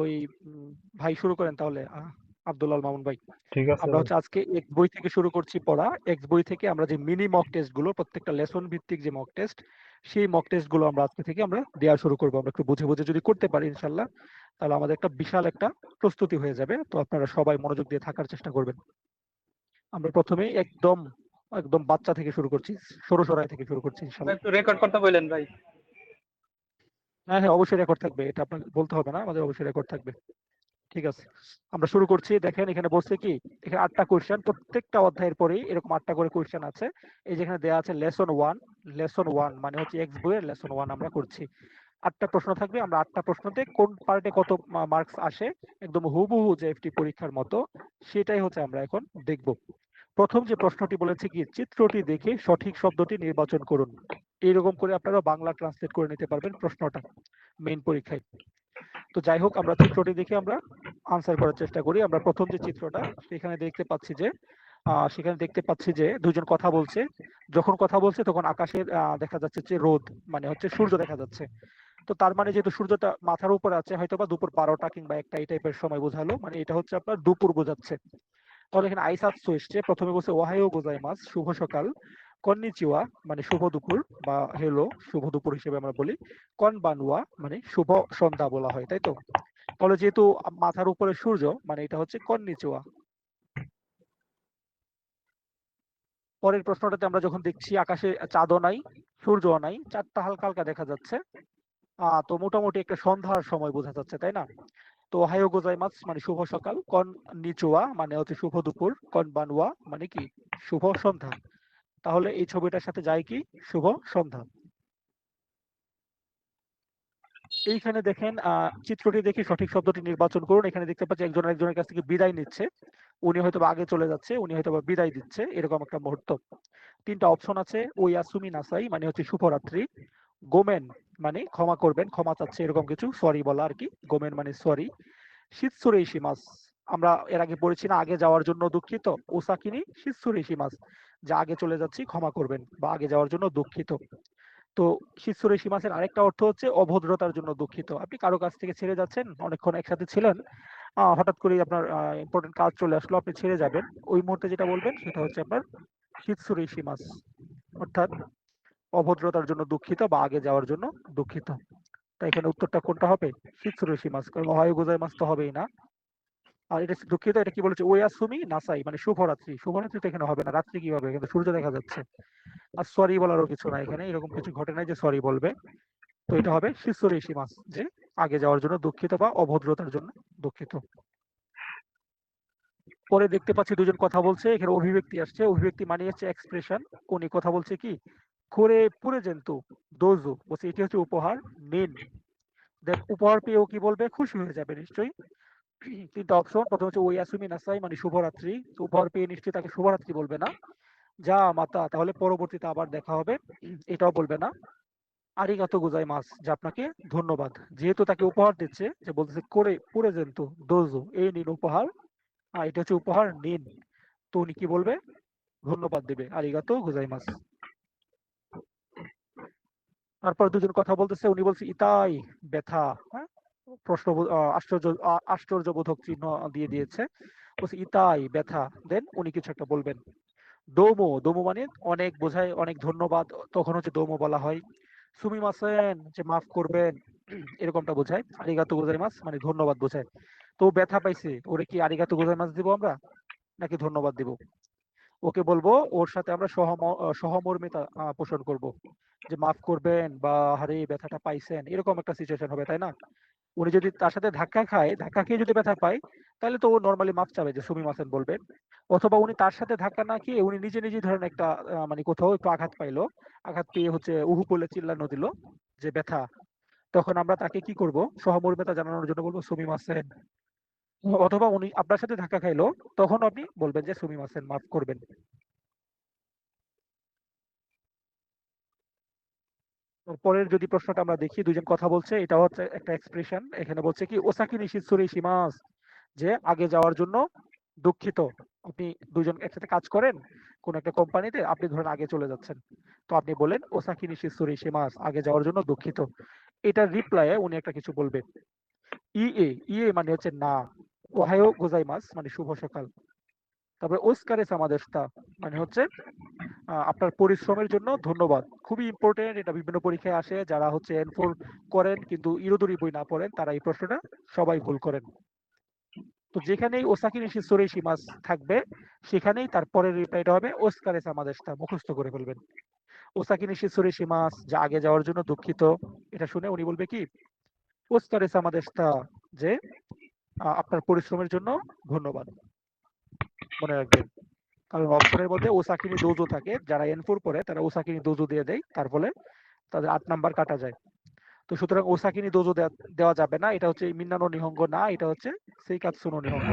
ওই ভাই শুরু করেন তাহলে, আব্দুল মামুন ভাই। ঠিক আছে আমরা ভাই। হচ্ছে আজকে এক্স বই থেকে শুরু করছি পড়া। এক্স বই থেকে আমরা যে মিনি মক টেস্ট গুলো, প্রত্যেকটা লেসন ভিত্তিক যে মক টেস্ট, সেই মক টেস্ট গুলো আমরা আজকে থেকে আমরা দেওয়া শুরু করবো। আমরা একটু বুঝে বুঝে যদি করতে পারি ইনশাল্লাহ, তাহলে আমাদের একটা বিশাল একটা প্রস্তুতি হয়ে যাবে। তো আপনারা সবাই মনোযোগ দিয়ে থাকার চেষ্টা করবেন। আমরা প্রথমে একদম একদম বাচ্চা থেকে শুরু করছি, সরাই থেকে শুরু করছি ভাই ইনশাল্লাহ। একটু রেকর্ড করতে বললেন ভাই। হ্যাঁ হ্যাঁ, অবশ্যই রেকর্ড থাকবে, এটা আপনাকে বলতে হবে না, আমাদের অবশ্যই রেকর্ড থাকবে। ঠিক আছে, আমরা শুরু করছি। দেখেন এখানে বলছে কি, এখানে 8টা কোয়েশ্চেন, প্রত্যেকটা অধ্যায়ের পরেই এরকম 8টা করে কোয়েশ্চেন আছে। এই যেখানে দেওয়া আছে লেসন 1, লেসন 1 মানে হচ্ছে এক্স বইয়ের লেসন 1 আমরা করছি। 8টা প্রশ্ন থাকবে, আমরা 8টা প্রশ্নতে কোন পার্টে কত মার্কস আসে, একদম হুবহু যে এফটি পরীক্ষার মতো, সেটাই হচ্ছে আমরা এখন দেখব। প্রথম যে প্রশ্নটি বলেছে কি, চিত্রটি দেখে সঠিক শব্দটি নির্বাচন করুন। এইরকম করে আপনারা বাংলা ট্রান্সলেট করে নিতে পারবেন প্রশ্নটা মেইন পরীক্ষায়। তো যাই হোক, আমরা চিত্রটি দেখে আমরা আনসার করার চেষ্টা করি। আমরা প্রথম যে চিত্রটা, সেখানে দেখতে পাচ্ছি যে দুজন কথা বলছে। যখন কথা বলছে তখন আকাশে দেখা যাচ্ছে যে রোদ, মানে হচ্ছে সূর্য দেখা যাচ্ছে। তো তার মানে যেহেতু সূর্যটা মাথার উপরে আছে, হয়তো বা দুপুর 12টা কিংবা 1টা এই টাইপের সময় বোঝালো, মানে এটা হচ্ছে আপনার দুপুর বোঝাচ্ছে। তাহলে এখানে আইসাতসু এসছে, প্রথমে বলছে ওহাইও গোজাইমাস, শুভ সকাল। কন্নিচিওয়া মানে শুভ দুপুর বা হেলো, শুভ দুপুর হিসেবে আমরা বলি। কনবানুয়া মানে শুভ সন্ধ্যা বলা হয়, তাই তো? তাহলে যেহেতু মাথার উপরে সূর্য, মানে এটা হচ্ছে কন্নিচিওয়া। পরের প্রশ্নটাতে আমরা যখন দেখছি আকাশে চাঁদও নাই, সূর্যও নাই, চাঁদটা হালকা হালকা দেখা যাচ্ছে। তো মোটামুটি একটা সন্ধ্যার সময় বোঝা যাচ্ছে, তাই না? তো ওহাইও গোজাইমাস মানে শুভ সকাল, কন নিচুয়া মানে হচ্ছে শুভ দুপুর, কন বানুয়া মানে কি শুভ সন্ধ্যা। তাহলে এই ছবিটার সাথে যায় কি শুভ সন্ধ্যা। এইখানে দেখেন চিত্রটি দেখে সঠিক শব্দটি নির্বাচন করুন। এখানে দেখতে পাচ্ছি একজন একজনের কাছ থেকে বিদায় নিচ্ছে। উনি হয়তো আগে চলে যাচ্ছে, উনি হয়তো বিদায় দিচ্ছে, এরকম একটা মুহূর্ত। 3টা অপশন আছে। ওই আসুমি নাসাই মানে হচ্ছে শুভরাত্রি। গোমেন মানে ক্ষমা করবেন, ক্ষমা চাচ্ছে, এরকম কিছু, সরি বলা আর কি। গোমেন মানে সরি। শিতসুরে ইসিমাস, আমরা এর আগে পড়েছি না, আগে যাওয়ার জন্য দুঃখিত। ওসাকিনি শিতসুরে ইসিমাস, যা আগে চলে যাচ্ছি, ক্ষমা করবেন, বা আগে যাওয়ার জন্য দুঃখিত। তো শিতসুরে ইসিমাসের আরেকটা অর্থ হচ্ছে অভদ্রতার জন্য দুঃখিত। আপনি কারো কাছ থেকে ছেড়ে যাচ্ছেন, অনেকক্ষণ একসাথে ছিলেন, হঠাৎ করেই আপনার ইম্পর্টেন্ট কাজ চলে আসলো, আপনি ছেড়ে যাবেন, ওই মুহূর্তে যেটা বলবেন সেটা হচ্ছে আপনার শিতসুরে ইসিমাস, অর্থাৎ অভদ্রতার জন্য দুঃখিত বা আগে যাওয়ার জন্য দুঃখিত। তাই এখানে উত্তরটা কোনটা হবে? শিতসুরে ইসিমাস, কারণ অহায়ো গোজাইমাস তো হবেই না। আর এটা দুঃখিত, এটা কি বলেছে, ওয়াসুমি নাসাই মানে শুভরাত্রি। শুভরাত্রি তো এখানে হবে না, রাত্রি কি হবে, কিন্তু সূর্য দেখা যাচ্ছে। আর সরি বলারও কিছু না, এখানে এরকম কিছু ঘটে নাই যে সরি বলবে। তো এটা হবে শিশুর ইসিমাস, যে আগে যাওয়ার জন্য দুঃখিত বা অভদ্রতার জন্য দুঃখিত। পরে দেখতে পাচ্ছি দুজন কথা বলছে, এখানে অভিব্যক্তি আসছে। অভিব্যক্তি মানে হচ্ছে এক্সপ্রেশন। উনি কথা বলছে কি, করে পুরে জেন্তু দোজো, বলছে এটি হচ্ছে উপহার, নিন। দেন উপহার পেয়েও কি বলবে, খুশি হয়ে যাবে নিশ্চয়ই। 3টা অপশন, প্রথম হচ্ছে ওই আসুমি নাসাই মানে শুভরাত্রি, তো উপহার পেয়ে নিশ্চয়ই তাকে শুভরাত্রি বলবে না। যা মাতা তাহলে পরবর্তীতে আবার দেখা হবে, এটাও বলবে না। আরিগাতো গোজাইমাস, যে আপনাকে ধন্যবাদ। যেহেতু তাকে উপহার দিচ্ছে, যে বলতেছে করে পুরে জেন্তু দোজো, এই নিন উপহার, এটা হচ্ছে উপহার, নিন। তো উনি কি বলবে, ধন্যবাদ দেবে, আরিগাতো গোজাইমাস। তারপর দুজন কথা বলতেছে, উনি বলছে ইতাই, ব্যথা। হ্যাঁ, প্রশ্ন আশ্চর্যবোধক চিহ্ন দিয়ে দিয়েছে, বলছে ইতাই ব্যথা। দেন উনি কিছু একটা বলবেন। দোমো, দোমো মানে অনেক বোঝায়, অনেক ধন্যবাদ, তখন হচ্ছে দোমো বলা হয়। সুমিমাসেন যে মাফ করবেন, এরকমটা বোঝায়। আরিগাতো গোজাইমাস মানে ধন্যবাদ বোঝায়। তো ও ব্যথা পাইছে, ওরে কি আরিগাতো গোজাইমাস দিব আমরা, নাকি ধন্যবাদ দিব? ওকে বলবো, ওর সাথে আমরা সহমর্মিতা পোষণ করব, যে মাফ করবেন বা হারে ব্যথাটা পাইছেন, এরকম একটা সিচুয়েশন হবে, তাই না? উনি যদি তার সাথে ধাক্কা খায়, ধাক্কা খেয়ে যদি ব্যথা পায়, তাহলে তো ও নর্মালি মাফ চাবে, যে সুমি মাসেন বলবে। অথবা উনি তার সাথে ধাক্কা না খেয়ে উনি নিজে নিজে ধরেন একটা মানে কোথাও একটু আঘাত পাইলো, আঘাত পেয়ে হচ্ছে উহু বলে চিল্লানো দিল, যে ব্যথা। তখন আমরা তাকে কি করব, সহমর্মিতা জানানোর জন্য বলবো সুমি মাসেন। অথবা উনি আপনার সাথে ধাক্কা খাইলো, তখন আপনি বলবেন যে সুমি মাসেন মাফ করবেন। পরের যদি প্রশ্নটা আমরা দেখি, দুজন কথা বলছে, এটা হচ্ছে একটা এক্সপ্রেশন। এখানে বলছে কি ওসাকি নিশিৎসুরি শিমাস, যে আগে যাওয়ার জন্য দুঃখিত। আপনি দুজন একসাথে কাজ করেন কোন একটা কোম্পানিতে, আপনি ধরেন আগে চলে যাচ্ছেন, তো আপনি বলেন ওসাকি নিশিৎসুরি শিমাস, আগে যাওয়ার জন্য দুঃখিত। এটার রিপ্লাইয়ে উনি একটা কিছু বলবে। ইএ, ইএ মানে হচ্ছে না। ওহায়ো গোজাইমাস মানে শুভ সকাল। তারপরে ওস্কারে সামাদেস্তা মানে হচ্ছে আপনার পরিশ্রমের জন্য ধন্যবাদ। খুবই ইম্পর্টেন্ট, এটা বিভিন্ন পরীক্ষায় আসে। যারা হচ্ছে N4 করেন কিন্তু ইরোদুরি বই না পড়েন তারা এই প্রশ্নটা সবাই ভুল করেন। তো যেখানেই ওসাকি নিশি সোরেইশি মাস থাকবে সেখানেই তার পরের রিপ্লাইটা হবে ওস্কারে সামাদেস্তা, মুখস্থ করে ফেলবেন। ওসাকি নিশি সোরেইশি মাস, যা আগে যাওয়ার জন্য দুঃখিত। এটা শুনে উনি বলবে কি ওস্কারে সামাদেস্তা, যে আপনার পরিশ্রমের জন্য ধন্যবাদ। মনে রাখবেন, কারণ অপশনের মধ্যে ওসাকিনি দোজো থাকে, যারা N4 পড়ে তারা ওসাকিনি দোজো দিয়ে দেয়, তার ফলে তাদের 8 নাম্বার কাটা যায়। তো সুতরাং ওসাকিনি দোজো দেওয়া যাবে না, এটা হচ্ছে মিনানো নিহঙ্গ না, এটা হচ্ছে সেইকাতসুনো নিহঙ্গ।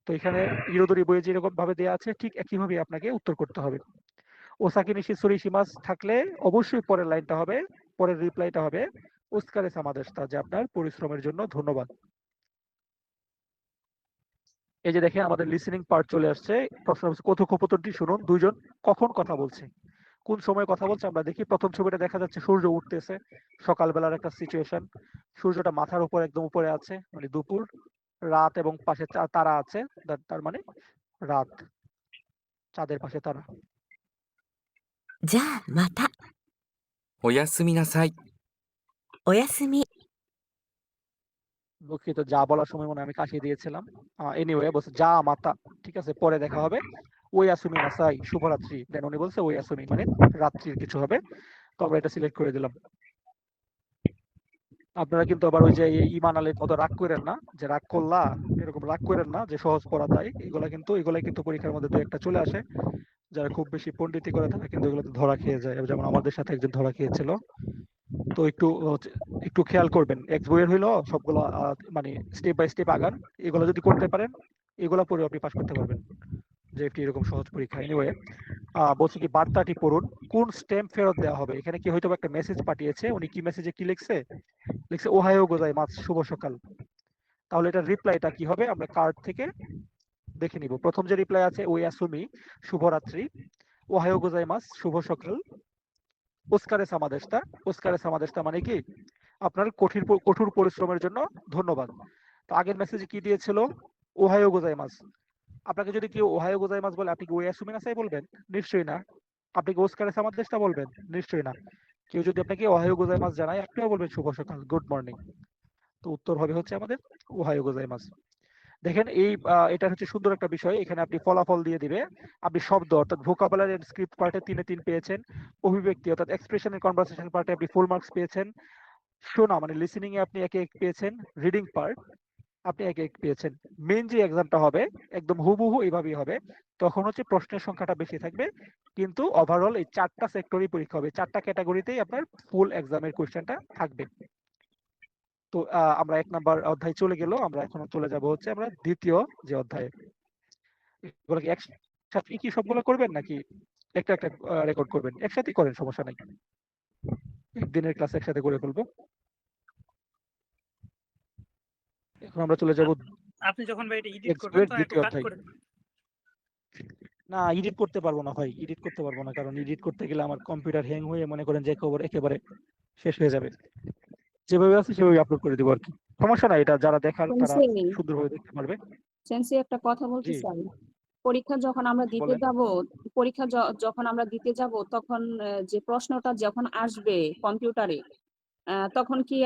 তো এখানে ইরোদরি বইয়ে যেরকম ভাবে দেওয়া আছে ঠিক একইভাবে আপনাকে উত্তর করতে হবে। ওসাকি নিশি সোরিশিমাস থাকলে অবশ্যই পরের লাইনটা হবে, পরের রিপ্লাইটা হবে ওস্কারে সামাদেস্তা, যে আপনার পরিশ্রমের জন্য ধন্যবাদ। এই যে দেখেন আমাদের লিসেনিং পার্ট চলে আসছে। প্রশ্ন হচ্ছে কথোপকথনটি শুনুন, দুইজন কখন কথা বলছে, কোন সময় কথা বলছে আমরা দেখি। প্রথম ছবিটা দেখা যাচ্ছে সূর্য উঠতেছে, সকালবেলার একটা সিচুয়েশন। সূর্যটা মাথার উপর একদম উপরে আছে, মানে দুপুর। রাত এবং পাশে তারা আছে, তার মানে রাত, চাঁদের পাশে তারা। じゃあまた、おやすみなさい。おやすみ。 দুঃখিত, যা বলার সময় মনে হয় আমি কাশি দিয়েছিলাম। এনিওয়ে বলছে যা মাতা, ঠিক আছে, পরে দেখা হবে। ওই আসুমি নাসাই, শুভরাত্রি। দেন উনি বলছে ওই আসুমি মানে রাত্রির কিছু হবে। তো আমরা এটা সিলেক্ট করে দিলাম। আপনারা কিন্তু আবার ওই যে ইমান আলীর মতো রাগ করেন না, যে রাগ করলা, এরকম রাগ করেন না যে সহজ পড়া তাই। এগুলা কিন্তু পরীক্ষার মধ্যে দু একটা চলে আসে। যারা খুব বেশি পণ্ডিতি করে তারা কিন্তু এগুলোতে ধরা খেয়ে যায়, যেমন আমাদের সাথে একজন ধরা খেয়েছিল। তো একটু খেয়াল করবেন, এক্স বইয়ের হইলো সবগুলো মানে স্টেপ বাই স্টেপ আগান। এগুলো যদি করতে পারেন, এগুলা পরে আপনি পাস করতে পারবেন, যে একটি এরকম সহজ পরীক্ষা। এনিওয়ে বলছে কি বার্তাটি পড়ুন, কোন স্ট্যাম্প ফেরত দেওয়া হবে। এখানে কি হয়তো একটা মেসেজ পাঠিয়েছে, উনি কি মেসেজে কি লিখছে, লিখছে ওহায়ো গোজাইমাস, শুভ সকাল। তাহলে এটা রিপ্লাইটা কি হবে আমরা কার্ড থেকে দেখে নিব। প্রথম যে রিপ্লাই আছে ওই আসুমি, শুভরাত্রি। ওহায়ো গোজাইমাস, শুভ সকাল। ওস্কারে সামাদেশটা, ওস্কারে সামাদেশটা মানে কি আপনার কঠোর পরিশ্রমের জন্য ধন্যবাদ। তো আগের মেসেজে কি দিয়েছিল, ওহায়ো গোজাইমাস। আপনাকে যদি কেউ ওহায়ো গোজাইমাস বলে আপনি কি ওই আসুমি নাসাই বলবেন? নিশ্চয়ই না। আপনি কি ওস্কারে সামাদেশটা বলবেন? নিশ্চয়ই না। কেউ যদি আপনাকে ওহায়ো গোজাইমাস জানায়, আপনিও বলবেন শুভ সকাল, গুড মর্নিং। তো উত্তর হবে হচ্ছে আমাদের ওহায়ো গোজাইমাস। দেখেন এটা হচ্ছে সুন্দর একটা বিষয়, এখানে আপনি ফলাফল দিয়ে দিবে। আপনি শব্দ অর্থাৎ ভোকাবুলারি এন্ড স্ক্রিপ্ট পার্টে 3-3 পেয়েছেন। অভিব্যক্তি অর্থাৎ এক্সপ্রেশন এন্ড কনভারসেশন পার্টে আপনি ফুল মার্কস পেয়েছেন। শোনা মানে লিসেনিং এ আপনি 1 পেয়েছেন। রিডিং পার্ট আপনি 1 পেয়েছেন। মেইন যে এক্সামটা হবে একদম হুবহু এইভাবেই হবে। তখন হচ্ছে প্রশ্নের সংখ্যাটা বেশি থাকবে, কিন্তু ওভারঅল এই 4টা সেক্টরই পরীক্ষা হবে, 4টা ক্যাটাগরিতেই আপনার ফুল এক্সামের কোশ্চেনটা থাকবে। তো আমরা 1 নাম্বার অধ্যায় চলে গেল, আমরা এখন চলে যাব হচ্ছে আমরা দ্বিতীয় যে অধ্যায়ে। এগুলো কি একসাথে কি সবগুলো করবেন নাকি একটা একটা রেকর্ড করবেন? একসাথেই করেন, সমস্যা নাই। একদিনের ক্লাস একসাথে করে ফেলবো। এখন আমরা চলে যাব আপনি যখন ভাই এটা এডিট করবেন এক্সপের তো একটু দ্বিতীয় কাট অধ্যায়। করে দিন। না, এডিট করতে পারবো না ভাই, এডিট করতে পারবো না, কারণ এডিট করতে গেলে আমার কম্পিউটার হ্যাং হয়ে মনে করেন যে একেবারে শেষ হয়ে যাবে। যেভাবে আছে সেভাবে আপলোড করে দিব আর কি। সমস্যা নাই, এটা যারা দেখার তারা সেন্সি সুন্দরভাবে দেখতে পারবে। সেন্সি একটা কথা বলতে জি চাই। পরীক্ষা যখন আমরা দিতে বলেন। যাব, যখন আমরা দিতে যাব তখন যে প্রশ্নটা যখন আসবে কম্পিউটারে, তখন কি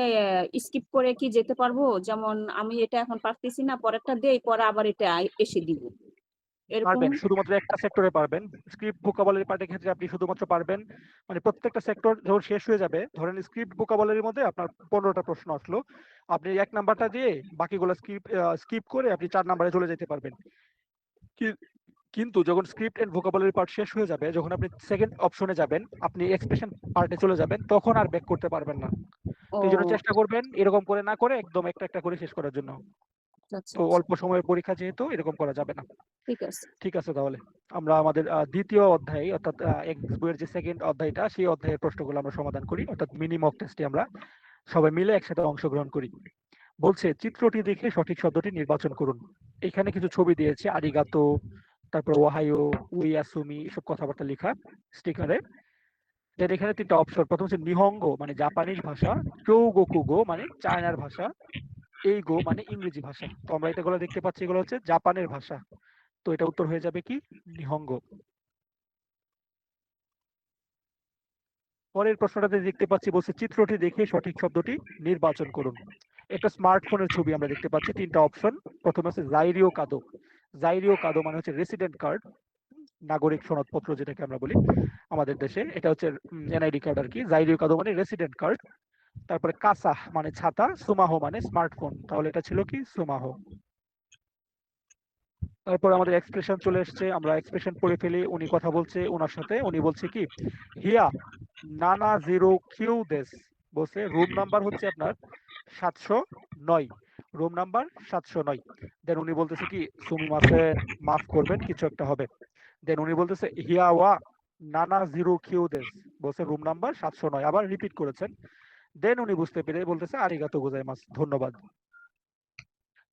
স্কিপ করে কি যেতে পারবো? যেমন আমি এটা এখন পারতেছি না, পরেরটা দেই, পরে আবার এটা এসে দিব, এরকম? পারবেন, শুধুমাত্র একটা সেক্টরে পারবেন। স্ক্রিপ্ট ভোকাবুলারি পার্টের ক্ষেত্রে আপনি শুধুমাত্র পারবেন, মানে প্রত্যেকটা সেক্টর যখন শেষ হয়ে যাবে, ধরেন স্ক্রিপ্ট ভোকাবুলারির মধ্যে আপনার 15টা প্রশ্ন আসলো, আপনি 1 নাম্বারটা দিয়ে বাকিগুলো স্কিপ করে আপনি 4 নাম্বারে চলে যেতে পারবেন। কি- কিন্তু যখন স্ক্রিপ্ট এন্ড ভোকাবুলারি পার্ট শেষ হয়ে যাবে, যখন আপনি সেকেন্ড অপশনে যাবেন, আপনি এক্সপ্রেশন পার্টে চলে যাবেন, তখন আর ব্যাক করতে পারবেন না। ও তো এই জন্য চেষ্টা করবেন এরকম করে না করে একদম একটা একটা করে শেষ করার জন্য। আচ্ছা আচ্ছা, তো অল্প সময়ের পরীক্ষা যেহেতু এরকম করা যাবে না। ঠিক আছে। ঠিক আছে, তাহলে আমরা আমাদের দ্বিতীয় অধ্যায় অর্থাৎ এক্স বইয়ের যে সেকেন্ড অধ্যায়টা, সেই অধ্যায়ের প্রশ্নগুলো আমরা সমাধান করি, অর্থাৎ মিনি মক টেস্টে আমরা সবাই মিলে একসাথে অংশগ্রহণ করি। বলছে চিত্রটি দেখে সঠিক শব্দটি নির্বাচন করুন। এখানে কিছু ছবি দিয়েছে, আরিগাতো, তারপর ওহাইও, উই আসুমি, এসব কথাবার্তা লেখা স্টিকারে। দেন এখানে 3টা অপশন, প্রথম হচ্ছে নিহঙ্গো মানে জাপানিজ ভাষা, চৌগোকুগো মানে চায়নার ভাষা, এইগো মানে ইংরেজি ভাষা। তো আমরা এটাগুলো দেখতে পাচ্ছি, এগুলো হচ্ছে জাপানের ভাষা। তো এটা উত্তর হয়ে যাবে কি নিহঙ্গো। পরের প্রশ্নটাতে দেখতে পাচ্ছি বলছে চিত্রটি দেখে সঠিক শব্দটি নির্বাচন করুন। একটা স্মার্টফোনের ছবি আমরা দেখতে পাচ্ছি, তিনটা অপশন। প্রথমে হচ্ছে জাইরিও কাদো। জাইরিও কাদো মানে হচ্ছে রেসিডেন্ট কার্ড, নাগরিক সনদপত্র যেটাকে আমরা বলি আমাদের দেশে, এটা হচ্ছে এনআইডি কার্ড আর কি। জাইরিও কাদো মানে রেসিডেন্ট কার্ড। তারপরে কাসা মানে ছাতা, সুমাহো মানে স্মার্টফোন, তাহলে এটা ছিল কি সুমাহো। তারপর আমাদের এক্সপ্রেশন চলে এসছে, আমরা এক্সপ্রেশন পড়ে ফেলি। উনি কথা বলছে ওনার সাথে, উনি বলছে কি হিয়া নানা জিরো কিউ দেস, বলছে রুম নাম্বার হচ্ছে আপনার 709, রুম নাম্বার 709। দেন উনি বলতেছে কি সুমিমাসেন মাফ করবেন কিছু একটা হবে। দেন উনি বলতেছে হিয়া ওয়া নানা জিরো কিউ দেস, বলছে রুম নাম্বার 709, আবার রিপিট করেছেন। দেন উনি বুঝতে পেরে বলতেছে আরিগাতো গোজাইমাস, ধন্যবাদ।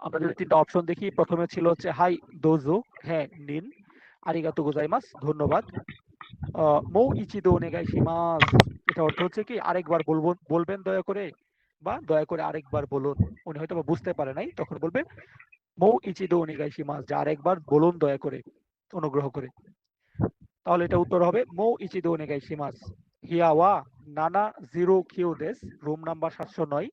আমরা যদি তিনটা অপশন দেখি, প্রথমে ছিল হচ্ছে হাই দোজো, হ্যাঁ নিন, আরিগাতো গোজাইমাস ধন্যবাদ, মৌ ইচিদো ওনেগাইশিমাস, এটা অর্থ হচ্ছে কি আরেকবার বলবেন দয়া করে, বা দয়া করে আরেকবার বলুন। উনি হয়তো বা বুঝতে পারে নাই, তখন বলবে মৌ ইচিদো ওনেগাইশিমাস, যে আরেকবার বলুন দয়া করে, অনুগ্রহ করে। তাহলে এটা উত্তর হবে মৌ ইচিদো ওনেগাইশিমাস। হিয়া ওয়া নানা জিরো কিউ দেস, রুম নাম্বার 709।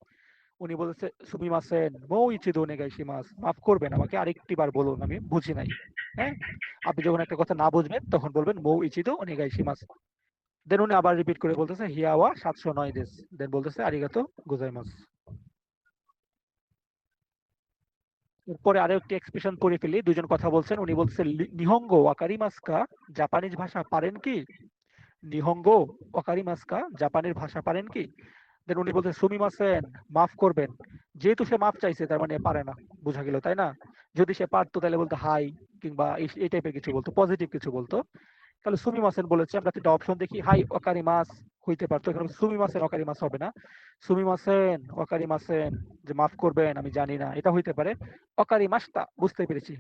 উনি বলেছে সুমিমাসেন মৌ ইচিদো ওনেগাইশিমাস, মাফ করবেন আমাকে আরেকটি বার বলুন, আমি বুঝি নাই। হ্যাঁ, আপনি যখন একটা কথা না বুঝবেন তখন বলবেন মৌ ইচিদো ওনেগাইশিমাস। দেন উনি আবার রিপিট করে বলতেছে হিয়াওয়া 709 দেস, দেন বলতেছে আরিগাতো গোজাইমাস। এরপরে আরো একটি এক্সপ্রেশন পড়ে ফেলি, দুজন কথা বলছেন। উনি বলছে নিহঙ্গো ওয়াকারিমাস্কা, জাপানিজ ভাষা পারেন কি? নিহঙ্গো ওয়াকারিমাস্কা, জাপানের ভাষা পারেন কি? দেন উনি বলছে সুমিমাসেন মাফ করবেন, যেহেতু সে মাফ চাইছে তার মানে পারে না, বোঝা গেল তাই না? যদি সে পারতো তাহলে বলতো হাই, কিংবা এই টাইপের কিছু বলতো, পজিটিভ কিছু বলতো। তাহলে সুমিমাসেন বলেছে, আমরা তিনটা অপশন দেখি, হাই ওকারিমাস হইতে পারতো, এখানে সুমিমাসেন ওকারিমাস হবে না। সুমিমাসেন ওকারিমাসেন, যে মাফ করবেন আমি জানি না, এটা হইতে পারে। ওকারিমাস্তা বুঝতে পেরেছি,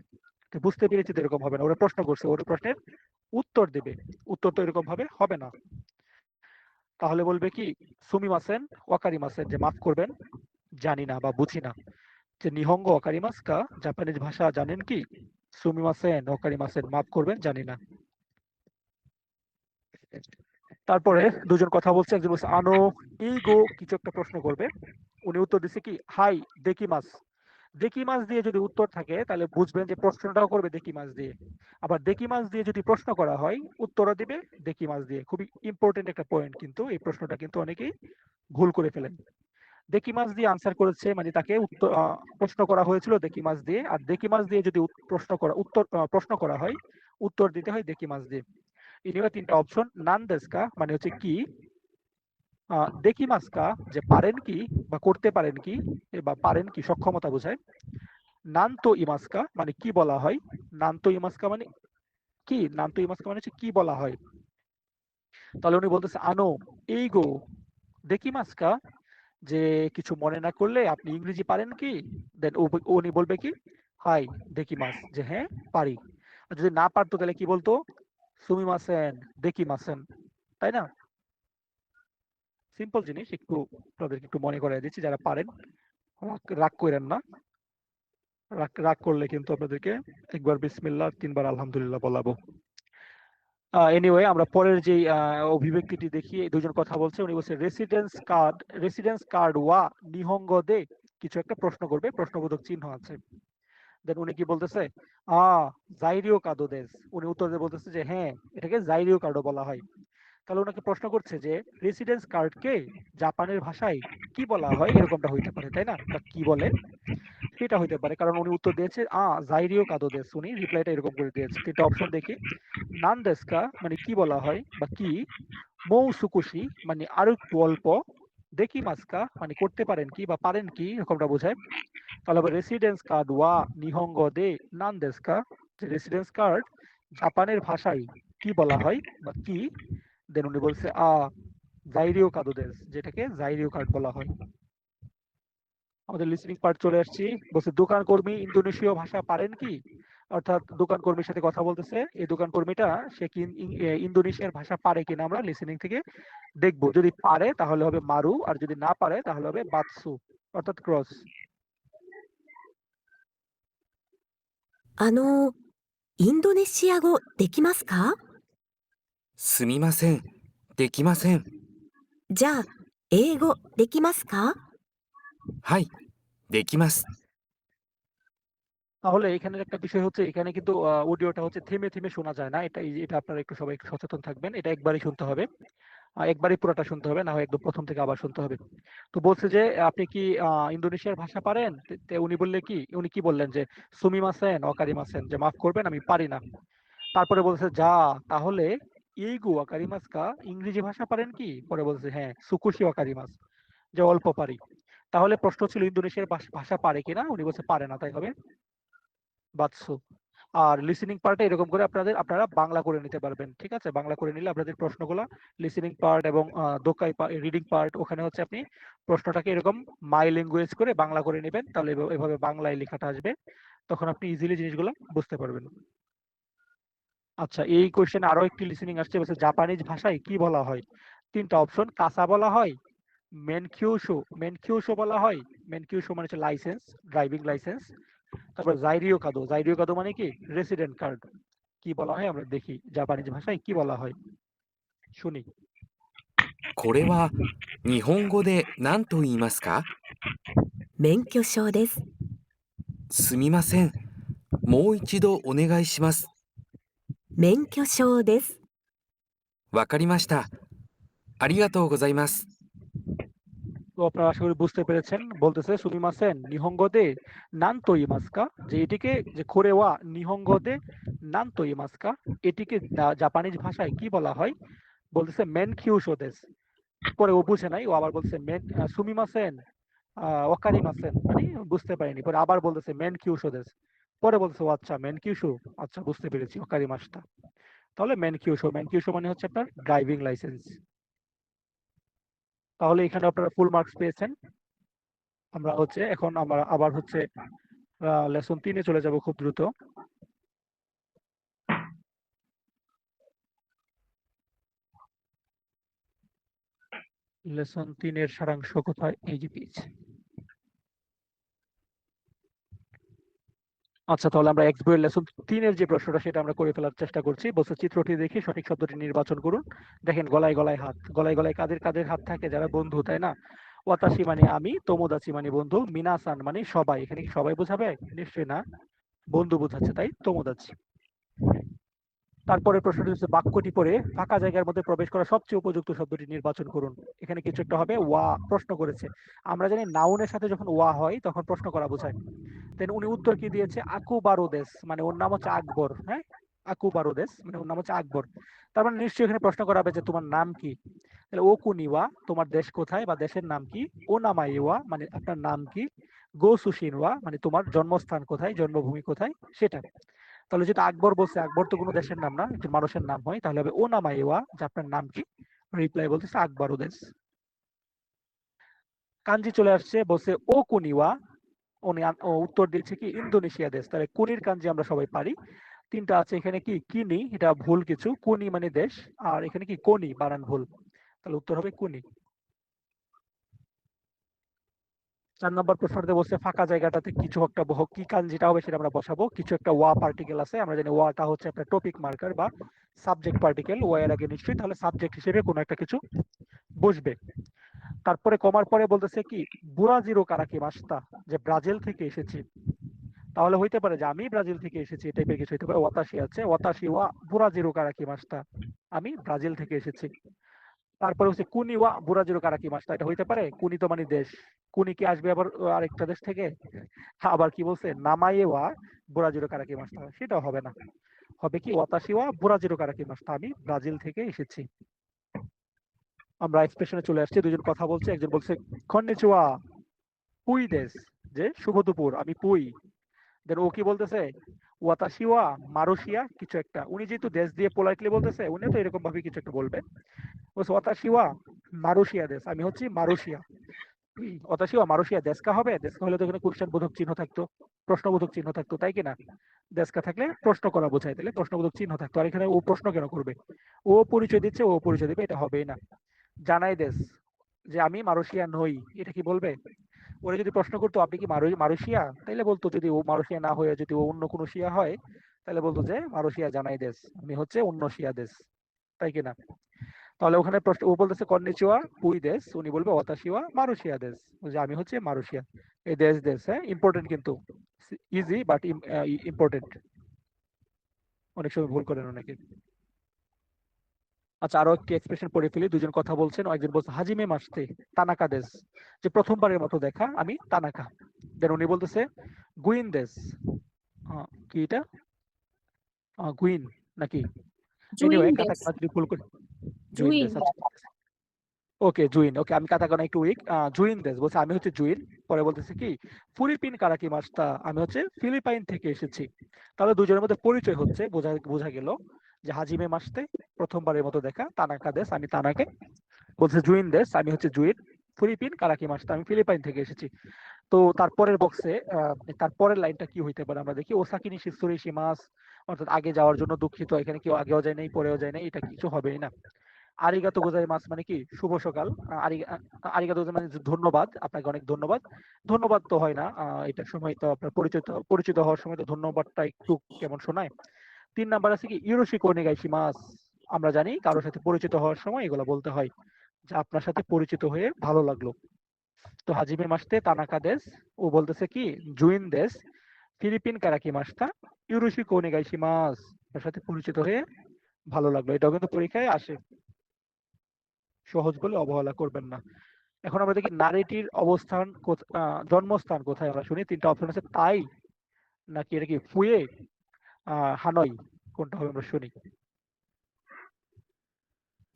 তো বুঝতে পেরেছি তো এরকম হবে না, ওরা প্রশ্ন করছে, ওর প্রশ্নের উত্তর দেবে, উত্তর তো এরকম ভাবে হবে না। তাহলে বলবে কি সুমিমাসেন ওয়াকারিমাসেন, যে মাফ করবেন জানি না বা বুঝি না। যে নিহঙ্গ ওকারিমাস্কা, জাপানিজ ভাষা জানেন কি? সুমিমাসেন ওকারিমাসেন, মাফ করবেন জানি না। তারপরে দুজন কথা বলছে, একজন বলছে আনো ইগো, কিছু একটা প্রশ্ন করবে। উনি উত্তর দিচ্ছে কি হাই দেকিমাস। দেকিমাস দিয়ে যদি উত্তর থাকে তাহলে বুঝবেন যে প্রশ্নটাও করবে দেকিমাস দিয়ে। আবার দেকিমাস দিয়ে যদি প্রশ্ন করা হয় উত্তরও দিবে দেকিমাস দিয়ে। খুবই ইম্পর্টেন্ট একটা পয়েন্ট, কিন্তু এই প্রশ্নটা কিন্তু অনেকেই ভুল করে ফেলেন। দেকিমাস দিয়ে আনসার করেছে মানে তাকে উত্তর প্রশ্ন করা হয়েছিল দেকিমাস দিয়ে, আর দেকিমাস দিয়ে যদি প্রশ্ন করা হয় উত্তর দিতে হয় দেকিমাস দিয়ে। এনিওয়ে তিনটা অপশন, নান দেস্কা মানে হচ্ছে কি, দেকিমাস্কা যে পারেন কি বা করতে পারেন কি, বা পারেন কি সক্ষমতা বোঝায়। নানতো ইমাস্কা মানে কি বলা হয়, নানতো ইমাস্কা মানে কি, নানতো ইমাস্কা মানে হচ্ছে কি বলা হয়। তাহলে উনি বলতেছে আনো এইগো দেকিমাস্কা, যে কিছু মনে না করলে আপনি ইংরেজি পারেন কি? দেন উনি বলবে কি হাই দেকিমাস, যে হ্যাঁ পারি। আর যদি না পারতো তাহলে কি বলতো? সুমিমাসেন দেকিমাসেন, তাই না? সিম্পল জিনিস, একটু আপনাদেরকে একটু মনে করাই দিচ্ছি, যারা পারেন রাগ করেন না। রাগ করলে কিন্তু আপনাদেরকে একবার বিসমিল্লাহ, তিনবার আলহামদুলিল্লাহ বলাবো। এনিওয়ে আমরা পরের যে অভিব্যক্তিটি দেখি, এই দুজন কথা বলছে। উনি বলছে রেসিডেন্স কার্ড ওয়া নিহঙ্গ দে, কিছু একটা প্রশ্ন করবে, প্রশ্নবোধক চিহ্ন আছে। দেন উনি কি বলতেছে জাইরিও কাদো দেস, উনি উত্তর দিয়ে বলতেছে যে হ্যাঁ এটাকে জাইরিও কার্ডও বলা হয়। তাহলে ওনাকে প্রশ্ন করছে যে রেসিডেন্স কার্ডকে জাপানের ভাষায় কি বলা হয়, এরকমটা হইতে পারে তাই না, বা কি বলে সেটা হইতে পারে, কারণ উনি উত্তর দিয়েছে জাইরিও কাদো দেস, উনি রিপ্লাইটা এরকম করে দিয়েছে। তিনটা অপশন দেখি, নান দেস্কা মানে কি বলা হয় বা কি, মৌ সুকুশি মানে আরো একটু অল্প, দেখি মাস্কা মানে করতে পারেন কি বা পারেন কি, এরকমটা বোঝায়। তাহলে আবার রেসিডেন্স কার্ড ওয়া নিহঙ্গ দে নান দেস্কা, যে রেসিডেন্স কার্ড জাপানের ভাষায় কি বলা হয় বা কি। দেন উনি বলছে জাইরিও কাদো দেস, যেটাকে জাইরিও কার্ড বলা হয়। আমাদের লিসনিং পার্ট চলে আসছি। বলছে দোকান কর্মী ইন্দোনেশীয় ভাষা পারেন কি, অর্থাৎ দোকান কর্মীর সাথে কথা বলতেছে। এই দোকান কর্মীটা সে কি ইন্দোনেশিয়ার ভাষা পারে কিনা আমরা লিসনিং থেকে দেখবো। যদি পারে তাহলে হবে মারু, আর যদি না পারে তাহলে হবে বাতসু, অর্থাৎ ক্রস। インドネシア語できますか？すみません。できません。じゃあ、英語できますか？はい。できます。 তাহলে এখানের একটা বিষয় হচ্ছে এখানে কিন্তু অডিওটা হচ্ছে থেমে থেমে শোনা যায় না। এটা আপনারা একটু সবাই একটু সচেতন থাকবেন। এটা একবারই শুনতে হবে। একবারই পুরোটা শুনতে হবে, না হয় একদম প্রথম থেকে আবার শুনতে হবে। তো বলছে যে আপনি কি ইন্দোনেশিয়ার ভাষা পারেন? উনি কি বললেন যে সুমিমাসেন ওয়াকারিমাসেন, যে মাফ করবেন আমি পারি না। তারপরে বলছে যা তাহলে এইগু ওয়াকারিমাসকা, ইংরেজি ভাষা পারেন কি? পরে বলছে হ্যাঁ সুকুশি ওয়াকারিমাস, যে অল্প পারি। তাহলে প্রশ্ন ছিল ইন্দোনেশিয়ার ভাষা পারে কিনা, উনি বলছে পারে না, তাই হবে বাৎসু। আর লিসেনিং পার্টে এরকম করে আপনারা বাংলা করে নিতে পারবেন, ঠিক আছে? বাংলা করে নিলে আপনাদের প্রশ্নগুলো লিসেনিং পার্ট এবং দোকাই রিডিং পার্ট, ওখানে হচ্ছে আপনি প্রশ্নটাকে এরকম মাই ল্যাঙ্গুয়েজ করে বাংলা করে নেবেন, তাহলে এভাবে বাংলায় লেখাটা আসবে, তখন আপনি ইজিলি জিনিসগুলো বুঝতে পারবেন। আচ্ছা, এই কোশ্চেনে আরো একটি লিসেনিং আসছে, বলছে জাপানিজ ভাষায় কি বলা হয়? তিনটা অপশন, কাসা বলা হয়, মেনকিউশো বলা হয়, মেনকিউশো মানে হচ্ছে লাইসেন্স, ড্রাইভিং লাইসেন্স। তারপর জাইরিও কাদো মানে কি রেসিডেন্ট কার্ড। কি বলা হয় আমরা দেখি জাপানিজ ভাষায় কি বলা হয়, শুনি। これは日本語で何と言いますか？免許証です。すみません。もう一度お願いします。免許証です。わかりました。ありがとうございます。 তো আপনারা আশা করি বুঝতে পেরেছেন। বলতেছে সুমিমাসেন নিহঙ্গো দে নানতো ইমাসকা, যে এটিকে যে কোরেওয়া নিহঙ্গো দে নানতো ইমাসকা, এটিকে জাপানিজ ভাষায় কি বলা হয়? বলতেছে মেন কিউশো দেস। পরে ও বুঝে নাই, ও আবার বলছে মেন সুমিমাসেন ওয়াকারিমাসেন, মানে বুঝতে পারিনি। পরে আবার বলতেছে মেন কিউশো দেস। পরে বলছে ও আচ্ছা মেন কিউশো, আচ্ছা বুঝতে পেরেছি ওয়াকারিমাসটা। তাহলে মেন কিউশো মানে হচ্ছে আপনার ড্রাইভিং লাইসেন্স। তাহলে এখানে আপনারা ফুল মার্কস পেয়েছেন। আমরা আবার হচ্ছে লেসন 3-এ চলে যাব খুব দ্রুত। লেসন 3-এর সারাংশ কোথায়? এই যে পেজ। আচ্ছা, তাহলে আমরা এক্স বইয়ের লেসন 3-এর যে প্রশ্নটা সেটা আমরা করে ফেলার চেষ্টা করছি। বলছে চিত্রটি দেখে সঠিক শব্দটি নির্বাচন করুন। দেখেন গলায় গলায় হাত, গলায় গলায় কাদের কাদের হাত থাকে? যারা বন্ধু, তাই না? ওয়াতাশি মানে আমি, তোমোদাচি মানে বন্ধু, মিনাসান মানে সবাই। এখানে কি সবাই বোঝাবে? নিশ্চয়ই না, বন্ধু বোঝাচ্ছে, তাই তোমোদাচি। তারপরে প্রশ্নটি হচ্ছে বাক্যটি পড়ে ফাঁকা জায়গার মধ্যে প্রবেশ করা সবচেয়ে উপযুক্ত শব্দটি নির্বাচন করুন। এখানে কিছু একটা হবে, ওয়া প্রশ্ন করেছে। আমরা জানি নাউনের সাথে যখন ওয়া হয় তখন প্রশ্ন করা বোঝায়। দেন উনি উত্তর কি দিয়েছে? আকু বারোদেশ, মানে ওর নাম হচ্ছে আকবর। হ্যাঁ, আকু বারোদেশ মানে ওর নাম হচ্ছে আকবর। তার মানে নিশ্চয়ই এখানে প্রশ্ন করা হবে যে তোমার নাম কি। তাহলে ও কুনিওয়া তোমার দেশ কোথায় বা দেশের নাম কি, ও নামাইওয়া মানে আপনার নাম কি, গো সুশিনওয়া মানে তোমার জন্মস্থান কোথায়, জন্মভূমি কোথায় সেটা। তাহলে যেটা আকবর বলছে, আকবর তো কোনো দেশের নাম না, একজন মানুষের নাম হয়, তাহলে হবে ও নামাইওয়া, যে আপনার নাম কি। রিপ্লাই বলতেছে আকবর ওদেশ। কাঞ্জি চলে আসছে, বলছে ও কুনিওয়া, ও উত্তর দিচ্ছে কি ইন্দোনেশিয়া দেশ। তাহলে কুনির কাঞ্জি আমরা সবাই পারি। তিনটা আছে এখানে, কি কিনি, এটা ভুল কিছু, কুনি মানে দেশ, আর এখানে কি কোনি, বানান ভুল, তাহলে উত্তর হবে কুনি। 4 নম্বর প্রশ্নটাতে বলছে ফাঁকা জায়গাটাতে কিছু একটা কি কাঞ্জিটা হবে সেটা আমরা বসাবো। কিছু একটা ওয়া পার্টিকেল আছে, আমরা জানি ওয়াটা হচ্ছে একটা টপিক মার্কার বা সাবজেক্ট পার্টিকেল, ওয়া এর আগে নিশ্চয়ই তাহলে সাবজেক্ট হিসেবে কোনো একটা কিছু বসবে। তারপরে কমার পরে বলতেছে কি বুরাজিরো কারাকি মাস্তা, যে ব্রাজিল থেকে এসেছি। তাহলে হইতে পারে যে আমি ব্রাজিল থেকে এসেছি, এই টাইপের কিছু হইতে পারে। ওয়াতাশি আছে, ওয়াতাশি ওয়া বুরাজিরো কারাকি মাস্তা, আমি ব্রাজিল থেকে এসেছি। তারপরে হচ্ছে কুনি ওয়া বুরাজিরো কারাকি মাস্তা, এটা হইতে পারে কুনি তো মানে দেশ, কুনি কি আসবে আবার আরেকটা দেশ থেকে? আবার কি বলছে নামায়ে ওয়া বুরাজিরো কারাকি মাস্তা, সেটাও হবে না। হবে কি ওয়াতাশি ওয়া বুরাজিরো কারাকি মাস্তা, আমি ব্রাজিল থেকে এসেছি। আমরা এক্সপ্রেশনে চলে আসছি, দুজন কথা বলছে, একজন বলছে কন্নিচিওয়া পুই দেশ, যে শুভ দুপুর, আমি পুই। দেন ও কি বলতেছে ওয়াতাশিওয়া মারুশিয়া কিছু একটা, উনি যেহেতু দেশ দিয়ে পোলাইটলি বলতেছে, উনি তো এরকম ভাবে কিছু একটা বলবে। বলছে ওয়াতাশিওয়া মারুশিয়া দেশ, আমি হচ্ছি মারুশিয়া। ওয়াতাশিওয়া মারুশিয়া দেশকা হবে, দেশকা হলে তো এখানে কোশ্চেন বোধক চিহ্ন থাকতো, প্রশ্নবোধক চিহ্ন থাকতো, তাই কিনা? দেশকা থাকলে প্রশ্ন করা বোঝায়, তাহলে প্রশ্নবোধক চিহ্ন থাকতো। আর এখানে ও প্রশ্ন কেন করবে? ও পরিচয় দিচ্ছে, ও পরিচয় দিবে, এটা হবেই না। জানাই দেশ, যে আমি মারুশিয়া নই, এটা কি বলবে? ওরা যদি প্রশ্ন করতো আপনি কি মারুশিয়া, তাইলে বলতো যদি ও মারুশিয়া না হয়ে যদি ও অন্য কোনো শিয়া হয়, তাহলে বলতো যে মারুশিয়া জানাই দেশ, আমি হচ্ছে অন্য শিয়া দেশ, তাই কিনা? তাহলে ওখানে প্রশ্ন ও বলতেছে কন্নিচিওয়া কুই দেশ, উনি বলবে ওয়াতাশিওয়া মারুশিয়া দেশ, যে আমি হচ্ছে মারুশিয়া। এই দেশ দেশ, হ্যাঁ, ইম্পর্টেন্ট কিন্তু, ইজি বাট ইম্পর্টেন্ট, অনেক সময় ভুল করেন অনেকে। আচ্ছা, আরো একটি এক্সপ্রেশন পড়ে ফেলি। দুজন কথা বলছেন, একজন বলছে হাজিমে মাসতে তানাকা দেশ, যে প্রথমবারের মতো দেখা, আমি তানাকা। দেন উনি বলতেছে গুইন দেশ, কি এটা, গুইন নাকি? জুইন এনিওয়ে দেশ, কাতাকানা যদি ভুল করি, জুইন জুইন দেশ, আচ্ছা ওকে জুইন, ওকে আমি কাতাকানা একটু উইক, জুইন দেশ বলছে আমি হচ্ছে জুইন। পরে বলতেছে কি ফিলিপিন কারাকি মাস্তা, আমি হচ্ছে ফিলিপাইন থেকে এসেছি। তাহলে দুজনের মধ্যে পরিচয় হচ্ছে, বোঝা গেল যে হাজিমে মাসতে প্রথমবারের মতো দেখা, তানাকা দেশ আমি তানাকে, বলছে জুইন দেশ আমি হচ্ছে জুইন, ফিলিপিন কারাকি মাস্তা আমি ফিলিপাইন থেকে এসেছি। তো তারপরের বক্সে তারপরের লাইনটা কি হইতে পারে আমরা দেখি, ওসাকিনি শিসুরি শিমাস, অর্থাৎ আগে যাওয়ার জন্য দুঃখিত, এখানে কেউ আগেও যায় নাই পরেও যায় নাই, এটা কিছু হবেই না। আরিগাতো গোজাইমাস মানে কি শুভ সকাল, আরিগাতো গোজাইমাস মানে ধন্যবাদ, আপনাকে অনেক ধন্যবাদ। ধন্যবাদ তো হয় না, এটার সময় তো আপনার পরিচিত হওয়ার সময় তো ধন্যবাদটা একটু কেমন শোনায়। 3 নাম্বার আছে কি ইরোশি কোনেগাইশিমাস, আমরা জানি কারোর সাথে পরিচিত হওয়ার সময় এগুলো বলতে হয়, যে আপনার সাথে পরিচিত হয়ে ভালো লাগলো। তো হাজিমে মাসতে তানাকা দেশ, ও বলতেছে কি জুইন দেশ, ফিলিপিন কারাকি মাসতা ইউরোশি কোনেগাইশিমাস, তার সাথে পরিচিত হয়ে ভালো লাগলো। এটাও কিন্তু পরীক্ষায় আসে, সহজ বলে অবহেলা করবেন না। এখন আমরা দেখি নারীটির অবস্থান জন্মস্থান কোথায়, আমরা শুনি 3টা অপশন আছে, তাই নাকি এটা কি ফুয়ে, হানয়, কোনটা হবে আমরা শুনি।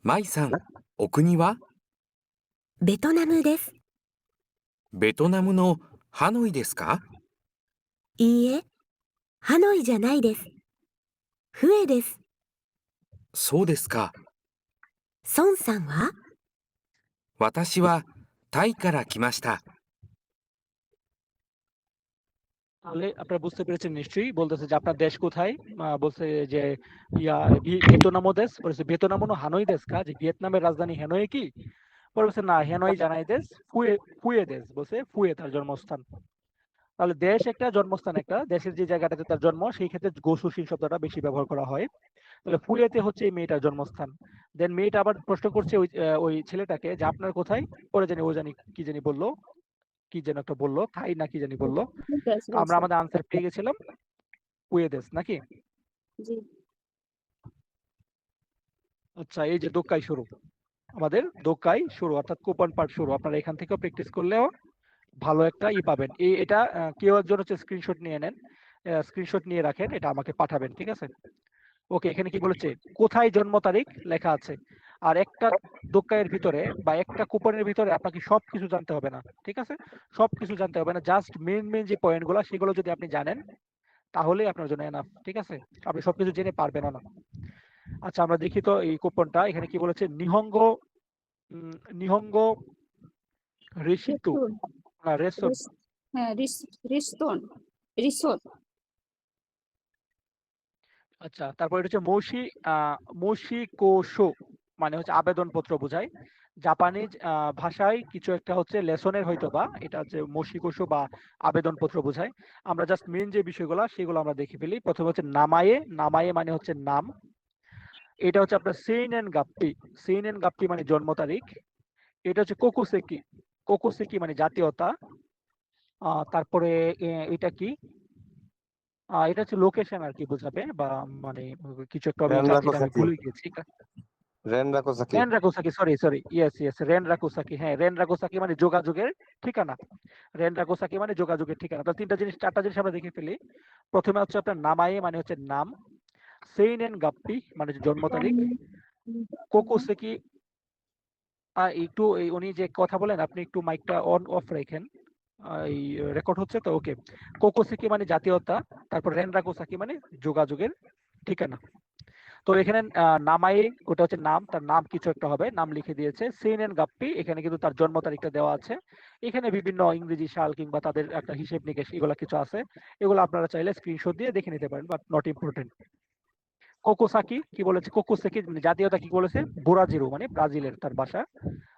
マイさん、お国はベトナムです。ベトナムのハノイですか？いいえ、ハノイじゃないです。フエです。そうですか。孫さんは？私はタイから来ました。 তাহলে আপনারা বুঝতে পেরেছেন নিশ্চয়ই, বলতেছে যে আপনার দেশ কোথায়, বলছে যে ইয়া ভিয়েতনামো দেশ, বলছে ভিয়েতনামো নো হানয় দেশ কা, যে ভিয়েতনামের রাজধানী হ্যানয় কি? পরে বলছে না হ্যানয় জানাই দেশ, ফুয়ে ফুয়ে দেশ, বলছে ফুয়ে তার জন্মস্থান। তাহলে দেশ একটা, জন্মস্থান একটা, দেশের যে জায়গাটাতে তার জন্ম সেই ক্ষেত্রে গোসুশীল শব্দটা বেশি ব্যবহার করা হয়। তাহলে ফুয়েতে হচ্ছে এই মেয়েটার জন্মস্থান। দেন মেয়েটা আবার প্রশ্ন করছে ওই ছেলেটাকে যে আপনার কোথায়, পরে জানি ও জানি কি জানি বললো, কি যেন একটা বললো, থাই না কি জানি বললো, দেশ আমরা বলছে। আমাদের আনসার পেয়ে গেছিলাম ফুয়ে দেশ নাকি। জি, আচ্ছা, এই যে দোক্কাই শুরু, আমাদের দোক্কাই শুরু অর্থাৎ কুপন পার্ট শুরু, আপনারা এখান থেকেও প্র্যাকটিস করলেও ভালো একটা পাবেন। এটা কেউ একজন হচ্ছে স্ক্রিনশট নিয়ে নেন, স্ক্রিনশট নিয়ে রাখেন, এটা আমাকে পাঠাবেন, ঠিক আছে? ওকে, এখানে কি বলেছে কোথায় জন্ম তারিখ লেখা আছে, আর একটা দোক্কাইয়ের ভিতরে বা একটা কুপনের ভিতরে আপনাকে সবকিছু জানতে হবে না, ঠিক আছে? সবকিছু জানতে হবে না, জাস্ট মেন যে পয়েন্ট গুলো সেগুলো যদি আপনি জানেন তাহলেই আপনার জন্য এনাফ, ঠিক আছে? আপনি সবকিছু জেনে পারবেন না। আচ্ছা, আমরা দেখি তো এই কুপনটা এখানে কি বলেছে, নিহঙ্গ নিহঙ্গ ঋষিতু রিস্তুন, না রেসন। হ্যাঁ রিস্তুন, রিসোট। আচ্ছা, তারপর এটা হচ্ছে মোশিকোশো, মানে হচ্ছে আবেদনপত্র বোঝায়। জাপানিজ ভাষায় কিছু একটা হচ্ছে লেসনের হয়তো বা, এটা হচ্ছে মোশিকোশো বা আবেদনপত্র বোঝায়। আমরা জাস্ট মেন যে বিষয়গুলো সেগুলো আমরা দেখে ফেলি। প্রথমে হচ্ছে নামায়ে, নামায়ে মানে হচ্ছে নাম, এটা হচ্ছে আপনার সেইন এন গাপ্পি মানে জন্ম তারিখ। এটা হচ্ছে কোকুসেকি, কোকুসেকি মানে জাতীয়তা। তারপরে এটা কি, এটা হচ্ছে লোকেশন আর কি বোঝাবে, বা মানে কিছু একটা হবে, রেনরাকু যেটা আমি সাকি। ভুলে গেছি। রেনরাকু সাকি। রেনরাকুসাকি, সরি ইয়েস রেনরাকুসাকি, হ্যাঁ রেনরাকুসাকি মানে যোগাযোগের ঠিকানা, রেনরাকুসাকি মানে যোগাযোগের ঠিকানা। তো চারটা জিনিস আমরা দেখে ফেলি। প্রথমে হচ্ছে আপনার নামায়ে মানে হচ্ছে নাম, সেইনেন গাপ্পি মানে হচ্ছে জন্ম তারিখ, কোকুসেকি একটু উনি যে কথা বলেন আপনি একটু মাইকটা অন অফ রাখেন, এই রেকর্ড হচ্ছে তো, ওকে। কোকুসেকি মানে জাতীয়তা, তারপর রেনরাকুসাকি মানে যোগাযোগের ঠিকানা। তো এখানে নামাই ওটা হচ্ছে নাম, তার নাম কিছু একটা হবে, নাম লিখে দিয়েছে। সেইনেন গাপ্পি এখানে কিন্তু তার জন্ম তারিখটা দেওয়া আছে। এখানে বিভিন্ন ইংরেজি সাল কিংবা তাদের একটা হিসেব নিকেশ এগুলো কিছু আছে, এগুলো আপনারা চাইলে স্ক্রিনশট দিয়ে দেখে নিতে পারেন, বাট নট ইম্পর্টেন্ট। কোকোসাকি কি বলেছে, কোকোসাকি মানে জাতীয়তা কি বলেছে, ব্রাজিল মানে ব্রাজিলের তার বাসা।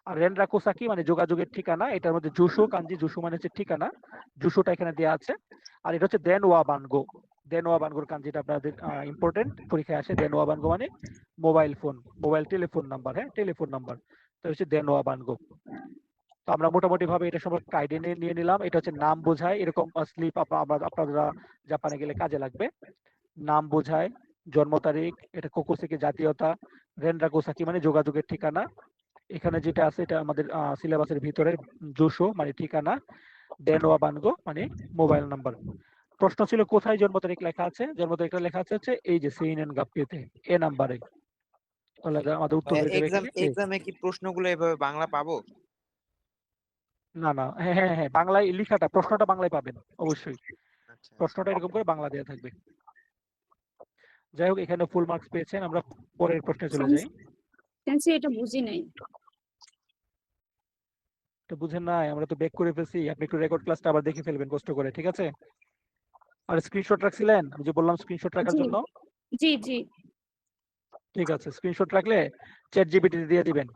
আর রেনরাকুসাকি মানে যোগাযোগের ঠিকানা, এটার মধ্যে জুসো কাঞ্জি, জুসো মানে হচ্ছে ঠিকানা, জুসোটা এখানে দেওয়া আছে। আর এটা হচ্ছে দেনওয়া বানগো, দেনওয়া বানগোর কাঞ্জিটা আপনাদের ইম্পর্টেন্ট, পরীক্ষায় আসে। দেনওয়া বানগো মানে mobile phone, mobile telephone number, হ্যাঁ টেলিফোন নাম্বার, তো হচ্ছে দেনওয়া বানগো। তো আমরা মোটামুটি ভাবে এটা সম্পর্কে আইডিয়া নিয়ে নিলাম। এটা হচ্ছে নাম বোঝায়, এরকম স্লিপ আপনারা জাপানে গেলে কাজে লাগবে। নাম বোঝায়, জন্ম তারিখ, এটা কোকোসেকি জাতীয়তা, রেনরাকুসাকি মানে যোগাযোগের ঠিকানা, এখানে যেটা আছে এটা আমাদের সিলেবাসের ভিতরে, জুসো মানে ঠিকানা, দেনওয়া বানগো মানে মোবাইল নাম্বার। প্রশ্ন ছিল কোথায় জন্ম তারিখ লেখা আছে, জন্ম তারিখটা লেখা আছে হচ্ছে এই যে সেইনেন গাপ্পিতে, এ নাম্বারে। তাহলে আমাদের উত্তর হয়ে যাবে এখানে A। এক্সামে কি প্রশ্নগুলো এভাবে বাংলা পাবো? না না, হ্যাঁ হ্যাঁ হ্যাঁ, বাংলায় লেখাটা, প্রশ্নটা বাংলায় পাবেন অবশ্যই, আচ্ছা প্রশ্নটা এরকম করে বাংলা দেওয়া থাকবে। যাই হোক, এখানে ফুল মার্কস পেয়েছেন। আমরা পরের প্রশ্নে চলে যাই। সেন্সি এটা বুঝি নাই। তো বুঝেন নাই, আমরা তো ব্যাক করে ফেলছি, আপনি একটু রেকর্ড ক্লাসটা আবার দেখে ফেলবেন কষ্ট করে, ঠিক আছে? আর স্ক্রিনশট রাখছিলেন, আমি যে বললাম স্ক্রিনশট রাখার জি জন্য, জি জি ঠিক আছে, স্ক্রিনশট রাখলে চ্যাট জিপিটি দিয়ে দিবেন,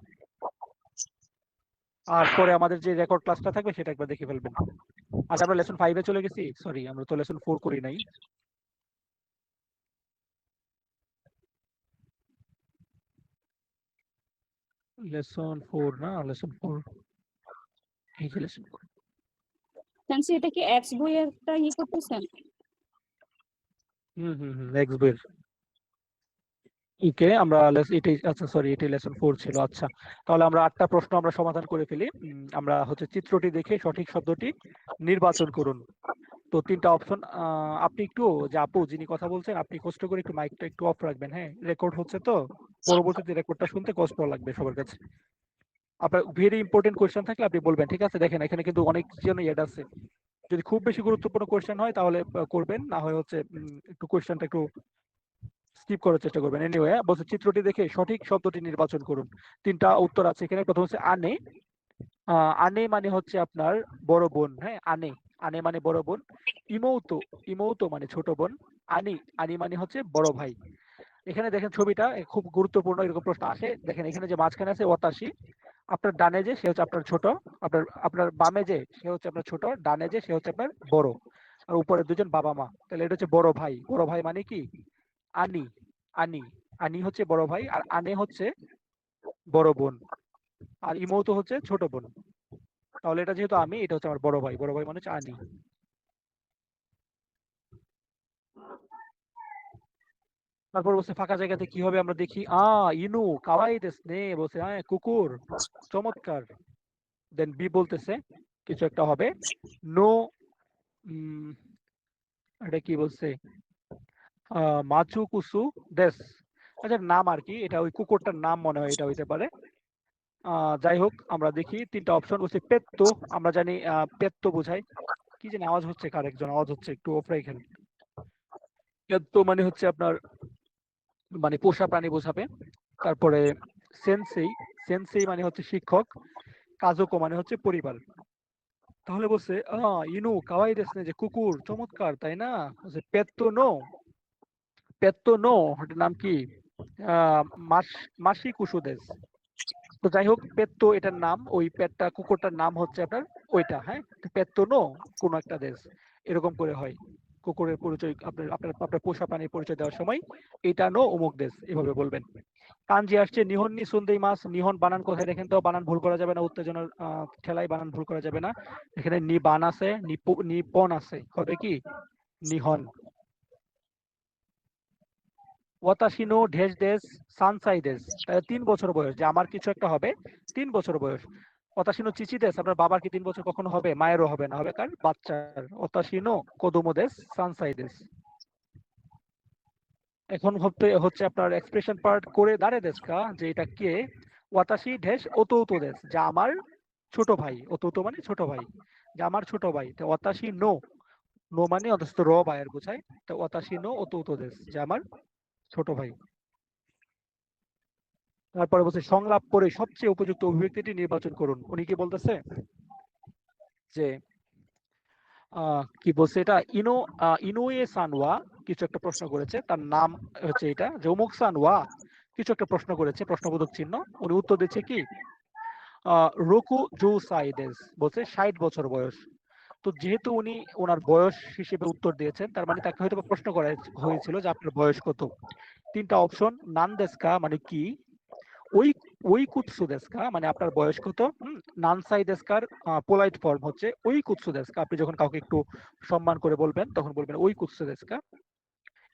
আর পরে আমাদের যে রেকর্ড ক্লাসটা থাকবে সেটা একবার দেখে ফেলবেন। আচ্ছা, আমরা লেসন 5 এ চলে গেছি, সরি আমরা তো লেসন 4 করি নাই। লেসন 4 না, লেসন 4, এই যে লেসন 4। সেন্সি এটা কি এক্স বইয়েরটা করতেছেন? নেক্সট বইয়ের ওকে, আমরা এটাই, আচ্ছা সরি, এটাই লেসন 4 ছিল। আচ্ছা, তাহলে আমরা 8টা প্রশ্ন আমরা সমাধান করে ফেলি। আমরা হচ্ছে চিত্রটি দেখে সঠিক শব্দটি নির্বাচন করুন। তো 3টা অপশন, আপনি একটু, যে আপু যিনি কথা বলছেন, আপনি কষ্ট করে একটু মাইকটা একটু অফ রাখবেন, হ্যাঁ রেকর্ড হচ্ছে তো, পরবর্তীতে রেকর্ডটা শুনতে কষ্ট লাগবে সবার কাছে। আপনার ভেরি ইম্পর্টেন্ট কোয়েশ্চেন থাকলে আপনি বলবেন, ঠিক আছে? দেখেন এখানে কিন্তু অনেক জন এড আছে, যদি খুব বেশি গুরুত্বপূর্ণ কোয়েশ্চেন হয় তাহলে করবেন, না হয় হচ্ছে একটু কোয়েশ্চেনটা একটু স্কিপ করার চেষ্টা করবেন। এনিওয়ে, বলছে চিত্রটি দেখে সঠিক শব্দটি নির্বাচন করুন। 3টা উত্তর আছে এখানে। প্রথম হচ্ছে আনে, আনে মানে হচ্ছে আপনার বড় বোন, হ্যাঁ আনে, আনে মানে বড় বোন। ইমৌতো, ইমৌতো মানে ছোট বোন। আনি, আনি মানে হচ্ছে বড় ভাই। এখানে দেখেন ছবিটা খুব গুরুত্বপূর্ণ, এরকম প্রশ্ন আসে। দেখেন এখানে যে মাঝখানে আছে ওয়াতাশি, আপনার ডানে যে সে হচ্ছে আপনার ছোট, আপনার আপনার বামে যে সে হচ্ছে আপনার ছোট, ডানে যে সে হচ্ছে আপনার বড়, আর উপরে দুজন বাবা মা। তাহলে এটা হচ্ছে বড় ভাই। বড় ভাই মানে কি? আনি, আনি, আনি হচ্ছে বড় ভাই, আর আনে হচ্ছে বড় বোন, আর ইমৌতো হচ্ছে ছোট বোন। তাহলে এটা যেহেতু আমি, এটা হচ্ছে আমার বড় ভাই, বড় ভাই মানে হচ্ছে আনি। তারপর বলছে ফাঁকা জায়গাতে কি হবে আমরা দেখি। ইনু কাওয়াই দেস নে, বলছে হ্যাঁ কুকুর, চমৎকার। দেন বি বলতেছে কিছু একটা হবে। নো, এটা কি বলছে, মাচু কুসু দেস, আচ্ছা নাম আর কি, এটা ওই কুকুরটার নাম মনে হয় এটা হইতে পারে। যাই হোক, আমরা দেখি 3টা অপশন বলছে। পেত্তো, আমরা জানি পেত্তো বোঝায়, কি জানি আওয়াজ হচ্ছে, কার একজন আওয়াজ হচ্ছে, একটু অফ রাখেন। পেত্তো মানে হচ্ছে আপনার মানে পোষা প্রাণী বোঝাবে। তারপরে সেনসেই, সেনসেই মানে হচ্ছে শিক্ষক। কাজোকো মানে হচ্ছে পরিবার। তাহলে বলছে ইনু কাওয়াই দেসনে, যে কুকুর চমৎকার তাই না। বলছে পেত্তো নো, পেত্তো নো এটার নাম কি? মাসি কুসুদেস। তো যাই হোক, পেত্তো এটার নাম, ওই পেটটা কুকুরটার নাম হচ্ছে আপনার ওইটা, হ্যাঁ পেত্তো নো কোন একটা দেশ, এরকম করে হয়। কুকুরের পরিচয় আপনার আপনার আপনার পোষা প্রাণীর পরিচয় দেওয়ার সময় এটা নো অমুক দেশ এভাবে বলবেন। কাঞ্জি আসছে নিহন নি সুন্দেই মাস। নিহন বানান কোথায় দেখেন তো, বানান ভুল করা যাবে না, উত্তেজনার ঠেলায় বানান ভুল করা যাবে না। এখানে নি বান আছে, নিপন আছে, হবে কি নিহন। ওয়াতাশিনো ঢেস দেশ সানসাই দেশ, তাহলে 3 বছর বয়স, যে আমার কিছু একটা হবে 3 বছর বয়স। ওয়াতাশিনো চিচি দেশ, আপনার বাবার কি 3 বছর কখনো হবে? মায়েরও হবে না, হবে কার? বাচ্চার। ওয়াতাশিনো কোদোমো দেশ সানসাই দেশ। এখন হচ্ছে আপনার এক্সপ্রেশন পার্ট করে দাঁড়ে দেশ কা, যে এটা কে। ওয়াতাশি ঢেস ওতোতো দেশ, যা আমার ছোট ভাই। ওতোতো মানে ছোট ভাই, যে আমার ছোট ভাই। তো ওয়াতাশি নো, নো মানে অন্তত র বায়ের বোঝায়। তো ওয়াতাশি নো ওতোতো দেশ, যে আমার ছোট ভাই। তারপরে বলছে সংলাপ করে সবচেয়ে উপযুক্ত অভিব্যক্তিটি নির্বাচন করুন। উনি কি বলতেছে যে কি বলছে এটা, ইনোয়ে সানওয়া কিছু একটা প্রশ্ন করেছে, তার নাম হচ্ছে এটা, যে অমুক সানওয়া কিছু একটা প্রশ্ন করেছে, প্রশ্নবোধক চিহ্ন। উনি উত্তর দিচ্ছে কি, রোকু জু সাইদেস বলছে 60 বছর বয়স। তো যেহেতু উনি ওনার বয়স হিসেবে উত্তর দিয়েছেন, তার মানে তাকে হয়তো বা প্রশ্ন করা হয়েছিল যে আপনার বয়স কত। তিনটা অপশন, নান দেস্কা মানে কি, ওই ওই কুৎসু দেস্কা মানে আপনার বয়স কত, নানসাই দেস্কার পোলাইট ফর্ম হচ্ছে ওই কুৎসু দেস্কা। আপনি যখন কাউকে একটু সম্মান করে বলবেন তখন বলবেন ওই কুৎসু দেস্কা।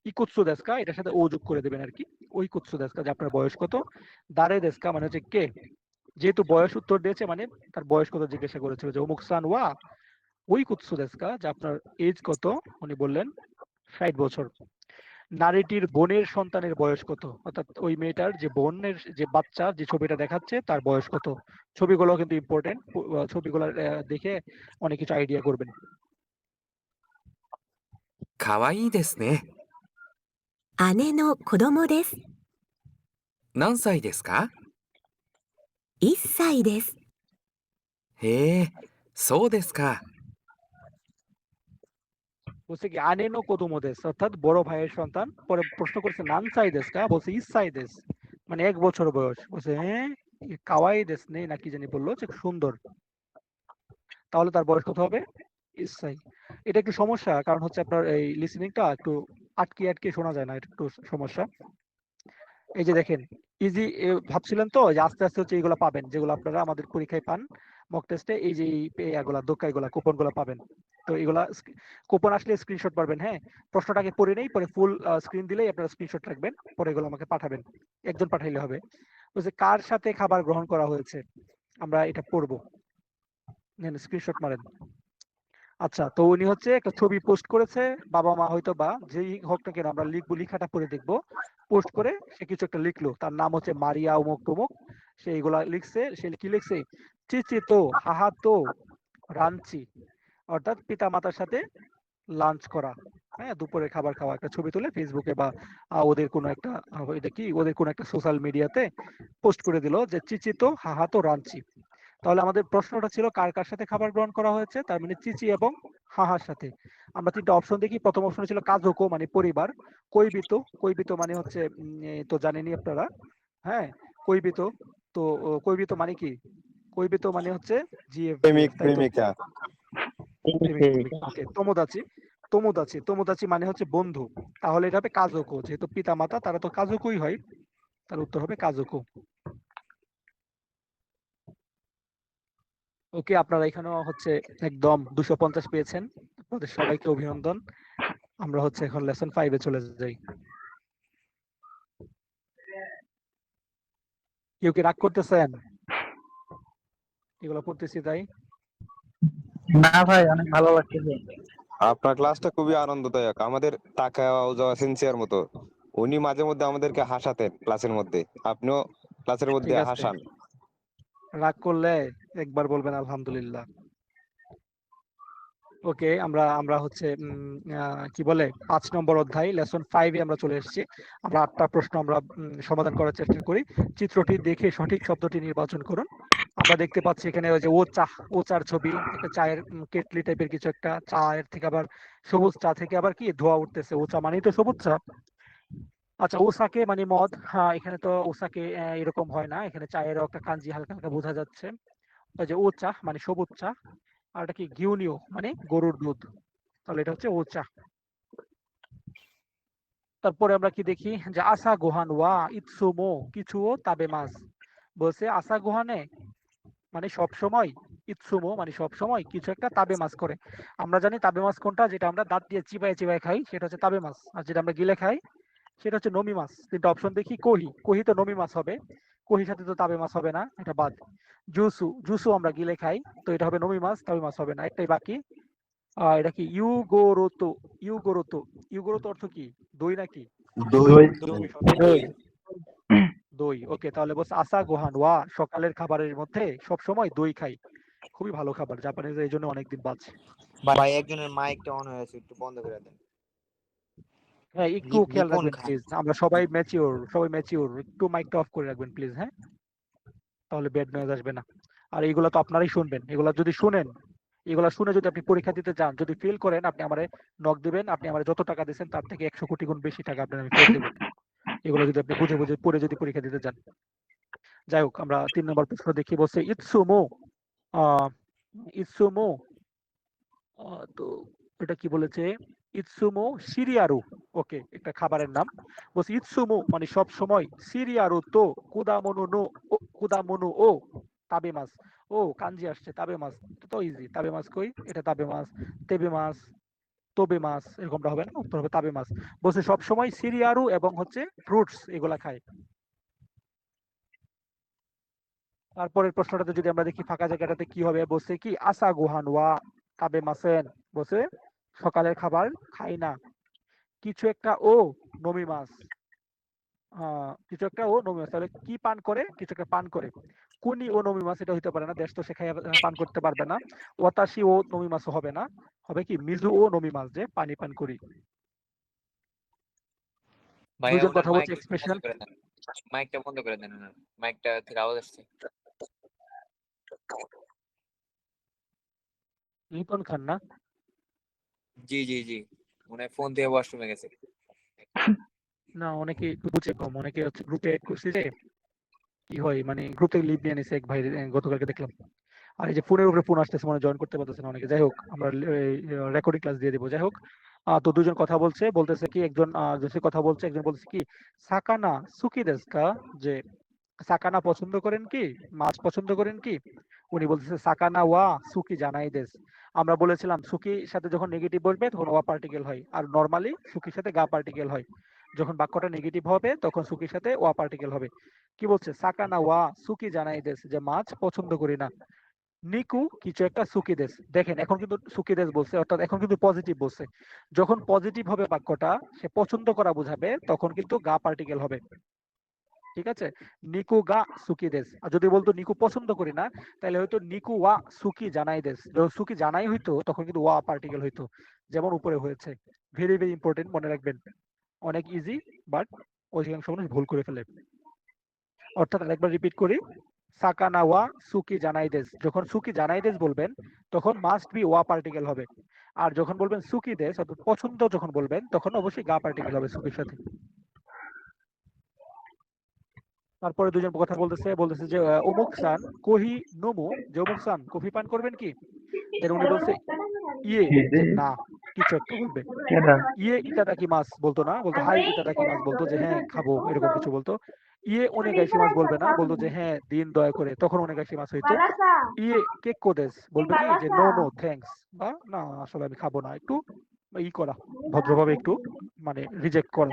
ইকুৎসু দেস্কা এটার সাথে ও যোগ করে দেবেন আর কি, ওই কুৎসু দেস্কা যে আপনার বয়স কত। দারে দেস্কা মানে হচ্ছে কে, যেহেতু বয়স উত্তর দিয়েছে মানে তার বয়স কত জিজ্ঞাসা করেছিল, যে অমুক সান ওয়া ওই কুৎসু দেস্কা যে আপনার এজ কত, উনি বললেন 60 বছর। নারীটির বোনের সন্তানের বয়স কত, অর্থাৎ ওই মেয়েটার যে বোনের যে বাচ্চা যে ছবিটা দেখাচ্ছে তার বয়স কত। ছবিগুলো কিন্তু ইম্পর্টেন্ট, ছবিগুলো দেখে অনেক কিছু আইডিয়া করবেন। かわいいですね。姉の子供です。何歳ですか？ 1歳です。へえ、そうですか。 বলছে কি আনেনো কোদোমোদেস অর্থাৎ বড় ভাইয়ের সন্তান। পরে প্রশ্ন করছে নান সাইদেস কা, বলছে ইসাইদেস মানে 1 বছর বয়স। বলছে হ্যাঁ কাওয়াই দেস নেই নাকি জানি বললো, যে সুন্দর। তাহলে তার বয়স কত হবে, ইসাই। এটা একটু সমস্যা, কারণ হচ্ছে আপনার এই লিসেনিংটা একটু আটকে আটকে শোনা যায় না, এটা একটু সমস্যা। এই যে দেখেন ইজি ভাবছিলেন তো যে আস্তে আস্তে হচ্ছে এইগুলা পাবেন, যেগুলো আপনারা আমাদের পরীক্ষায় পান মক টেস্টে, এই যে এগুলা দোকাইগুলা কুপনগুলা পাবেন। তো এগুলা কুপন আসলে স্ক্রিনশট পাবেন। হ্যাঁ, প্রশ্নটাকে পড়ে নেই, পরে ফুল স্ক্রিন দিলেই আপনারা স্ক্রিনশট রাখবেন, পরে এগুলো আমাকে পাঠাবেন, একজন পাঠাইলে হবে। বলছে কার সাথে খাবার গ্রহণ করা হয়েছে, আমরা এটা পড়বো, নেন স্ক্রিনশট মারেন। আচ্ছা, তো উনি হচ্ছে একটা ছবি পোস্ট করেছে, বাবা মা হয়তো বা যেই হোক না কেন, আমরা লিখবো, লেখাটা পড়ে দেখবো। পোস্ট করে সে কিছু একটা লিখলো, তার নাম হচ্ছে মারিয়া অমুক তমুক, সে এইগুলা লিখছে। সে কি লিখছে, চিচি তো হাহা তো রাঞ্চি, অর্থাৎ পিতা মাতার সাথে লাঞ্চ করা, হ্যাঁ দুপুরে খাবার খাওয়া, একটা ছবি তুলে ফেসবুকে বা ওদের কোনো একটা এটা কি ওদের কোনো একটা সোশ্যাল মিডিয়াতে পোস্ট করে দিল যে চিচি তো হাহা তো রাঞ্চি। তাহলে আমাদের প্রশ্নটা ছিল কার কার সাথে খাবার গ্রহণ করা হয়েছে, তার মানে চিচি এবং হাহার সাথে। আমরা তিনটা অপশন দেখি। প্রথম অপশন ছিল কাজোকো মানে পরিবার, কৈবিতো, কৈবিতো মানে হচ্ছে তো জানেনই আপনারা, হ্যাঁ কৈবিতো। তো কৈবিতো মানে কি, কৈবিতো মানে হচ্ছে জিএফ, প্রেমিক তাই তো? প্রেমিকা। ওকে, তোমোদাচি, তোমোদাচি, তোমোদাচি মানে হচ্ছে বন্ধু। তাহলে এটা হবে কাজোকো, যেহেতু পিতা মাতা তারা তো কাজোকোই হয়, তার উত্তর হবে কাজোকো। ওকে, আপনারা এখানেও হচ্ছে একদম 250 পেয়েছেন, আপনাদের সবাইকে অভিনন্দন। আমরা হচ্ছে এখন লেসন 5 এ চলে যাই। কেউ কি রাগ করতেছেন এগুলো পড়তেছি তাই? না ভাই, অনেক ভালো লাগতেছে। আপনার ক্লাসটা খুবই আনন্দদায়ক, আমাদের তাকাও যাওয়া সিনসিয়ার মতো। উনি মাঝে মধ্যে আমাদেরকে হাসাতেন ক্লাসের মধ্যে, আপনিও ক্লাসের মধ্যে ঠিক আছে, হাসান। রাগ করলে একবার বলবেন আলহামদুলিল্লাহ। ওকে, আমরা আমরা হচ্ছে কি বলে 5 নম্বর অধ্যায় লেসন 5 এ আমরা চলে এসেছি। আমরা 8টা প্রশ্ন আমরা সমাধান করার চেষ্টা করি। চিত্রটি দেখে সঠিক শব্দটি নির্বাচন করুন। আমরা দেখতে পাচ্ছি এখানে ওই যে ও চার ছবি, একটা চায়ের কেটলি টাইপের কিছু একটা, চায়ের থেকে আবার সবুজ চা থেকে আবার কি ধোঁয়া উঠতেছে, ও চা মানেই তো সবুজ চা। আচ্ছা, ওসাকে মানে মদ, হ্যাঁ এখানে তো ওসাকে এরকম হয় না, এখানে চায়েরও একটা কাঞ্জি হালকা হালকা বোঝা যাচ্ছে। ওই যে ও চা মানে সবুজ চা, আর এটা কি গিউনিও মানে গরুর দুধ, তাহলে এটা হচ্ছে ও চা। তারপরে আমরা কি দেখি যে আসা গোহান ওয়া ইৎসুমো কিছুও তাবে মাস, বলছে আসা গোহানে মানে সব সময়, ইৎসুমো মানে সব সময় কিছু একটা তাবে মাস করে। আমরা জানি তাবে মাস কোনটা, যেটা আমরা দাঁত দিয়ে চিবায় চিবায় খাই সেটা হচ্ছে তাবে মাস, আর যেটা আমরা গিলে খাই সেটা হচ্ছে নমি মাছ। তিনটা অপশন দেখি। কহি, কহি তো নমি মাছ হবে, কহির সাথে তো তাবে মাছ হবে না, এটা বাদ। জুসু, জুসু আমরা গিলে খাই, তো এটা হবে নমি মাছ, তাবে মাছ হবে না, একটাই বাকি। এটা কি ইউগোরোতো, ইউগোরোতো, ইউগোরোতো অর্থ কি, দই নাকি? দই। দই। দই। ওকে, তাহলে বলছে আসা গোহান ওয়া সকালের খাবারের মধ্যে সব সময় দই খাই, খুবই ভালো খাবার, জাপানিজরা এই জন্য অনেকদিন বাঁচে। ভাই একজনের মাইকটা অন হয়ে আছে, একটু বন্ধ করে দেন। হ্যাঁ একটু খেয়াল নিপন রাখবেন খান। প্লিজ, আমরা সবাই ম্যাচিওর, সবাই ম্যাচিওর, একটু মাইকটা অফ করে রাখবেন প্লিজ, হ্যাঁ তাহলে ব্যাড নয়েজ আসবে না। আর এইগুলা তো আপনারাই শুনবেন, এগুলা যদি শুনেন, এগুলা শুনে যদি আপনি পরীক্ষা দিতে যান, যদি ফেল করেন, আপনি আমারে নক দিবেন, আপনি আমারে যত টাকা দিয়েছেন তার থেকে 100 কোটি গুণ বেশি টাকা আপনার আমি ফেরত দেবো, এগুলো যদি আপনি বুঝে বুঝে পড়ে যদি পরীক্ষা দিতে যান। যাই হোক, আমরা 3 নম্বর প্রশ্ন দেখি। বলছে ইৎসুমো আহ ইৎসুমো তো এটা কি বলেছে? ইৎসুমো সিরিয়ারু। ওকে, একটা খাবারের নাম। বলছে ইৎসুমো মানে সব সময়, সিরিয়ারু তো কুদামোনো ও তাবে মাছ। ও কাঞ্জি আসছে, তাবে মাছ তো ইজি। তাবে মাছ কই? এটা তাবে মাছ, তেবে মাছ, তোবে মাছ এরকমটা হবে না, উত্তর হবে তাবে মাছ। বলছে সব সময় সিরিয়ারু এবং হচ্ছে ফ্রুটস এগুলা খায়। তারপরের প্রশ্নটাতে যদি আমরা দেখি ফাঁকা জায়গাটাতে কি হবে, বলছে কি আসা গুহান ওয়া তাবে মাসেন। বলছে সকালের খাবার খাই না, কিছু একটা ও নমি মাছ। কিছু একটা ও নমি মাছ, তাহলে কি পান করে? কিছু একটা পান করে। কুনি ও নমি মাছ এটা হইতে পারে না, দেশ তো সে পান করতে পারবে না। ওয়াতাশি ও নমি মাছও হবে না, হবে কি মিজু ও নমি মাছ, যে পানি পান করি। ভাইয়া দুজন ওনার কথা বলছে মাইক এক্সপ্রেশন। বন্ধ করে দেন, মাইকটা বন্ধ করে দেন, ওনার মাইকটা থেকে আওয়াজ আসছে। লিটন খান না? জি জি জি, মনে হয় ফোন দিয়ে ওয়াশরুমে গেছে। না, অনেকে একটু বুঝে কম, অনেকে হচ্ছে গ্রুপে অ্যাড করছে যে কি হয়, মানে গ্রুপ থেকে লিভ নিয়ে নিছে এক ভাই, গতকালকে দেখলাম। আর এই যে ফোনের উপরে ফোন আসতেছে, মানে জয়েন করতে পারতেছে না অনেকে। যাই হোক, আমরা রেকর্ডিং ক্লাস দিয়ে দেবো। যাই হোক, তো দুজন কথা বলছে, বলতেছে কি একজন যে কথা বলছে, একজন বলছে কি সাকানা সুকি দেsu ka, যে সাকানা পছন্দ করেন কি, মাছ পছন্দ করেন কি? উনি বলতেছে সাকানা ওয়া সুকি জানাই দেস। আমরা বলেছিলাম সুকির সাথে যখন নেগেটিভ বসবে তখন ওয়া পার্টিকেল হয়, আর নরমালি সুকির সাথে গা পার্টিকেল হয়। যখন বাক্যটা নেগেটিভ হবে তখন সুকির সাথে ওয়া পার্টিকেল হবে। কি বলছে? সাকানা ওয়া সুকি জানাই দেস, যে মাছ পছন্দ করি না। নিকু কিছু একটা সুকি দেস। দেখেন এখন কিন্তু সুকি দেস বলছে, অর্থাৎ এখন কিন্তু পজিটিভ বলছে। যখন পজিটিভ হবে বাক্যটা, সে পছন্দ করা বোঝাবে, তখন কিন্তু গা পার্টিকেল হবে। ঠিক আছে? নিকু গা সুকি দেস। আর যদি বলতো নিকু পছন্দ করি না, তাহলে হয়তো নিকু ওয়া সুকি জানাই দেস। যখন সুকি জানাই হইতো তখন কিন্তু ওয়া পার্টিকেল হইতো, যেমন উপরে হয়েছে। ভেরি ভেরি ইম্পর্টেন্ট, মনে রাখবেন। অনেক ইজি, বাট অধিকাংশ মানুষ ভুল করে ফেলে। অর্থাৎ আরেকবার রিপিট করি, সাকানা ওয়া সুকি জানাই দেস। যখন সুকি জানাই দেস বলবেন তখন মাস্ট বি ওয়া পার্টিকেল হবে। আর যখন বলবেন সুকি দেস, অর্থাৎ পছন্দ যখন বলবেন, তখন অবশ্যই গা পার্টিকেল হবে সুকির সাথে। তারপরে দুজন কথা বলতেছে, বলতেছে যে অমুক সান কোহি নোমো, যে অমুক সান কফি পান করবেন কি? দেন উনি বলছে ইয়ে, যে না, কিছু একটা বলবে। কেডা? ইয়ে ইতাদাকি মাছ বলতো না, বলতো হাই ইতাদাকি মাছ বলতো, যে হ্যাঁ খাবো, এরকম কিছু বলতো। ইয়ে ওনেগাইশি মাছ বলবে না, বলতো যে হ্যাঁ দিন দয়া করে, তখন ওনেগাইশি মাছ হইতো। ইয়ে কেক কোদেস বলবে কি, যে নো নো থ্যাঙ্কস, বা না আসলে আমি খাবো না, একটু ই করা, ভদ্রভাবে একটু মানে রিজেক্ট করা,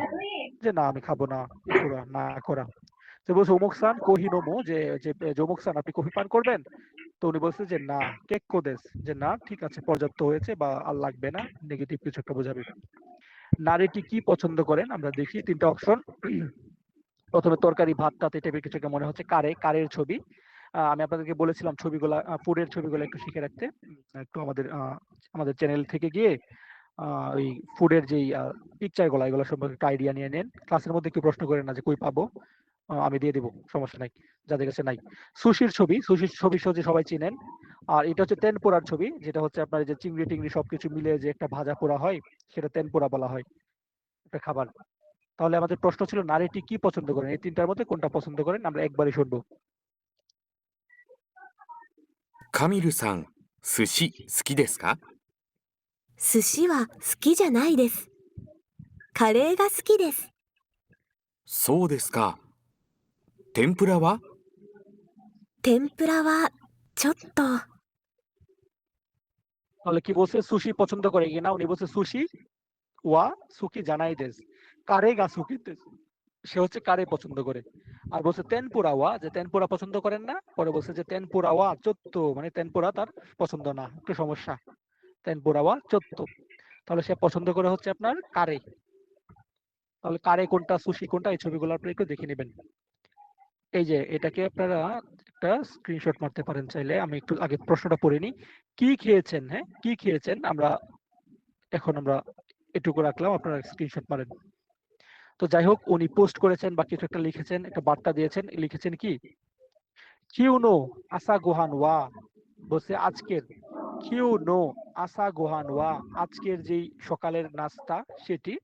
যে না আমি খাবো না, ই করা না করা। তো বলছে অমুক সান কোহিনোমো, যে যে যে অমুক সান আপনি কফি পান করবেন? তো উনি বলছে যে না, কেক কোদেস, যে না ঠিক আছে, পর্যাপ্ত হয়েছে, বা আর লাগবে না, নেগেটিভ কিছু একটা বোঝাবে। নারীটি কি পছন্দ করেন? আমরা দেখি 3টা অপশন। প্রথমে তরকারি, ভাত, টাত, এই টাইপের কিছু একটা মনে হচ্ছে। কারের ছবি। আমি আপনাদেরকে বলেছিলাম ছবিগুলা, ফুডের ছবিগুলো একটু শিখে রাখতে। একটু আমাদের চ্যানেল থেকে গিয়ে ওই ফুডের যেই পিকচার গুলা, এগুলো সম্পর্কে একটা আইডিয়া নিয়ে নেন। ক্লাসের মধ্যে একটু প্রশ্ন করেন না যে কই পাবো, আমি দিয়ে দিব, সমস্যা নাই, যাদের কাছে নাই। সুশির ছবি সহজে সবাই চিনেন। আর এটা হচ্ছে তেনপোড়ার ছবি, যেটা হচ্ছে আপনার এই যে চিংড়ি টিংড়ি সবকিছু মিলে যে একটা ভাজা পোড়া হয়, সেটা তেনপোড়া বলা হয়, একটা খাবার। তাহলে আমাদের প্রশ্ন ছিল নারীটি কি পছন্দ করেন, এই 3টার মধ্যে কোনটা পছন্দ করেন? আমরা একবারই শুনবো। カミルさん、寿司好きですか？寿司は好きじゃないです。カレーが好きです。そうですか。天ぷらは？天ぷらはちょっと。 তাহলে কি বলছে? সুশি পছন্দ করে কিনা? উনি বলছে সুশি ওয়া সুকি জানাই দেস, কারে গা সুকি দেস, সে হচ্ছে কারে পছন্দ করে। আর বলছে তেনপুরা ওয়া, যে তেনপুরা পছন্দ করেন না। পরে বলছে যে তেনপুরা ওয়া চত্ত, মানে তেনপুরা তার পছন্দ না, একটু সমস্যা, তেনপুরা ওয়া চত্ত। তাহলে সে পছন্দ করে হচ্ছে আপনার কারে। তাহলে কারে কোনটা, সুশি কোনটা, এই ছবিগুলো আপনি একটু দেখে নেবেন। এই যে এটাকে আপনারা একটা স্ক্রিনশট মারতে পারেন চাইলে। আমি একটু আগে প্রশ্নটা পড়ে নিই। কি খেয়েছেন? হ্যাঁ, কি খেয়েছেন? আমরা এটুকু রাখলাম, আপনারা স্ক্রিনশট মারেন। তো যাই হোক, উনি পোস্ট করেছেন বা কিছু একটা লিখেছেন, একটা বার্তা দিয়েছেন। লিখেছেন কি, কিউনো আসা গোহান ওয়া, বলছে আজকের, কিউনো আসা গোহান ওয়া, আজকের যেই সকালের নাস্তা সেটি,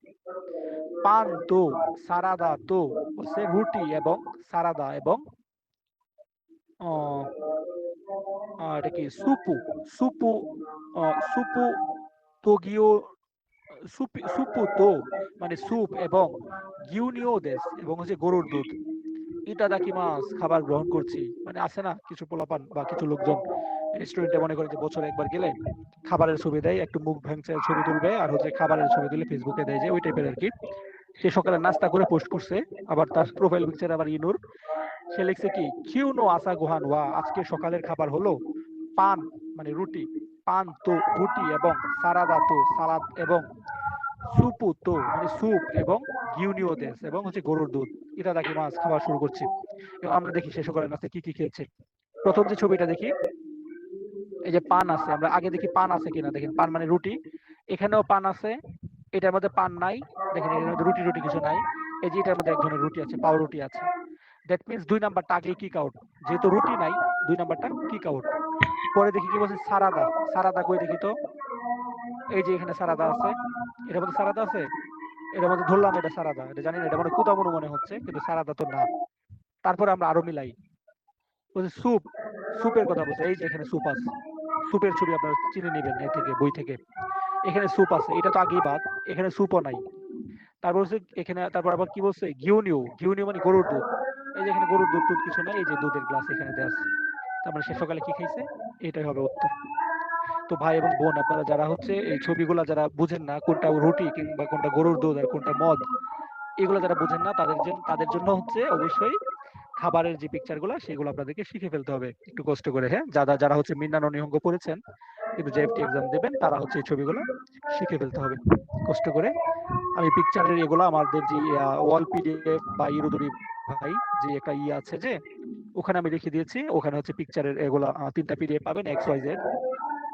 পান তো সারাদা তো, বলছে রুটি এবং সারাদা এবং আহ, এটা কি সুপু সুপু সুপু তোগিও সুপু তো মানে স্যুপ এবং গিউনিও দেশ এবং হচ্ছে গরুর দুধ ইতাদাকিমাস খাবার গ্রহণ করছি মানে আছে না কিছু পোলাপান বা কিছু লোকজন রেস্টুরেন্টে মনে করে যে বছরে একবার গেলে খাবারের ছবি দেয় একটু মুখ ভেঙচে ছবি তুলবে আর হচ্ছে খাবারের ছবি তুলে ফেসবুকে দেয় যে ওই টাইপের আর কি সে সকালে নাস্তা করে পোস্ট করছে আবার তার প্রোফাইল পিকচার আবার ইনুর সে লিখছে কি কিউনো আসা গুহান ওয়া আজকে সকালের খাবার হলো পান মানে রুটি পান তো রুটি এবং সারাদা তো সালাদ এবং সুপু তো মানে স্যুপ এবং গিউনিও দেশ এবং হচ্ছে গরুর দুধ ইতাদাকি মাছ খাওয়া শুরু করছি এবং আমরা দেখি সে সকালে নাস্তায় কি কি খেয়েছে প্রথম যে ছবিটা দেখি এই যে পান আছে আমরা আগে দেখি পান আছে কিনা দেখেন পান মানে রুটি এখানেও পান আছে এটার মধ্যে পান নাই দেখেন এর মধ্যে রুটি রুটি কিছু নাই এই যে এটার মধ্যে এক ধরনের রুটি আছে পাও রুটি আছে দ্যাট মিনস 2 নাম্বারটা আগে কিক আউট যেহেতু রুটি নাই 2 নাম্বারটা কিক আউট পরে দেখি কি বলছে সারাদা সারাদা কই দেখি তো এই যে এখানে সারাদা আছে এটার মধ্যে সারাদা আছে এটার মধ্যে ধরলাম এটা সারাদা এটা জানি না এটা মানে কুদামুনু মনে হচ্ছে কিন্তু সারাদা তো না তারপরে আমরা আরো মিলাই বলছে স্যুপ স্যুপের কথা বলছে এই যে এখানে স্যুপ আছে স্যুপের ছবি আপনারা চিনে নেবেন এ থেকে বই থেকে এখানে স্যুপ আছে এটা তো আগেই বাদ এখানে স্যুপও নাই তারপর হচ্ছে এখানে তারপর আবার কি বলছে ঘিউনিউ ঘিউনিউ মানে গরুর দুধ এই যে এখানে গরুর দুধ টুধ কিছু নাই এই যে দুধের গ্লাস এখানে দেওয়া আছে তার মানে সে সকালে কি খাইছে এটাই হবে উত্তর তো ভাই এবং বোন আপনারা যারা হচ্ছে এই ছবিগুলা যারা বুঝেন না কোনটা রুটি কিংবা কোনটা গরুর দুধ আর কোনটা মদ এগুলো যারা বুঝেন না তাদের জন্য হচ্ছে অবশ্যই খাবারের যে পিকচার গুলা সেগুলো আপনাদেরকে শিখে ফেলতে হবে একটু কষ্ট করে হ্যাঁ যারা যারা হচ্ছে মিন্নানো নিহঙ্গ পড়েছেন কিন্তু জেএফটি এক্সাম দেবেন তারা হচ্ছে এই ছবিগুলো শিখে ফেলতে হবে কষ্ট করে আমি পিকচারের এগুলো আমাদের যে ওয়াল পিডিএফ বা ইরুদুরি ভাই যে একটা আছে যে ওখানে আমি রেখে দিয়েছি ওখানে হচ্ছে পিকচারের এগুলা 3টা পিডিএফ পাবেন XYZ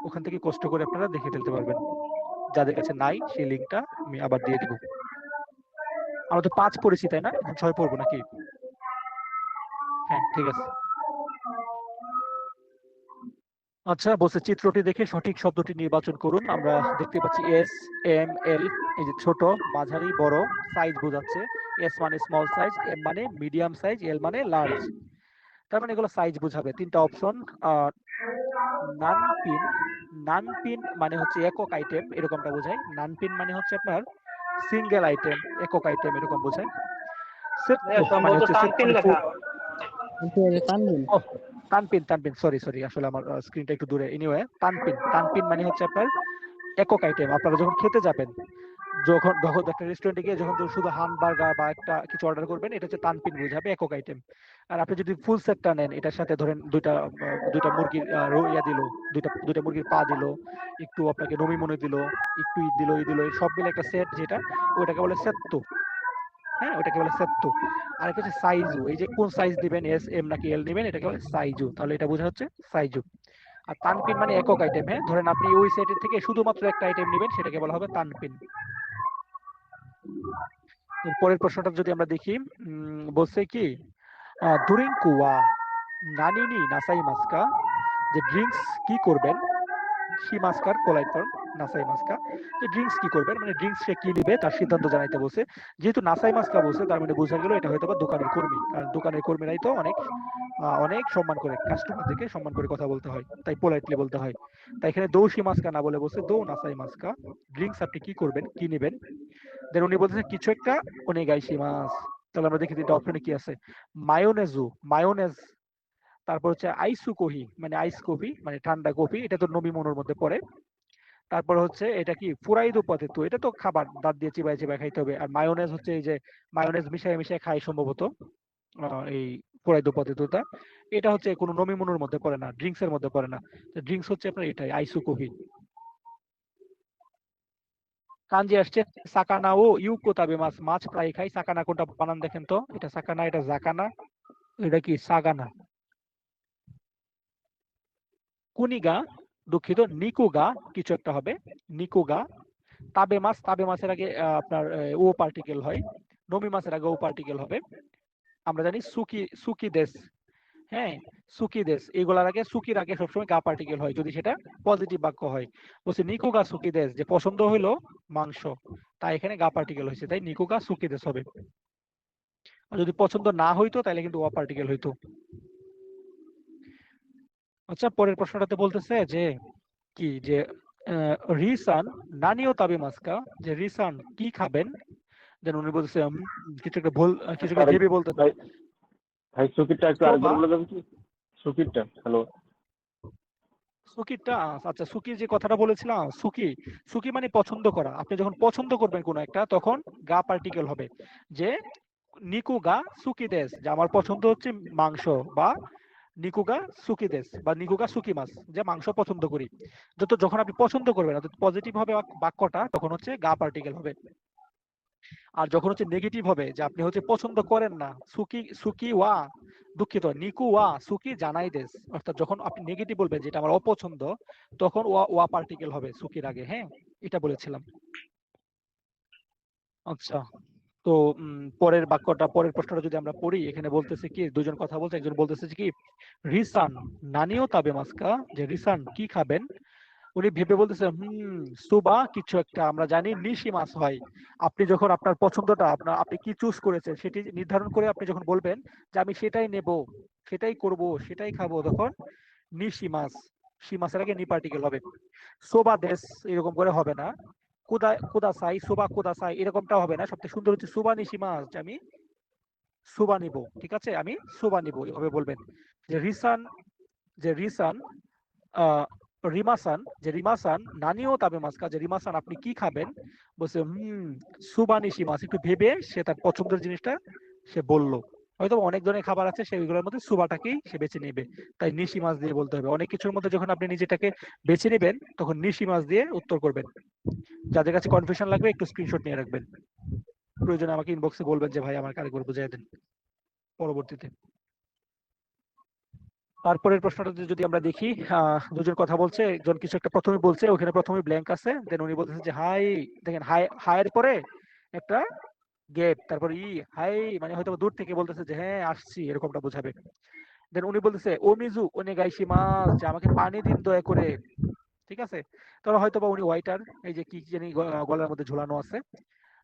ওখান থেকে কষ্ট করে আপনারা দেখে ফেলতে পারবেন যাদের কাছে নাই সেই লিঙ্কটা আমি আবার দিয়ে দিব আমরা তো 5 পড়েছি তাই না এখন 6 পড়বো নাকি হ্যাঁ ঠিক আছে আচ্ছা বলছে চিত্রটি দেখে সঠিক শব্দটি নির্বাচন করুন আমরা দেখতে পাচ্ছি SML এই যে ছোট মাঝারি বড় সাইজ বোঝাচ্ছে S মানে স্মল সাইজ M মানে মিডিয়াম সাইজ L মানে লার্জ তার মানে এগুলো সাইজ বোঝাবে 3টা অপশন নানপিন নানপিন মানে হচ্ছে একক আইটেম এরকমটা বোঝায় নানপিন মানে হচ্ছে আপনার সিঙ্গেল আইটেম একক আইটেম এরকম বোঝায় সেট্টো মানে হচ্ছে সেট মানে তানপিন তানপিন সরি আসলে আমার স্ক্রিনটা একটু দূরে এনিওয়ে তানপিন মানে হচ্ছে আপনার একক আইটেম আপনারা যখন খেতে যাবেন যখন একটা রেস্টুরেন্টে গিয়ে যখন শুধু হামবার্গার বা একটা কিছু অর্ডার করবেন এটা হচ্ছে তানপিন বোঝাবে একক আইটেম আর আপনি যদি ফুল সেটটা নেন এটার সাথে ধরেন দুইটা মুরগির ইয়া দিল দুইটা মুরগির পা দিল একটু আপনাকে নমি মনে দিল একটু ই দিল সব মিলে একটা সেট যেটা ওটাকে বলে সেট্টো হ্যাঁ ওটাকে বলে সেট্টো আর একটা হচ্ছে সাইজু এই যে কোন সাইজ দিবেন SM নাকি L নেবেন এটাকে বলে সাইজু তাহলে এটা বোঝা হচ্ছে সাইজু আর তানপিন মানে একক আইটেম হ্যাঁ ধরেন আপনি ওই সেটের থেকে শুধুমাত্র একটা আইটেম নেবেন সেটাকে বলা হবে তানপিন পরের প্রশ্নটা যদি আমরা দেখি বলছে কি দুরিংকু ওয়া নানিনি নাসাই মাস্কা যে ড্রিঙ্কস কি করবেন শিমাস্কার কোলাইট ফর্ম নাসাই মাস্কা যে ড্রিঙ্কস কি করবেন মানে ড্রিঙ্কস সে কি নিবে তার সিদ্ধান্ত জানাইতে বলছে যেহেতু নাসাই মাস্কা বলছে তার মানে বোঝা গেল এটা হয়তো বা দোকানের কর্মী কারণ দোকানের কর্মীরাই তো অনেক সম্মান করে কাস্টমারদেরকে সম্মান করে কথা বলতে হয় তাই পোলাইটলি বলতে হয় তাই এখানে দৌ শিমাস্কা না বলে বলছে দৌ নাসাই মাস্কা ড্রিঙ্কস আপনি কি করবেন কি নেবেন দেন উনি বলতেছেন কিছু একটা ওনেগাই শিমাস তাহলে আমরা দেখি এটা অপশনে কি আছে মায়োনেজ তারপর হচ্ছে আইসু কফি মানে আইস কফি মানে ঠান্ডা কফি এটা তো নবিমনোর মধ্যে পড়ে তারপর হচ্ছে এটা কি ফুরাইদো পটেটো এটা তো খাবার দাঁত দিয়ে চিবাই চিবাই খাইতে হবে আর মায়োনেজ হচ্ছে এই যে মায়োনেজ মিশাই খাই সম্ভবত এই ফুরাইদো পটেটোটা এটা হচ্ছে কোনো নমিমনোর মধ্যে পড়ে না ড্রিঙ্কস এর মধ্যে পড়ে না ড্রিঙ্কস হচ্ছে আপনার এটাই আইসু কফি কাঞ্জি আসছে সাকানা ও ইউকো তাবে মাছ প্রায় খাই সাকানা কোনটা বানান দেখেন তো এটা সাকানা এটা জাকানা এটা কি সাগানা কুনিগা দুঃখিত নিকুগা কিছু একটা হবে নিকুগা তাবে মাছের আগে আপনার ও পার্টিকেল হয় নমি মাছের আগে ও পার্টিকেল হবে আমরা জানি সুকি দেশ হ্যাঁ সুকি দেশ এগুলার আগে সুকির আগে সবসময় গা পার্টিকেল হয় যদি সেটা পজিটিভ বাক্য হয় বলছে নিকুগা সুকি দেশ যে পছন্দ হইলো মাংস তাই এখানে গা পার্টিকেল হয়েছে তাই নিকুগা সুকি দেশ হবে আর যদি পছন্দ না হইতো তাহলে কিন্তু ও পার্টিকেল হইতো আচ্ছা, পরের প্রশ্নটাতে বলতেছে যে কি যে রিসান নানিও তাবে মাস্কা, যে রিসান কি খাবেন, দেন উনি বলতেছে কিছু একটা কিছু একটা ভেবে বলতেছে ভাই ভাই সুকিরটা একটু আরেকবার সোবা বলে দেবেন কি? সুকিরটা হ্যালো। সুকিটা। আচ্ছা, সুকির যে কথাটা বলেছিলাম, সুকি সুকি মানে পছন্দ করা। আপনি যখন পছন্দ করবেন কোনো একটা, তখন গা পার্টিকেল হবে, যে নিকু গা সুকি দেশ, যে আমার পছন্দ হচ্ছে মাংস, বা নিকুগা সুকি দেশ, বা নিকুগা সুকি মাছ, যে মাংস পছন্দ করি। যখন আপনি পছন্দ করবেন অর্থাৎ পজিটিভ হবে বাক্যটা, তখন হচ্ছে গা পার্টিকেল হবে। আর যখন হচ্ছে নেগেটিভ হবে, যে আপনি হচ্ছে পছন্দ করেন না, সুকি সুকি ওয়া, দুঃখিত, নিকু ওয়া সুকি জানাই দেস, অর্থাৎ যখন আপনি নেগেটিভ বলবেন যেটা আমার অপছন্দ, তখন ওয়া ওয়া পার্টিকেল হবে সুকির আগে। হ্যাঁ, এটা বলেছিলাম। আচ্ছা, তো পরের বাক্যটা, পরের প্রশ্নটা যদি আমরা পড়ি, এখানে বলতেছে কি, দুজন কথা বলছে, একজন বলতেছে যে কি রিসান নানিও তাবে মাস্কা, যে রিসান কি খাবেন। উনি ভেবে বলতেছে সুবা কিছু একটা, আমরা জানি নিশি মাছ হয়। আপনি যখন আপনার পছন্দটা, আপনি কি চুজ করেছেন সেটি নির্ধারণ করে আপনি যখন বলবেন যে আমি সেটাই নেব, সেটাই করব, সেটাই খাবো, তখন নিশি মাছ, সি মাছের আগে নি পার্টিকেল হবে। সোবা দেশ এরকম করে হবে না, কুদা কুদাসাই, সোবা কুদাসাই এরকমটা হবে না। সবথেকে সুন্দর হচ্ছে সুবা নিশি মাছ, যে আমি সুবা নিব। ঠিক আছে, আমি সুবা নিব, এভাবে বলবেন। যে রিসান, যে রিসান আহ রিমাসান, যে রিমাসান নানিও তাবে মাস্কা, যে রিমাসান আপনি কি খাবেন, বলছে সুবা নিশি মাছ। একটু ভেবে সে তার পছন্দের জিনিসটা সে বলল। হয়তো অনেক ধরনের খাবার আছে, সেগুলোর মধ্যে সুবাটাকেই সে বেছে নেবে, তাই নিশি মাছ দিয়ে বলতে হবে। অনেক কিছুর মধ্যে যখন আপনি নিজেটাকে বেছে নেবেন, তখন নিশি মাছ দিয়ে উত্তর করবেন। যাদের কাছে কনফিউশন লাগবে একটু স্ক্রিনশট নিয়ে রাখবেন, প্রয়োজনে আমাকে ইনবক্সে বলবেন যে ভাই আমাকে আরেকবার বুঝিয়ে দেন পরবর্তীতে। তারপরের প্রশ্নটা যদি আমরা দেখি, দুজন কথা বলছে, একজন কিছু একটা প্রথমে বলছে, ওখানে প্রথমে ব্ল্যাঙ্ক আছে, দেন উনি বলতেছে যে হাই, দেখেন হাই, হাইয়ের পরে একটা গ্যাপ, তারপর হাই, মানে হয়তো দূর থেকে বলতেছে যে হ্যাঁ আসছি, এরকমটা বোঝাবে। দেন উনি বলতেছে ও মিজু ওনে গাইশি মাস, যে আমাকে পানি দিন দয়া করে। ঠিক আছে, তাহলে হয়তো বা উনি ওয়াইটার, এই যে কি জানি গলার মধ্যে ঝুলানো আছে,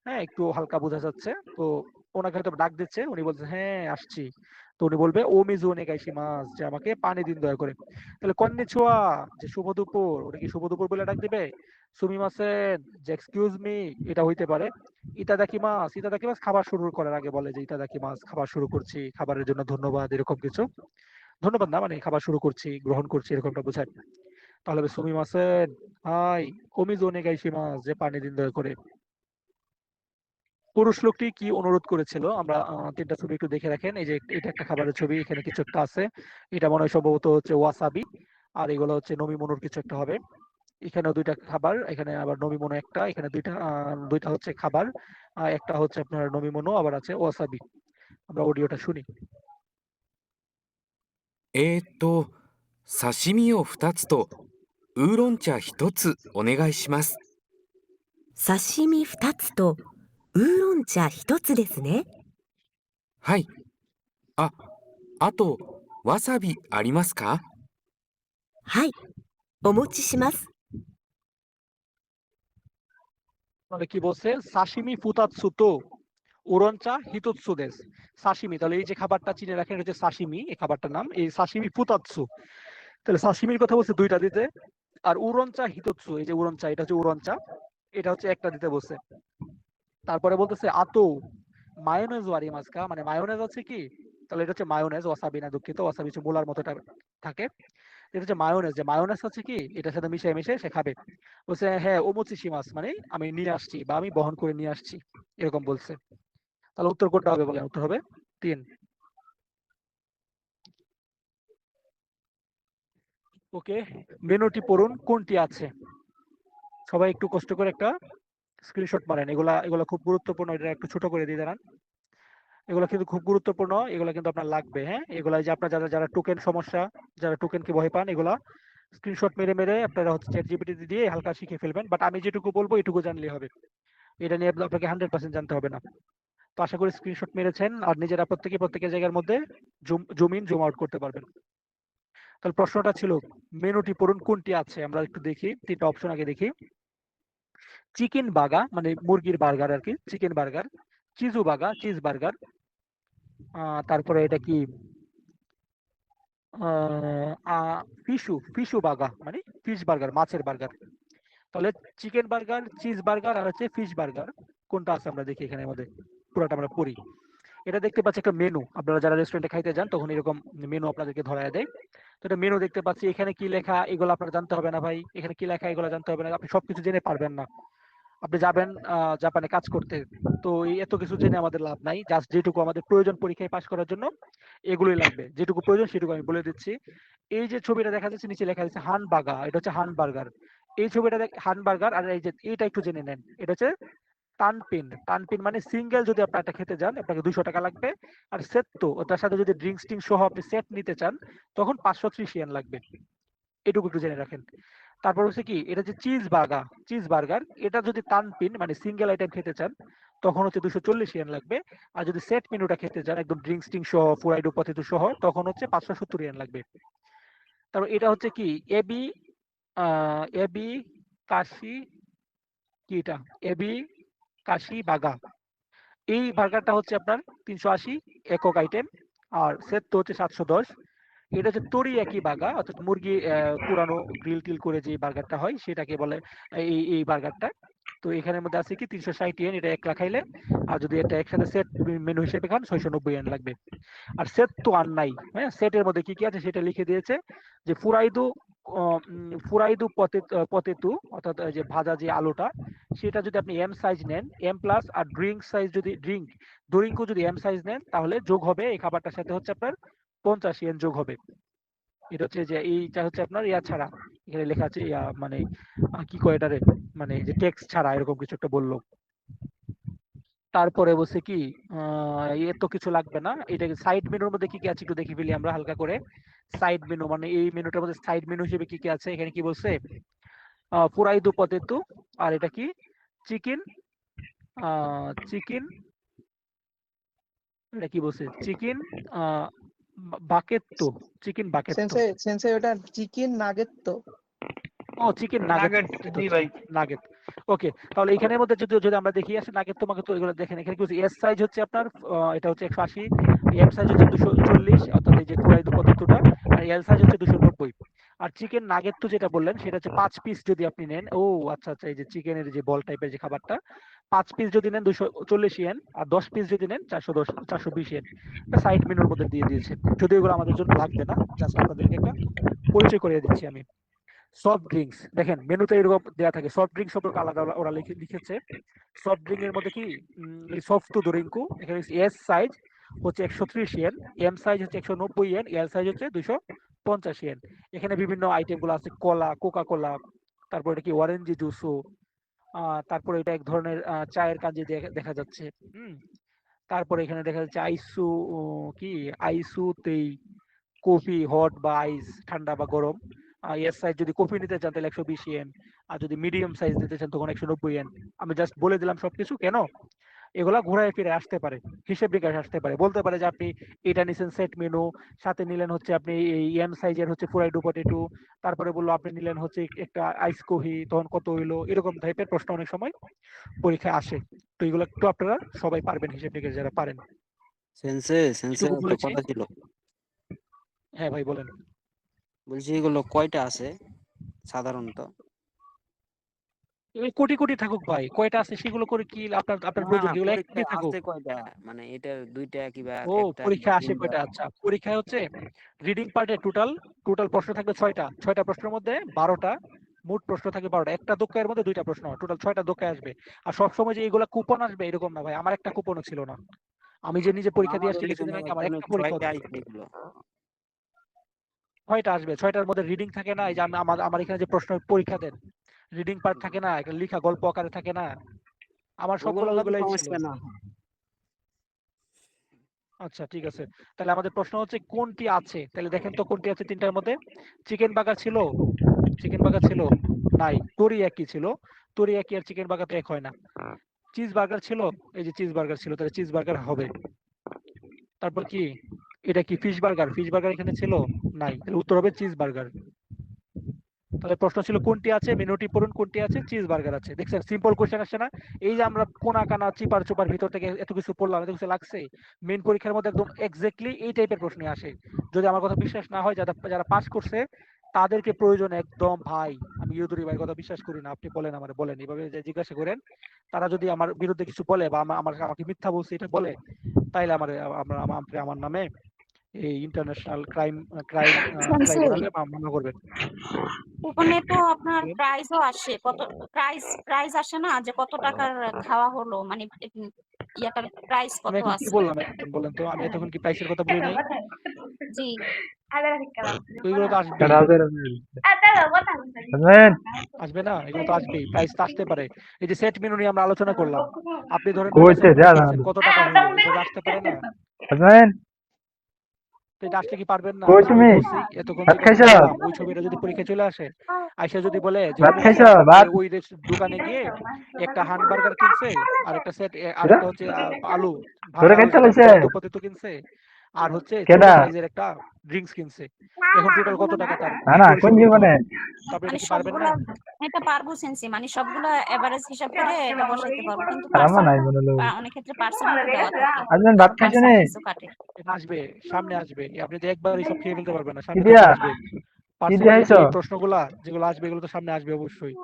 হ্যাঁ একটু হালকা বোঝা যাচ্ছে, তো ওনাকে হয়তো ডাক দিচ্ছে, উনি বলছে হ্যাঁ আসছি। তো উনি বলবে ও মিজুনে গাইছি মাছ, যে আমাকে পানি দিন দয়া করে। তাহলে কন্নিচুয়া, যে শুভ দুপুর, ওটা কি শুভ দুপুর বলে ডাক দিবে। সুমিমাসেন, যে এক্সকিউজ মি, এটা হইতে পারে। ইতাদাকি মাছ, ইতাদাকি মাছ খাবার শুরু করার আগে বলে যে ইতাদাকি মাছ, খাবার শুরু করছি, খাবারের জন্য ধন্যবাদ, এরকম কিছু। ধন্যবাদ না, মানে খাবার শুরু করছি, গ্রহণ করছি, এরকমটা বোঝায়। তাহলে সুমিমাসেন হাই ওমিজুনে গাইছি মাছ, যে পানি দিন দয়া করে। পুরুষ লোকটি কি অনুরোধ করেছিল, আমরা তিনটা ছবি একটু দেখে রাখেন। এই যে এটা একটা খাবারের ছবি, এখানে কিছু একটা আছে, এটা মনে হয় সম্ভবত হচ্ছে ওয়াসাবি, আর এগুলো হচ্ছে নমিমনোর কিছু একটা হবে। এখানেও দুইটা খাবার, এখানে আবার নমিমনো একটা, এখানে দুইটা দুইটা হচ্ছে খাবার, একটা হচ্ছে আপনার নমিমনো, আবার আছে ওয়াসাবি। আমরা অডিওটা শুনি। 刺身を2つとウーロン茶1つお願いします。刺身2つとウーロン茶1つですね。はい。あと、わさびありますか？はい、お持ちします。 তাহলে কি বলছে, সাশিমি ফুতাতসুতো উরঞ্চা হিতোৎসুদেস। সাশিমি, তাহলে এই যে খাবারটা চিনে রাখেন, এটা হচ্ছে সাশিমি, এই খাবারটার নাম, এই সাশিমি ফুতাতসু। তাহলে সাশিমির কথা বলছে দুইটা দিতে, আর উরঞ্চা হিতোৎসু, এই যে উরঞ্চা, এটা হচ্ছে উরঞ্চা, এটা হচ্ছে একটা দিতে বলছে। তারপরে বলতেছে আতো মায়োনেজ ওয়ারি মাস্কা, মানে মায়োনেজ আছে কি, তাহলে এটা হচ্ছে মায়োনেজ, ওয়াসাবি না, দুঃখিত, ওয়াসাবি হচ্ছে মূলার মতো থাকে। এটা হচ্ছে মায়োনেজ, যে মায়োনেজ আছে কি, এটার সাথে মিশিয়ে মিশে সে খাবে। বলছে হ্যাঁ ওমোচিশি মাছ, মানে আমি নিয়ে আসছি, বা আমি বহন করে নিয়ে আসছি, এরকম বলছে। তাহলে উত্তর কোনটা হবে বলেন, উত্তর হবে 3। ওকে, মেনুটি পড়ুন, কোনটি আছে। সবাই একটু কষ্ট করে একটা স্ক্রিনশট মারেন, এগুলা এগুলা খুব গুরুত্বপূর্ণ, এটা একটু ছোট করে দিয়ে দাঁড়ান। এগুলো কিন্তু খুব গুরুত্বপূর্ণ, এগুলো কিন্তু আপনার লাগবে। হ্যাঁ, এগুলা যে আপনার যারা যারা টোকেন সমস্যা, যারা টোকেনকে ভয় পান, এগুলা স্ক্রিনশট মেরে মেরে আপনারা হচ্ছে চ্যাট জিপিটি দিয়ে হালকা শিখে ফেলবেন। বাট আমি যেটুকু বলবো এটুকু জানলেই হবে, এটা নিয়ে আপনাকে 100% জানতে হবে না। তো আশা করি স্ক্রিনশট মেরেছেন, আর নিজেরা প্রত্যেকের জায়গার মধ্যে জুম ইন জুম আউট করতে পারবেন। তাহলে প্রশ্নটা ছিল মেনুটি পড়ুন, কোনটি আছে। আমরা একটু দেখি, তিনটা অপশন আগে দেখি। চিকেন বাগা, মানে মুরগির বার্গার আর কি, চিকেন বার্গার। চিজু বাগা, চিজ বার্গার। তারপরে এটা কি, ফিশু বার্গার মানে ফিশ বার্গার, মাছের বার্গার। তাহলে চিকেন বার্গার, চিজ বার্গার আর হচ্ছে ফিশ বার্গার কোনটা আছে আমরা দেখি এখানে মধ্যে, পুরোটা আমরা পড়ি। এটা দেখতে পাচ্ছি একটা মেনু, আপনারা যারা রেস্টুরেন্টে খাইতে যান তখন এরকম মেনু আপনাদেরকে ধরায় দেয়। তো এটা মেনু দেখতে পাচ্ছি, এখানে কি লেখা এগুলো আপনার জানতে হবে না ভাই, এখানে কি লেখা এগুলো জানতে হবে না, আপনি সবকিছু জেনে পারবেন না। আপনি যাবেন জাপানে কাজ করতে, তো এই এত কিছু জেনে আমাদের লাভ নাই, জাস্ট যেটুকু আমাদের প্রয়োজন পরীক্ষায় পাশ করার জন্য এগুলোই লাগবে, যেটুকু প্রয়োজন সেটুকু আমি বলে দিচ্ছি। এই যে ছবিটা দেখা যাচ্ছে নিচে লেখা যাচ্ছে হান বার্গার, এটা হচ্ছে হান বার্গার। এই ছবিটা হান বার্গার, আর এই যে এটা একটু জেনে নেন, এটা হচ্ছে টানপিন। টানপিন মানে সিঙ্গেল যদি আপনি একটা খেতে যান আপনাকে 200 টাকা লাগবে, আর সেট তো ওটার সাথে যদি ড্রিঙ্কস টিঙ্ক সহ আপনি সেট নিতে চান তখন 530 ইয়েন লাগবে, এটুকু একটু জেনে রাখেন। তারপর হচ্ছে কি, এটা যে চিজ বার্গার, চিজ বার্গার এটা যদি টানপিন মানে সিঙ্গেল আইটেম খেতে চান তখন হচ্ছে 240 ইয়েন লাগবে, আর যদি সেট মেনুটা খেতে চান একদম ড্রিঙ্কস টিঙ্ক সহ ফ্রাইড পটেটো সহ তখন হচ্ছে 570 ইয়েন লাগবে। তারপর এটা হচ্ছে কি এবি, এবি কাশি, কি এটা এবি কাশি বাগা, এই বার্গারটা হচ্ছে আপনার 380 একক আইটেম, আর সেট তো হচ্ছে 710। এটা হচ্ছে তোরিয়াকি বার্গার, অর্থাৎ মুরগি পুরানো গ্রিল টিল করে যে বার্গারটা হয় সেটাকে বলে এই বার্গারটা। তো এখানের মধ্যে আছে কি 360 ইয়েন, এটা একলা খাইলে, আর যদি এটা একসাথে সেট মেনু হিসেবে খান 690 ইয়েন লাগবে। আর সেট তো আর নাই, হ্যাঁ সেটের মধ্যে কি কি আছে সেটা লিখে দিয়েছে, যে ফুরাইদু ফুরাইদু পতেতু, অর্থাৎ যে ভাজা যে আলুটা সেটা যদি আপনি এম সাইজ নেন, এম প্লাস, আর ড্রিঙ্ক সাইজ যদি ড্রিঙ্কও যদি এম সাইজ নেন তাহলে যোগ হবে এই খাবারটার সাথে হচ্ছে আপনার 50 ইয়েন যোগ হবে। এটা হচ্ছে যে এইটা হচ্ছে আপনার ইয়া ছাড়া, এখানে লেখা আছে ইয়া মানে কি কয় এটারে, মানে যে টেক্সট ছাড়া এরকম কিছু একটা বললো। তারপরে বলছে কি এত কিছু লাগবে না, এটা সাইড মেনুর মধ্যে কি কি আছে একটু দেখে ফেলি আমরা হালকা করে। সাইড মেনু মানে এই মেনুটার মধ্যে সাইড মেনু হিসেবে কি কি আছে, এখানে কি বলছে, ফুরাইদু পটেটো, আর এটা কি চিকেন, চিকেন, এটা কি বলছে চিকেন বাকেত্তো, চিকেন বাকেত্তো। সেন্সে সেন্সে ওটা চিকেন নাগেট তো। ও চিকেন নাগেট, জি ভাই। নাগেট। ওকে, তাহলে এখানের মধ্যে যদি যদি আমরা দেখি আসে নাগেট তোমাকে তো এগুলো দেখেন, এখানে কি হচ্ছে এস সাইজ হচ্ছে আপনার এটা হচ্ছে 180, এম সাইজ হচ্ছে 240, অর্থাৎ এই যে ফ্রাইড পটেটোটা, আর এল সাইজ হচ্ছে 290। আর চিকেন নাগেট তো যেটা বললেন সেটা হচ্ছে 5 পিস যদি আপনি নেন, ও আচ্ছা আচ্ছা, এই যে চিকেনের যে বল টাইপের যে খাবারটা 5 পিস যদি নেন 240 ইয়েন, আর 10 পিস যদি নেন 420 ইয়েন। এটা সাইড মেনুর মধ্যে দিয়ে দিয়েছে, যদিও এগুলো আমাদের জন্য লাগবে না, জাস্ট আপনাদেরকে একটা পরিচয় করিয়ে দিচ্ছি আমি। সফট ড্রিঙ্কস দেখেন মেনুতে এরকম দেওয়া থাকে, সফট ড্রিঙ্কস সম্পর্কে আলাদা ওরা লিখেছে। সফট ড্রিঙ্ক এর মধ্যে কি এই সফট টু ড্রিঙ্কু, এখানে এস সাইজ হচ্ছে 130 ইয়েন, এম সাইজ হচ্ছে 190 ইয়েন, এল সাইজ হচ্ছে 250 ইয়েন। এখানে বিভিন্ন আইটেম গুলো আছে, কলা, কোকা কোলা, তারপর এটা কি অরেঞ্জ জুসও, তারপরে এটা এক ধরনের চায়ের কাজে দেখা যাচ্ছে। তারপরে এখানে দেখা যাচ্ছে আইসু, কি আইসু তেই কফি, হট বা আইস, ঠান্ডা বা গরম। এস সাইজ যদি কফি নিতে চান তাহলে 120 ইয়েন, আর যদি মিডিয়াম সাইজ নিতে চান তখন 190 ইয়েন। আমি জাস্ট বলে দিলাম সবকিছু, কেন এগুলা ঘোরায় ফিরে আসতে পারে, হিসেব নিকাশ আসতে পারে, বলতে পারে যে আপনি এটা নিছেন সেট মেনু, সাথে নিলেন হচ্ছে আপনি এই এম সাইজের হচ্ছে ফ্রাইড পটেটো, তারপরে বললো আপনি নিলেন হচ্ছে একটা আইস কফি, তখন কত হইলো, এরকম টাইপের প্রশ্ন অনেক সময় পরীক্ষায় আসে। তো এগুলো একটু আপনারা সবাই পারবেন, হিসেব নিকাশ যারা পারেন। সেন্সে এটুকু একটা বলেছি। কথা ছিল, হ্যাঁ ভাই বলেন। বলছি এগুলো কয়টা আছে সাধারণত? এই কোটি কোটি থাকুক ভাই, কয়টা আছে সেগুলো করে কি আপনার আপনার না প্রয়োজন না, কি, এগুলো একটাই পরীক্ষায় থাকুক। আছে কয়টা, মানে এটা দুইটা কিবা ও একটা পরীক্ষা আসে তিনটা? কয়টা, আচ্ছা পরীক্ষায় হচ্ছে রিডিং পার্টে টোটাল টোটাল প্রশ্ন থাকবে 6টা, 6টা প্রশ্নের মধ্যে 12টা, মোট প্রশ্ন থাকবে 12টা, একটা দোকায়ের মধ্যে 2টা প্রশ্ন, টোটাল 6টা দোকায় আসবে। আর সব সময় যে এগুলা কুপন আসবে এরকম না ভাই, আমার একটা কুপনও ছিল না, আমি যে নিজে পরীক্ষা দিয়ে আসছি আমাদের কিছুদিন এখানে আগে, আমার এখানে একটা পরীক্ষা 6টা আইছে এগুলো। 6টা আসবে, 6টার মধ্যে রিডিং থাকে না, এই যে আমার আমার এখানে যে প্রশ্ন পরীক্ষা দেন রিডিং পার্ট থাকে না, একটা লেখা গল্প আকারে থাকে না, আমার সবগুলো ওগুলো তো ওইগুলাই ছিল। সমস্যা না। আচ্ছা ঠিক আছে, তাহলে আমাদের প্রশ্ন হচ্ছে কোনটি আছে, তাহলে দেখেন তো কোনটি আছে তিনটার মধ্যে। চিকেন বার্গার ছিল, চিকেন বার্গার ছিল নাই, তোরিয়াকি ছিল, তোরিয়াকি আর চিকেন বার্গার তো এক হয় না। চিজ বার্গার ছিল, এই যে চিজ বার্গার ছিল, তাহলে চিজ বার্গার হবে। তারপর কি এটা কি ফিশ বার্গার, ফিশ বার্গার এখানে ছিল নাই, তাহলে উত্তর হবে চিজ বার্গার। তাহলে প্রশ্ন ছিল কোনটি আছে, মেনুটি পড়ুন কোনটি আছে, চিজ বার্গার আছে। দেখছেন সিম্পল কোশ্চেন আসছে না? এই যে আমরা কোনা কানা চিপার চোপার ভিতর থেকে এত কিছু পড়লাম, এত কিছু লাগছে, মেন পরীক্ষার মধ্যে একদম এক্স্যাক্টলি এই টাইপের প্রশ্ন আসে। যদি আমার কথা বিশ্বাস না হয়, যারা যারা পাস করছে তাদেরকে প্রয়োজন একদম ভাই, আমি ইউদুরি ভাইয়ের কথা বিশ্বাস করি না, আপনি বলেন আমারে, বলেন এইভাবে যে জিজ্ঞাসা করেন, তারা যদি আমার বিরুদ্ধে কিছু বলে বা আমাকে মিথ্যা বলছে এটা বলে, তাইলে আমার নামে এই ইন্টারন্যাশনাল ক্রাইম ট্রাইব্যুনালে মামলা করবেন। ওখানে তো আপনার বলেন। প্রাইজও আসে, কত প্রাইজ আসে না যে কত টাকার খাওয়া হলো, মানে ইয়াটার প্রাইস আমি কত এখন কি আছে? বললাম এখন বলেন তো, আমি এতক্ষণ কি প্রাইসের কথা বলি নাই? জি ওইগুলো তো আসবেই, আসবে না? এগুলো তো আসবেই, প্রাইস তো আসতে পারে। এই যে সেট মেনু নিয়ে আমরা আলোচনা করলাম, আপনি ধরেন দুইটা সেট মেনু কিনছেন, কত টাকা হলো এটা আসতে পারে না? তো এটা আসলে কি পারবেন না? কই আমি তুমি? বলছি এতক্ষণ ভাত যে কথা খাইছো? বললাম, ওই ছবিটা যদি পরীক্ষায় চলে আসে, আয়সা যদি বলে যে ভাত উনি খাইছো? ভাত? ওই দোকানে গিয়ে একটা হামবার্গার কিনছে, আর একটা সেট, আরেকটা হচ্ছে আলু তোরে ভাজা খাইতে যেটা লইছে? পতিত কিনছে, আর হচ্ছে ছোট কেডা? সাইজের একটা ড্রিঙ্কস কিনছে, এখন টোটাল কত টাকা তার না না, কোন পরিশোধ করতে জীবনে? হবে? তারপরে এটা মানে কি পারবেন না? সবগুলা এটা পারবো সেন্সি, মানে সবগুলা এভারেজ হিসাব করে এটা বসাইতে পারবো, কিন্তু আর আমার নাই মনে হলো। অনেক ক্ষেত্রে পার্সেন্ট দেওয়া থাকে, আজমান ভাত তখন খাইছো নে? পার্সেন্টেজও কাটে। এটা আসবে, সামনে আসবে, আপনি তো একবারই সব খেয়ে ফেলতে পারবেন না, কি সামনে দিয়া? তখন আসবে। কি দিয়া পার্সেন্টেজ খাইছো? যে প্রশ্নগুলা যেগুলো আসবে এগুলো তো সামনে আসবে অবশ্যই।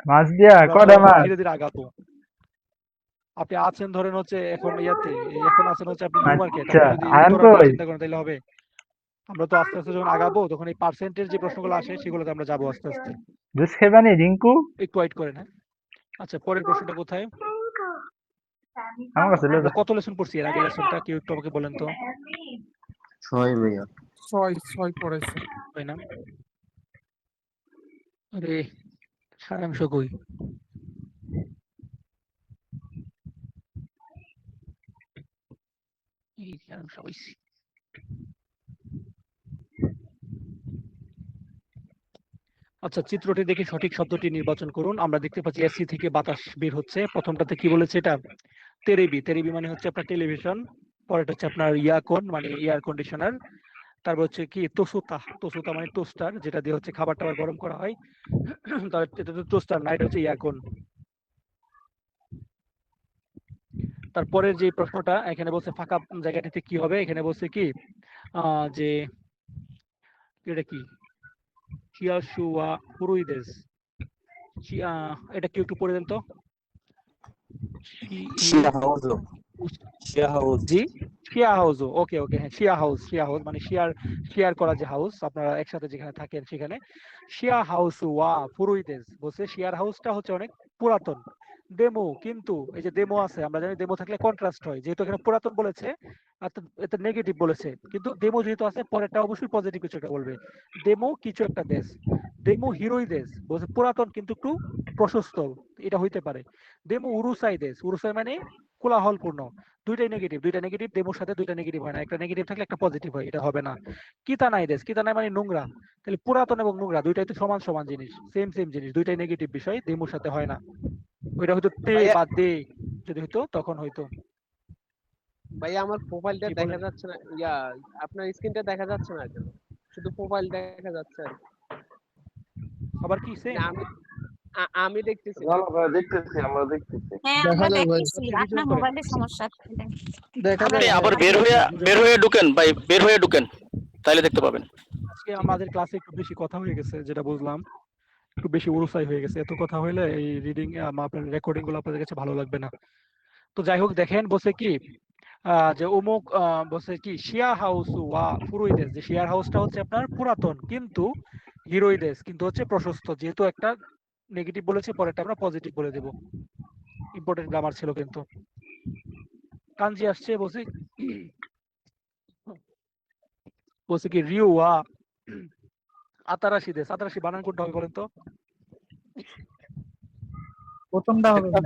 মাছ দিয়া? আমরা কটা মাছ? ধীরে ধীরে আগাবো। আপনি আছেন ধরেন হচ্ছে এখন ইয়াতে, এখন আছেন হচ্ছে আপনি নিউ মার্কেট, আচ্ছা, আপনি যদি আয়ান উত্তরার কথা কই? চিন্তা করেন তাহলে হবে? আমরা তো আস্তে আস্তে যখন আগাবো তখন এই পার্সেন্টেজ যে প্রশ্নগুলো আসে সেগুলোতে আমরা যাবো আস্তে আস্তে। জুস খাইবানি রিঙ্কু? একটু ওয়েট করেন, হ্যাঁ। আচ্ছা, পরের প্রশ্নটা কোথায়? আমার কাছে লয়ে আমরা যা। কত লেসন পড়ছি এর আগে, লেসনটা কেউ একটু আমাকে বলেন তো? 6 ভাইয়া। 6 পড়াইছে। তাই না? আরে সারাংশ কই? এই সারাংশ হইছে। আচ্ছা, চিত্রটি দেখে সঠিক শব্দটি নির্বাচন করুন। আমরা দেখতে পাচ্ছি এসি থেকে বাতাস বের হচ্ছে। প্রথমটাতে কি বলেছে এটা? তেরেবি। তেরেবি মানে হচ্ছে আপনার টেলিভিশন। পরেরটা হচ্ছে আপনার ইয়াকন মানে এয়ার কন্ডিশনার। তারপর হচ্ছে কি তোসুতা। তোসুতা মানে টোস্টার, যেটা দিয়ে হচ্ছে খাবার টাবার গরম করা হয়। তাহলে এটা তো টোস্টার না, এটা হচ্ছে ইয়াকন। তারপরের যে প্রশ্নটা এখানে বলছে ফাঁকা জায়গাটিতে কি হবে, এখানে বলছে কি যে এটা কি শিয়াশুয়া হুরুইদেস, এটা কি একটু পড়ে দেন তো? জি, শিয়া হাউস। ওকে ওকে, হ্যাঁ, শিয়া হাউস। শিয়া হাউস মানে শেয়ার করা যে হাউস, আপনারা একসাথে যেখানে থাকেন সেখানে শিয়া হাউস ওয়া ফুরুইদেস বলছে। শেয়ার হাউসটা হচ্ছে অনেক পুরাতন। ডেমো, কিন্তু এই যে ডেমো আছে, আমরা জানি ডেমো থাকলে কন্ট্রাস্ট হয়, যেহেতু এখানে পুরাতন বলেছে এটা নেগেটিভ বলেছে, কিন্তু ডেমো যেহেতু আছে পরেরটা অবশ্যই পজিটিভ কিছু একটা বলবে। ডেমো কিছু একটা দেশ, ডেমো হিরোই দেশ বলছে, পুরাতন কিন্তু একটু প্রশস্ত, এটা হইতে পারে। ডেমো উরুসাই দেশ, উরুসাই মানে কোলাহলপূর্ণ। দুইটাই নেগেটিভ, দুইটা নেগেটিভ, ডেমোর সাথে দুইটা নেগেটিভ হয় না, একটা নেগেটিভ থাকলে একটা পজিটিভ হয়, এটা হবে না। কিতানাই দেশ, কিতানাই মানে নোংরা, তাহলে পুরাতন এবং নোংরা দুইটাই তো সমান সমান জিনিস, সেম সেম জিনিস, দুইটাই নেগেটিভ বিষয়, ডেমোর সাথে হয় না। ওইটা হয়তো তে ভাইয়া বা দে যদি হইতো তখন হয়তো। ভাইয়া আমার প্রোফাইলটা কি দেখা বলেন? যাচ্ছে না, আপনার স্ক্রিনটা দেখা যাচ্ছে না কেন? শুধু প্রোফাইল দেখা যাচ্ছে আর কি। আবার কি সেম? না, আমি দেখতেছি না। ভালো ভাই, দেখতেছি, আমরা দেখতেছি। হ্যাঁ দেখা আমরা যায় ভাই, দেখতেছি, আপনার মোবাইলের সমস্যা। দেখা আমরা যায় ভাই। দেখতে আবার বের পাচ্ছি। হয়ে ঢুকেন ভাই, বের হয়ে ঢুকেন, তাইলে দেখতে পাবেন। আজকে আমাদের ক্লাসে একটু বেশি কথা হয়ে গেছে, যেটা বুঝলাম একটু বেশি উড়ুসাই হয়ে গেছে। এত কথা হইলে এই রিডিং আপনার রেকর্ডিং গুলো আপনাদের কাছে ভালো লাগবে না। তো যাই হোক, দেখেন বসে কি যে অমুক বসে কি শিয়া হাউস ওয়া ফুরুইদেস, যে শিয়ার হাউসটা হচ্ছে আপনার পুরাতন কিন্তু হিরোইদেস কিন্তু হচ্ছে প্রশস্ত, যেহেতু একটা নেগেটিভ বলেছে পরেরটা আমরা পজিটিভ বলে দেব। ইম্পর্টেন্ট গ্রামার ছিল কিন্তু। কাঞ্জি আসছে বসে বসে কি রিউ ওয়া আতারাশি দেশ। আতারাশি বানান কোনটা হবে বলেন তো? প্রথমটা হবে না।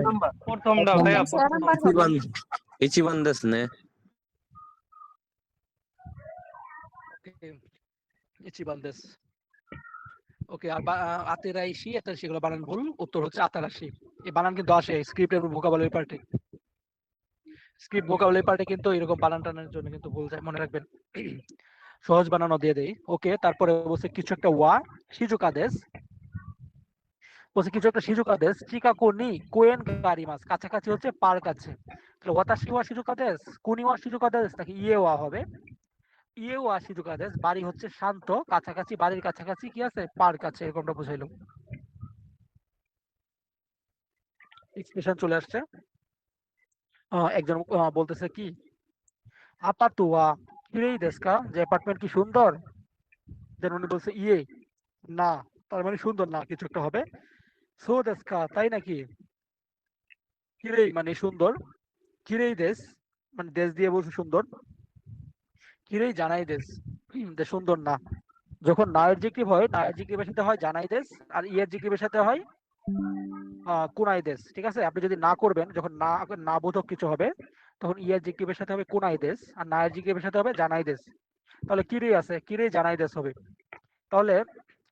প্রথমটা ভাইয়া, নাম্বার হবে। ইচিবান দেশ নে। ইচিবান দেশ। ওকে, আর আতেরাইশি এটা সেগুলো বানান ভুল, উত্তর হচ্ছে আতারাশি। এই বানান কিন্তু আসে স্ক্রিপ্ট এবং ভোকাবুলারি পার্টে। স্ক্রিপ্ট ভোকাবুলারি পার্টে কিন্তু এরকম বানান টানার জন্য কিন্তু ভুল যায়, মনে রাখবেন। সহজ বানানো দিয়ে দেই। ওকে, তারপরে বলছে কিছু একটা ওয়া শিজুকা দেস, বলছে কিছু একটা শিজুকা দেস চিকাকো নি কোয়েন গারিমাস, কাছাকাছি হচ্ছে পার্ক আছে। তাহলে ওয়াতাশি ওয়া শিজুকা দেস, কুনি ওয়া শিজুকা দেস নাকি ইয়ে ওয়া হবে? ইয়ে ওয়া শিজুকা দেস, বাড়ি হচ্ছে শান্ত, কাছাকাছি, বাড়ির কাছাকাছি কি আছে? পার্ক আছে, এরকমটা বুঝাইলো। এক্সপ্রেশন চলে আসছে। একজন বলতেছে কি আপাতুয়া কিরেই দেশকা, যে অ্যাপার্টমেন্ট কি সুন্দর? দেন উনি বলছে ইয়ে না, তার মানে সুন্দর না, কিছু একটা হবে। সো দেশকা, তাই নাকি? কিরেই মানে সুন্দর, কিরেই দেশ মানে দেশ দিয়ে বলছে সুন্দর, কিরেই জানাই দেশ যে সুন্দর না। যখন না অ্যাডজেক্টিভ হয়, না অ্যাডজেক্টিভের সাথে হয় জানাই দেশ, আর ই অ্যাডজেক্টিভের সাথে হয় কুনাই দেশ। ঠিক আছে, আপনি যদি না করবেন, যখন না না বোধক কিছু হবে, তখন ই অ্যাডজেক্টিভের সাথে হবে কুনাই দেশ, আর না অ্যাডজেক্টিভের সাথে হবে জানাই দেশ। তাহলে কিরেই আছে, কিরেই জানাই দেশ হবে। তাহলে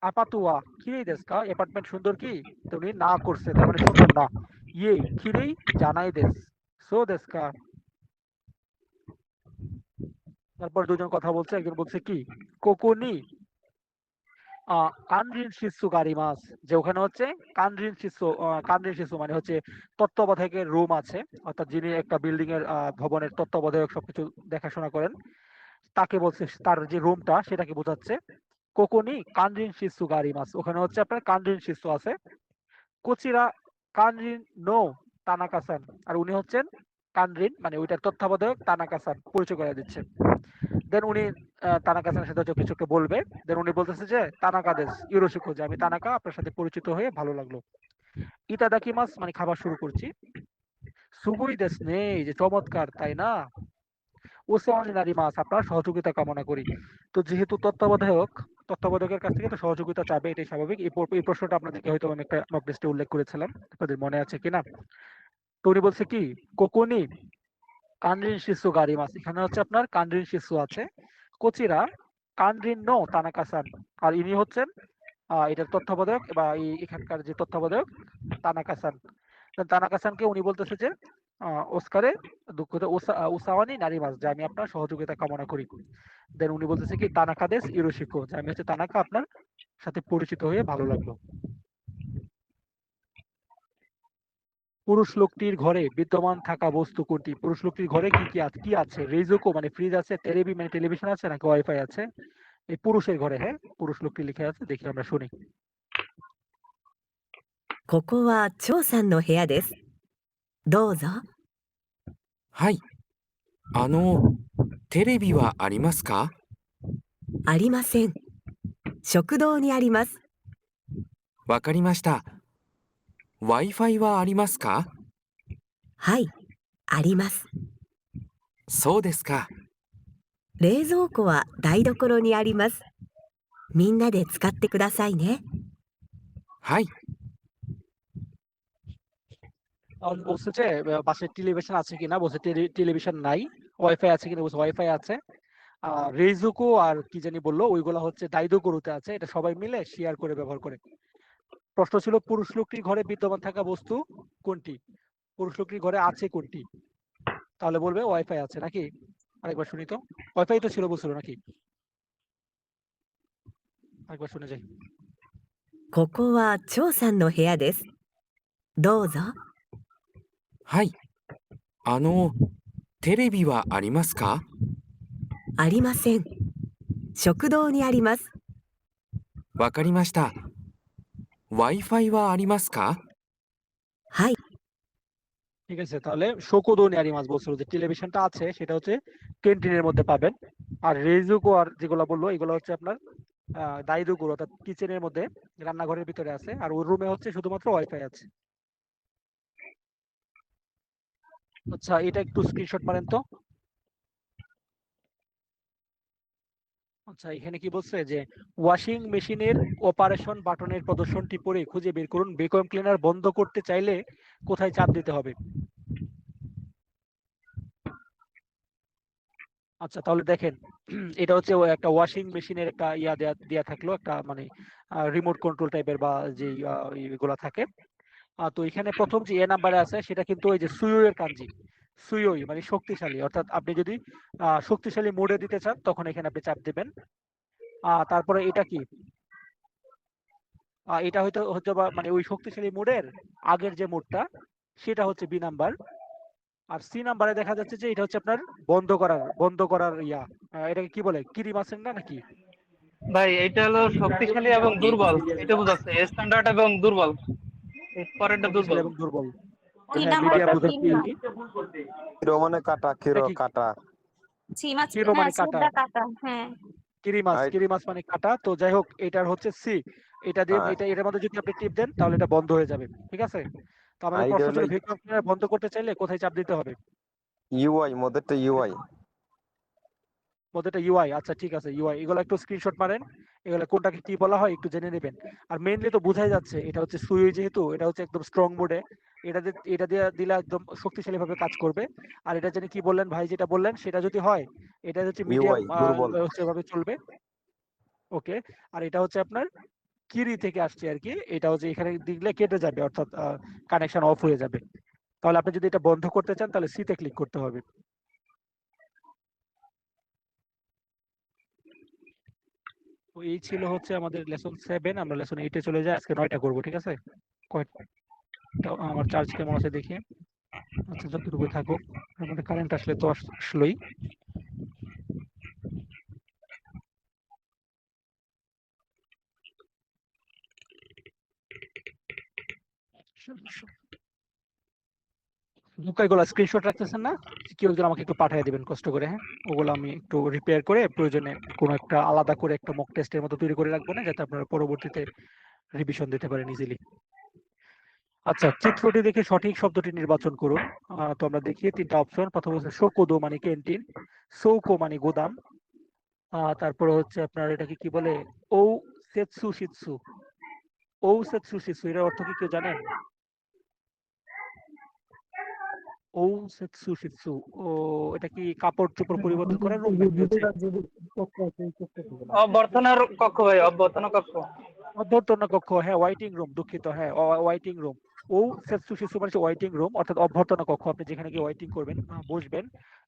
আপাতুয়া কিরেই দেশ কা, অ্যাপার্টমেন্ট সুন্দর কি? তো উনি না করছে, তার মানে সুন্দর না। ইয়ে কিরেই জানাই দেশ, সো দেশ কা। তারপর দুজন কথা বলছে, একজন বলছে কি কোকোনি কানরিন শিশু গাড়ি মাছ, যে ওখানে হচ্ছে কানরিন শিশু মানে হচ্ছে তত্ত্বাবধায়কের রুম আছে, অর্থাৎ যিনি একটা বিল্ডিং এর ভবনের তত্ত্বাবধায়ক সবকিছু দেখাশোনা করেন, তাকে বলছে, তার যে রুমটা সেটাকে বোঝাচ্ছে। কোকোনি কানরিন শিশু গাড়ি মাছ, ওখানে হচ্ছে আপনার কানরিন শিশু আছে। কোচিরা কানরিন নো তানাকাসান, আর উনি হচ্ছেন কানরিন মানে ওইটার তত্ত্বাবধায়ক তানাকাসান, পরিচয় করে দিচ্ছে। দেন উনি তানাকা-সানের সাথে হচ্ছে কিছু একটা বলবে। দেন উনি বলতেছে যে তানাকা দেশ ইউরোশিকো, যে আমি তানাকা, আপনার সাথে পরিচিত হয়ে ভালো লাগলো। ইতাদাকিমাস মানে খাবার শুরু করছি। সুগুই দেশ নেই, যে চমৎকার তাই না? ওসেওয়ানি মাস, আপনার সহযোগিতা কামনা করি। তো যেহেতু তত্ত্বাবধায়কের কাছ থেকে তো সহযোগিতা চাবে, এটাই স্বাভাবিক। এই প্রশ্নটা আপনাদেরকে হয়তো আমি একটা মক টেস্টে উল্লেখ করেছিলাম, আপনাদের মনে আছে কিনা? তো উনি বলছে কি কোকোনি কানরিন শিশু গাড়ি মাছ, এখানে হচ্ছে আপনার কানরিন শিশু আছে। কোচিরা কানরিন নো তানাকা-সান, আর ইনি হচ্ছেন এটার তত্ত্বাবধায়ক বা এখানকার যে তত্ত্বাবধায়ক তানাকা-সান। তানাকা-সানকে উনি বলতেছে যে ওস্কারে দুঃখিত উসাওয়ানি নারী মাছ, যে আমি আপনার সহযোগিতা কামনা করি। দেন উনি বলতেছে কি তানাকা দেশ ইরোশিকো, যে আমি হচ্ছে তানাকা, আপনার সাথে পরিচিত হয়ে ভালো লাগলো। পুরুষ লোকটির ঘরে বিদ্যমান থাকা বস্তু কোনটি? পুরুষ লোকটির ঘরে কি আছে? রেজুকো মানে ফ্রিজ আছে, টেলিভি মানে টেলিভিশন আছে, নাকি ওয়াইফাই আছে? এই পুরুষের ঘরে, হ্যাঁ, পুরুষ লোকটি লিখে আছে, দেখি আমরা শুনি। ここは張さんの部屋です。どうぞ。はい。テレビはありますか？ありません。食堂にあります。わかりました。Wi-Fi はありますか？はい、あります。そうですか。冷蔵庫は台所にあります。みんなで使ってくださいね。はい。 বলছে যে বাসায় টেলিভিশন আছে কিনা, বলছে টেলিভিশন নাই। ওয়াইফাই আছে কিনা, বলছে ওয়াইফাই আছে। রেজুকো আর কি জানি বললো, ওইগুলা হচ্ছে দাইদোকোরুতে আছে, এটা সবাই মিলে শেয়ার করে ব্যবহার করে। প্রশ্ন ছিল পুরুষ লোকটির ঘরে বিদ্যমান থাকা বস্তু কোনটি? পুরুষ লোকটির ঘরে আছে কোনটি? তাহলে বলবে ওয়াইফাই আছে, নাকি? আরেকবার শুনি তো, ওয়াইফাই তো ছিল বলছিল নাকি? আরেকবার শুনে যাই। ここは張さんの部屋です。どうぞ。はい。テレビはありますか？ありません。食堂にあります。わかりました。Wi-Fi はありますか？はい。 ঠিক আছে, তাহলে শোকোদোনি আরিমাস বলছিল যে টেলিভিশনটা আছে, সেটা হচ্ছে ক্যান্টিনের মধ্যে পাবেন। আর রেজুকো আর যেগুলো বললো, এগুলো হচ্ছে আপনার দাইদোকোরো অর্থাৎ কিচেনের মধ্যে, রান্নাঘরের ভিতরে আছে। আর ওর রুমে হচ্ছে শুধুমাত্র ওয়াইফাই আছে। আচ্ছা, এটা একটু স্ক্রিনশট মারেন তো। আচ্ছা, এখানে কি বলছে যে ওয়াশিং মেশিনের অপারেশন বাটনের প্রদর্শনটি পড়ে খুঁজে বের করুন ভ্যাকুয়াম ক্লিনার বন্ধ করতে চাইলে কোথায় চাপ দিতে হবে। আচ্ছা, তাহলে দেখেন, এটা হচ্ছে একটা ওয়াশিং মেশিনের একটা দেয়া থাকলো, একটা মানে রিমোট কন্ট্রোল টাইপের বা যে এগুলা থাকে। তো এখানে প্রথম যে এ নাম্বারে আছে সেটা কিন্তু ওই যে সুইয়ের কাঞ্জি, সুইওই মানে শক্তিশালী, অর্থাৎ আপনি যদি শক্তিশালী মোডে দিতে চান তখন এখানে আপনি চাপ দিবেন। তারপরে এটা কি, এটা হয়তো হচ্ছে বা মানে ওই শক্তিশালী মোডের আগের যে মোডটা সেটা হচ্ছে বি নাম্বার। আর সি নাম্বারে দেখা যাচ্ছে যে এটা হচ্ছে আপনার বন্ধ করার এটাকে কি বলে, কিরিমাসেন না নাকি? ভাই এটা হলো শক্তিশালী এবং দুর্বল, এটা বোঝাচ্ছে স্ট্যান্ডার্ড এবং দুর্বল, এর পরেরটা শক্তিশালী দুর্বল। এবং দুর্বল। সি হ্যাঁ, মিডিয়াম নাম্বারটা বোঝাচ্ছে তিন কি? কিরো মানে কাটা, এটা কিরো কি? কাটা। কিরো মানে কাটা, কাটা, হ্যাঁ। আর কিরিমাস মানে কাটা। তো যাই হোক, এটার হচ্ছে সি। এটা দিয়ে আর এটার মধ্যে যদি আপনি টিপ দেন তাহলে এটা বন্ধ হয়ে যাবে, ঠিক আছে? তো আমাদের আইডিয়া প্রশ্ন হলো ছিল ভ্যাকুয়াম ক্লিনার বন্ধ করতে চাইলে কোথায় চাপ দিতে হবে? ইউআই, মধ্যেরটা ইউআই। মধ্যেটা ইউআই। আচ্ছা ঠিক আছে, ইউআই। এগুলো একটু স্ক্রিনশট মারেন, এগুলো কোনটাকে কি বলা হয় একটু জেনে নেবেন। আর মেইনলি তো বোঝাই যাচ্ছে এটা হচ্ছে সুই, যেহেতু এটা হচ্ছে একদম স্ট্রং মোডে, এটা দিয়ে দিলে একদম শক্তিশালী ভাবে কাজ করবে। আর এটা জানি কি বললেন ভাই, যেটা বললেন সেটা যদি হয়, এটা হচ্ছে মিডিয়াম ইউআই দুর্বল। হচ্ছে ভাবে চলবে। ওকে। আর এটা হচ্ছে আপনার কিরি থেকে আসছে আর কি, এটা হচ্ছে এখানে দিলে কেটে যাবে, অর্থাৎ কানেকশন অফ হয়ে যাবে। তাহলে আপনি যদি এটা বন্ধ করতে চান তাহলে সি তে ক্লিক করতে হবে। তো এই ছিল হচ্ছে আমাদের লেসন 7। আমরা লেসন 8 এ চলে যাই, আজকে 9টা করবো, ঠিক আছে? কয়টা আমার চার্জ কেমন আছে দেখি। আচ্ছা, যতটুকু থাকুক, আমাদের কারেন্ট আসলে তো আসলোই। এগুলো স্ক্রিনশট রাখতেছেন না? কেউ একজন আমাকে একটু পাঠিয়ে দিবেন কষ্ট করে, হ্যাঁ? ওগুলো আমি একটু রিপেয়ার করে প্রয়োজনে কোনো একটা আলাদা করে একটা মক টেস্টের মতো তৈরি করে রাখবো, না যাতে আপনারা পরবর্তীতে রিভিশন দিতে পারেন ইজিলি। আচ্ছা, চিত্রটি দেখে সঠিক শব্দটি নির্বাচন করুন। তো আমরা দেখি 3টা অপশন। প্রথম হচ্ছে শোকোদো মানে ক্যান্টিন, সৌকো মানে গোদাম, তারপরে হচ্ছে আপনার এটাকে কি বলে, ও সেতসু শিতসু। ও সেতসু শিতসু এর অর্থ কি কেউ জানেন? ও সেতসু শিতসু, ও এটা কি কাপড় চোপড় পরিবর্তন করার রুম নাকি হচ্ছে অভ্যর্থনার কক্ষ ভাই, অভ্যর্থনা কক্ষ। অভ্যর্থনা কক্ষ? হ্যাঁ, ওয়াইটিং রুম, দুঃখিত, হ্যাঁ ওয়াইটিং রুম। ও সেতসু শিশু মানে ওয়াইটিং রুম, অর্থাৎ অভ্যর্থনা কক্ষ, আপনি যেখানে গিয়ে ওয়াইটিং করবেন, বসবেন,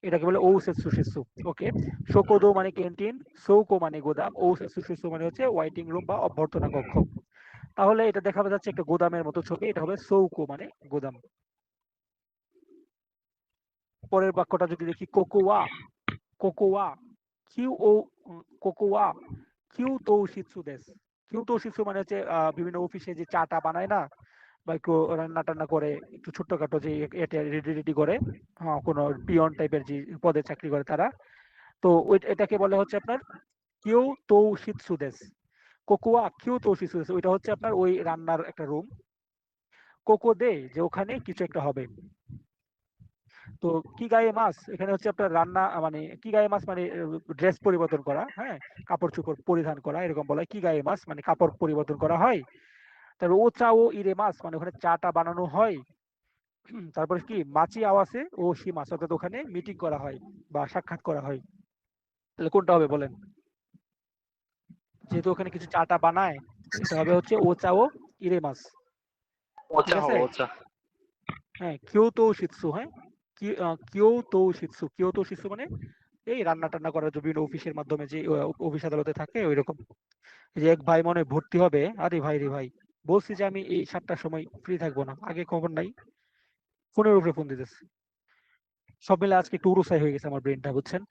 এটাকে বলে ও সেতসু শিশু। ওকে। শোকোদো মানে ক্যান্টিন, সৌকো মানে গোদাম, ও সেতসু শিশু মানে হচ্ছে ওয়াইটিং রুম বা অভ্যর্থনা কক্ষ। তাহলে এটা দেখা যাচ্ছে একটা গোদামের মতো ছবি, এটা হবে সৌকো মানে গোদাম। পরের বাক্যটা যদি দেখি, কোকোয়া, কোকোয়া কিউ ও কোকোয়া কিউ তো শিৎসু দেশ। কিউ তো শিৎসু মানে হচ্ছে বিভিন্ন অফিসে যে চাটা বানায় না, বা একটু রান্না টান্না করে, একটু ছোট্টখাটো যে এটা রেডি রেডি করে, কোনো পিয়ন টাইপের যে পদে চাকরি করে তারা। তো এটাকে বলে হচ্ছে আপনার কিউ তো শিৎসু দেশ। কোকোয়া কিউ তো শিৎসু দেশ, ওইটা হচ্ছে আপনার ওই রান্নার একটা রুম। কোকো দে যে ওখানে কিছু একটা হবে। তো কি গায়ে মাছ এখানে হচ্ছে আপনার রান্না, মানে কি গায়ে মাছ মানে ড্রেস পরিবর্তন করা, হ্যাঁ, কাপড় চোপড় পরিধান করা, এরকম বলা হয়। কি গায়ে মাছ মানে কাপড় পরিবর্তন করা হয়। তারপর ও চা ও ইরে মাছ মানে ওখানে চাটা বানানো হয়। তারপরে কি মাছি আওয়াসে ও সি মাছ, অর্থাৎ ওখানে মিটিং করা হয় বা সাক্ষাৎ করা হয়। তাহলে কোনটা হবে বলেন? যেহেতু ওখানে কিছু চাটা বানায়, এটা হবে হচ্ছে ও চা ও ইরে মাছ, ঠিক ওচা আছে? হবে, ওচা। হ্যাঁ, কিয়োতো শিৎসু, হ্যাঁ, কিয়োতো শিৎসু, কিয়োতো শিৎসু মানে এই রান্না টান্না করার জন্য বিভিন্ন অফিসের মাধ্যমে যে অফিস আদালতে থাকে ওই রকম। এই যে এক ভাই মনে হয় ভর্তি হবে, আরে ভাই রে ভাই, বলছি যে আমি এই 7টার সময় ফ্রি থাকবো না, আগে খবর নাই, ফোনের উপরে ফোন দিতেছে। সব মিলে আজকে একটু উড়ুসাই হয়ে গেছে আমার ব্রেনটা, বুঝছেন?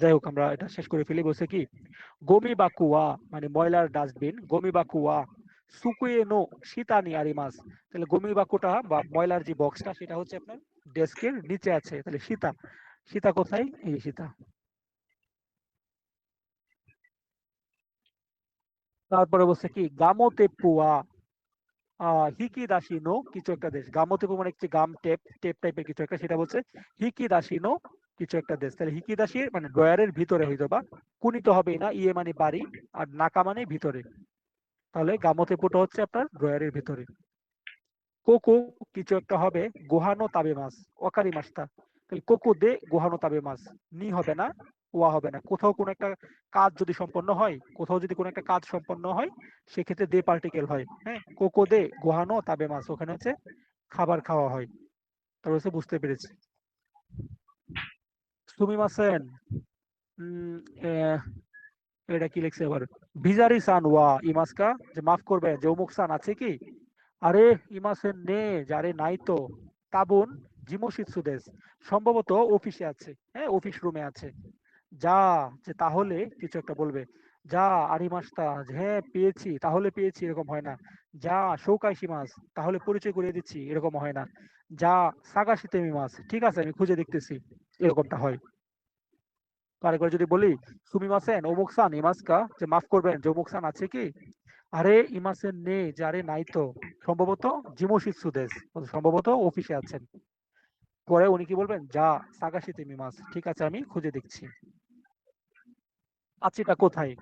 যাই হোক, আমরা এটা শেষ করে ফেলি। বলছে কি, গমি বাকুয়া মানে ময়লার ডাস্টবিন, গমি বাকুয়া সুকুয়ে নো শীতানি আরিমাস। তাহলে গমি বাকুটা বা ময়লার যে বক্সটা সেটা হচ্ছে আপনার ডেস্কের নিচে আছে। তাহলে সীতা, সীতা কোথায়? এই যে সীতা। তারপরে বলছে কি, গামোতে পুয়া হিকি দাসিনো কিছু একটা দেশ। গামোতে পু মানে হচ্ছে গাম টেপ, টেপ টাইপের কিছু একটা, সেটা বলছে হিকি দাসিনো কিছু একটা দেশ। তাহলে হিকি দাসি মানে ড্রয়ারের ভিতরে হইতো, বা কুনিতে হবে না, ইয়ে মানে বাড়ি, আর নাকা মানে ভিতরে। তাহলে গামোতে পুটা হচ্ছে আপনার ড্রয়ারের ভিতরে। কোকো কিছু একটা হবে, গোহানো তাবে মাছ, অকারি মাছটা। তাহলে কোকো দে গোহানো তাবে মাছ, নি হবে না, ওয়া হবে না। কোথাও কোনো একটা কাজ যদি সম্পন্ন হয়, কোথাও যদি কোনো একটা কাজ সম্পন্ন হয়, সেক্ষেত্রে দে পার্টিকেল হয়। হ্যাঁ, কোকো দে গোহানো তাবে মাছ, ওখানে হচ্ছে খাবার খাওয়া হয়। তারপর হচ্ছে বুঝতে পেরেছি। সুমিমাসেন। উম, আহ, এটা কি লিখছে আবার? ভিজারি সান ওয়া ইমাসকা, যে মাফ করবে, যে অমুক সান আছে কি? আরে ইমাসেন নে, যারে নাই তো। তাবুন জিমোশিৎসু দেস, সম্ভবত অফিসে আছে, হ্যাঁ অফিস রুমে আছে। যা, যে তাহলে কিছু একটা বলবে। যা আরিমাস্তা, যে হ্যাঁ পেয়েছি, তাহলে পেয়েছি এরকম হয় না। যা শৌকাইশি মাছ, তাহলে পরিচয় করিয়ে দিচ্ছি এরকম হয় না। যা সাগাশিতেমি মাছ, ঠিক আছে আমি খুঁজে দেখতেছি, এরকমটা হয়। তো আরেকবার যদি বলি, সুমিমাসেন অমুক সান ইমাসকা, যে মাফ করবেন, যে অমুক সান আছে কি? আরে ইমাসেন নে, যে আরে নাই তো। সম্ভবত জিমোশিৎসু দেস, সম্ভবত অফিসে আছেন। পরে উনি কি বলবেন? যা সাগাশিতেমি মাছ, ঠিক আছে আমি খুঁজে দেখছি। আচ্ছা এটা কোথায়?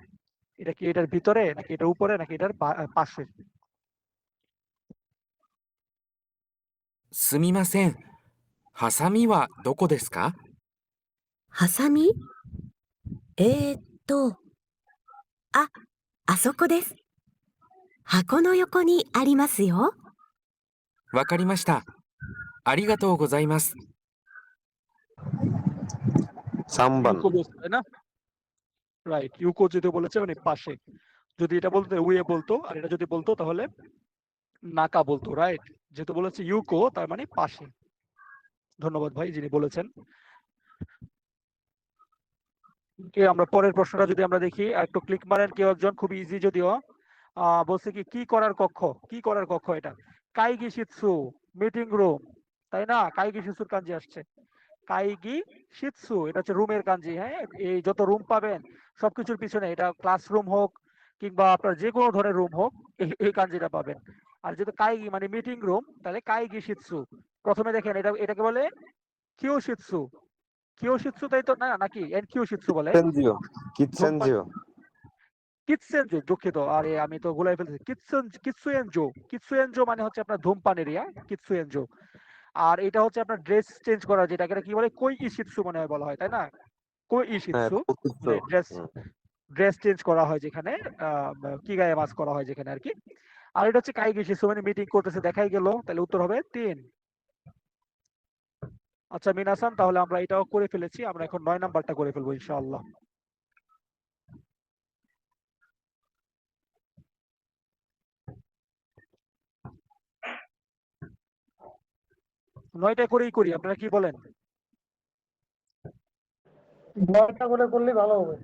এটা কি এটার ভিতরে নাকি এটার উপরে নাকি এটার পাশে? すみません。ハサミはどこですか？ハサミ、あ、あそこです。箱の横にありますよ。わかりました。ありがとうございます。 সাম্বান। ইউকো বলছে, তাই না? রাইট, ইউকো যদি বলেছে মানে পাশে। যদি এটা বলতো উয়ে বলতো, আর এটা যদি বলতো তাহলে নাকা বলতো, রাইট? যেহেতু বলেছে ইউকো, তার মানে পাশে। ধন্যবাদ ভাই যিনি বলেছেন। আমরা পরের প্রশ্নটা যদি আমরা দেখি, একটু ক্লিক মারেন কেউ একজন, খুব ইজি যদিও। বলছে কি করার কক্ষ, কি করার কক্ষ এটা? কাইগি শিৎসু, মিটিং রুম, তাই না? কাইগি শিৎসুর কাঞ্জি আসছে। কাইগি শিৎসু, এটা হচ্ছে রুমের কাঞ্জি, হ্যাঁ। এই যত রুম পাবেন সবকিছুর পিছনে, এটা ক্লাসরুম হোক কিংবা আপনার যে কোনো ধরনের রুম হোক, এই কাঞ্জিটা পাবেন। আর যেহেতু কাইগি মানে মিটিং রুম, তাহলে কাইগি শিৎসু। প্রথমে দেখেন এটাকে বলে কিয়োশিৎসু। কিয়োশিৎসু তাই তো না, নাকি এন কিয়োশিৎসু বলে? কিৎসেনজিও, ধূমপান, কিৎসেনজিও। কিৎসেনজো, দুঃখিত, আরে আমি তো গুলাই ফেলতেছি। কিৎসুয়েনজো, কিৎসুয়েনজো মানে হচ্ছে আপনার ধূমপান এরিয়া, কিৎসুয়েনজো। আর এটা হচ্ছে আপনার ড্রেস চেঞ্জ করা, যেটাকে কি বলে কই ইশিৎসু মনে হয় বলা হয়, তাই না? কই হ্যাঁ, ইশিৎসু, কুকিৎসু। মানে ড্রেস হুম। ড্রেস চেঞ্জ করা হয় যেখানে, কি গায়ে মাছ করা হয় যেখানে আর কি। আর এটা হচ্ছে কাইগি শিৎসু, মানে মিটিং করতেছে দেখাই গেল, তাহলে উত্তর হবে 3। আচ্ছা মিনাসান, তাহলে আমরা এটাও করে ফেলেছি, আমরা এখন 9 নাম্বারটা করে ফেলবো ইনশাআল্লাহ। নয়টা করেই করি, আপনারা কি বলেন? 9টা করে করলে ভালো হবে।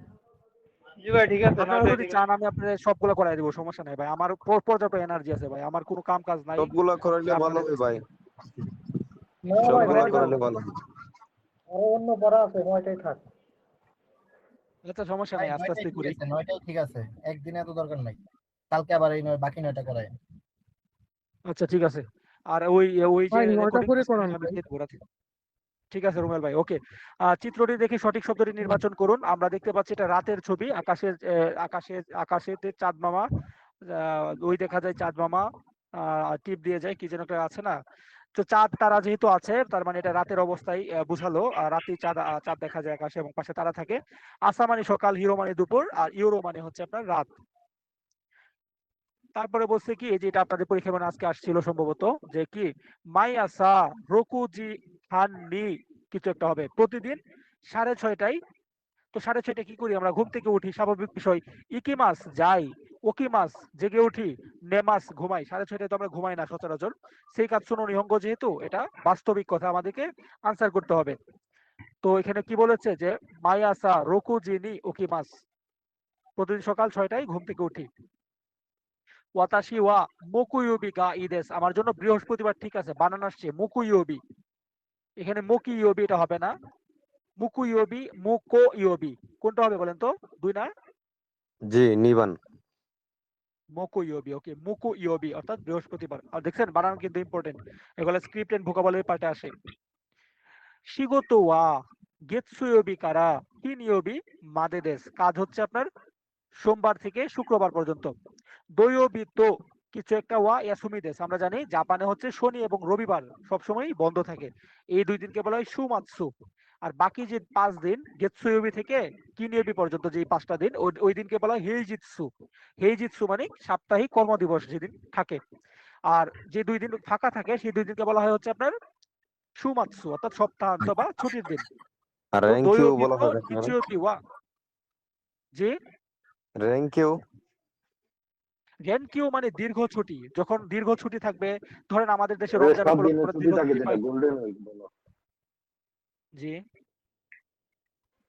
জি ভাই ঠিক আছে, আপনারা নয়টাই যদি ঠিক চান আছে। আমি আপনাদের সবগুলো করাই দেবো, সমস্যা নাই ভাই। আমার পর্যাপ্ত এনার্জি আছে ভাই, আমার কোনো কাম কাজ নাই। সবগুলা করাইলে ভালো আপনাদের হবে ভাই, না ভাই, সবগুলা 9টাই করাইলে করবো। ভালো হবে। আরো অন্য পড়া আছে, 9টাই থাক। আচ্ছা সমস্যা ভাই নাই, আস্তে 9টাই আস্তে ঠিক করি। আছে, 9টাই ঠিক আছে। একদিনে এত দরকার নাই। কালকে আবার এই বাকি 9টা করায়। আচ্ছা ঠিক আছে। আর ওই ওই যে ভাই 9টা রেকর্ডিং করে করান আমি ভাই। দিয়ে দেবো রাতে। ঠিক আছে রুমেল ভাই, ওকে। চিত্রটি দেখে সঠিক শব্দটি নির্বাচন করুন। আমরা দেখতে পাচ্ছি এটা রাতের ছবি, আকাশের আকাশে চাঁদ মামা, ওই দেখা যায় চাঁদ মামা টিপ দিয়ে যায়, কি যেন একটা আছে না? তো চাঁদ তারা যেহেতু আছে, তার মানে এটা রাতের অবস্থায় বুঝালো। রাতে চাঁদ দেখা যায় আকাশে এবং পাশে তারা থাকে। আসা মানে সকাল, হিরো মানে দুপুর, আর ইউরো মানে হচ্ছে আপনার রাত। তারপরে বলছে কি, এই যে এটা আপনাদের পরীক্ষা মানে আজকে আসছিল সম্ভবত, যে কি মাই আসা রকুজি খান নি, কিছু একটা হবে প্রতিদিন 6:30টায়। তো 6:30টায় কি করি আমরা? ঘুম থেকে উঠি, স্বাভাবিক বিষয়। ইকিমাস যাই, ওকিমাস জেগে উঠি, নেমাস ঘুমাই। 6:30টায় তো আমরা ঘুমাই না সচরাচর। সেই কাতসুনো নিহঙ্গ, যেহেতু এটা বাস্তবিক কথা, আমাদেরকে আনসার করতে হবে। তো এখানে কি বলেছে যে মাই আসা রকুজি নি ওকিমাস, প্রতিদিন সকাল 6টায় ঘুম থেকে উঠি। ওয়াতাশি ওয়া মুকুইউবি গা ইদেস, আমার জন্য বৃহস্পতিবার ঠিক আছে। বানান আসছে মুকুইউবি, এখানে মুকি ইউবি এটা হবে না, মুকুইউবি মুকো ইউবি। কোনটা হবে বলেন তো? 2 না? জি, নিবান। মুকো ইউবি, ওকে মুকো ইউবি অর্থাৎ বৃহস্পতিবার। আর দেখছেন বানান কিন্তু ইম্পর্টেন্ট, এগুলো স্ক্রিপ্ট এন্ড ভোকাবুলারি পার্টে আসে। শিগোতো ওয়া গেতসুইউবি কারা কিনিউবি মাদে দেস, কাজ হচ্ছে আপনার সোমবার থেকে শুক্রবার পর্যন্ত। দৈবি তো কিছু একটা ওয়া ইয়াসুমি দেশ, আমরা জানি জাপানে হচ্ছে শনি এবং রবিবার সবসময় বন্ধ থাকে, এই 2 দিনকে বলা হয় সুমাৎসু। আর বাকি যে 5 দিন গেতসুইবি থেকে কিনিয়বি পর্যন্ত যে 5টা দিন, ওই দিনকে বলা হয় হেইজিৎসু। হেইজিৎসু মানে সাপ্তাহিক কর্মদিবস যেদিন থাকে। আর যে 2 দিন ফাঁকা থাকে সেই 2 দিনকে বলা হয় হচ্ছে আপনার সুমাৎসু, অর্থাৎ সপ্তাহান্ত বা ছুটির দিন। আর র্যাঙ্ক কিউ দোয়োবি বলা তো হয় নাকি? নিচিওবি ওয়া। জি, র্যাঙ্ক কিউ রেনকিউ মানে দীর্ঘ ছুটি। যখন দীর্ঘ ছুটি থাকবে, ধরেন আমাদের দেশে রমজান উপলক্ষে আমরা দীর্ঘ ছুটি পাই। গোল্ডেন উইক বলা জি,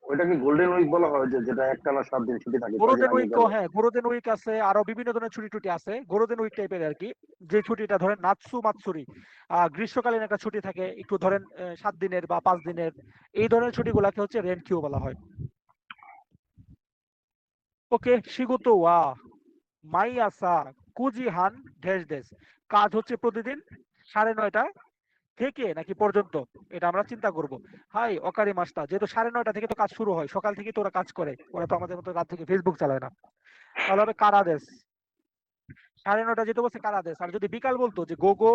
ওইটাকে গোল্ডেন উইক বলা হয়, যেটা একটানা 7 দিন ছুটি থাকে, কয়দিন গোরোদেন আগে উইক, গেল। হ্যাঁ গোরোদেন উইক আছে, আরো বিভিন্ন ধরনের ছুটি টুটি আছে। গোরোদেন উইক টাইপের আর কি, যে ছুটিটা ধরেন নাৎসু মাৎসুরি, গ্রীষ্মকালীন একটা ছুটি থাকে একটু ধরেন 7 দিনের বা 5 দিনের, এই ধরনের ছুটিগুলাকে হচ্ছে রেনকিউ বলা হয়। ওকে, শিগুতো ওয়া মাই আসা কুজি হান ড্যাশ ড্যাশ। কাজ হচ্ছে প্রতিদিন 9:30 থেকে নাকি পর্যন্ত, এটা আমরা চিন্তা করব। হাই অকারি মাস্টার, যেহেতু 9:30 থেকে তো কাজ শুরু হয়, সকাল থেকে তো ওরা কাজ করে, ওরা তো আমাদের মতো রাত থেকে ফেসবুক চালায় না। তাহলে হবে কারাদেশ। 9:30 যেহেতু বলছে কারাদেশ, আর যদি বিকাল বলতো যে গোগো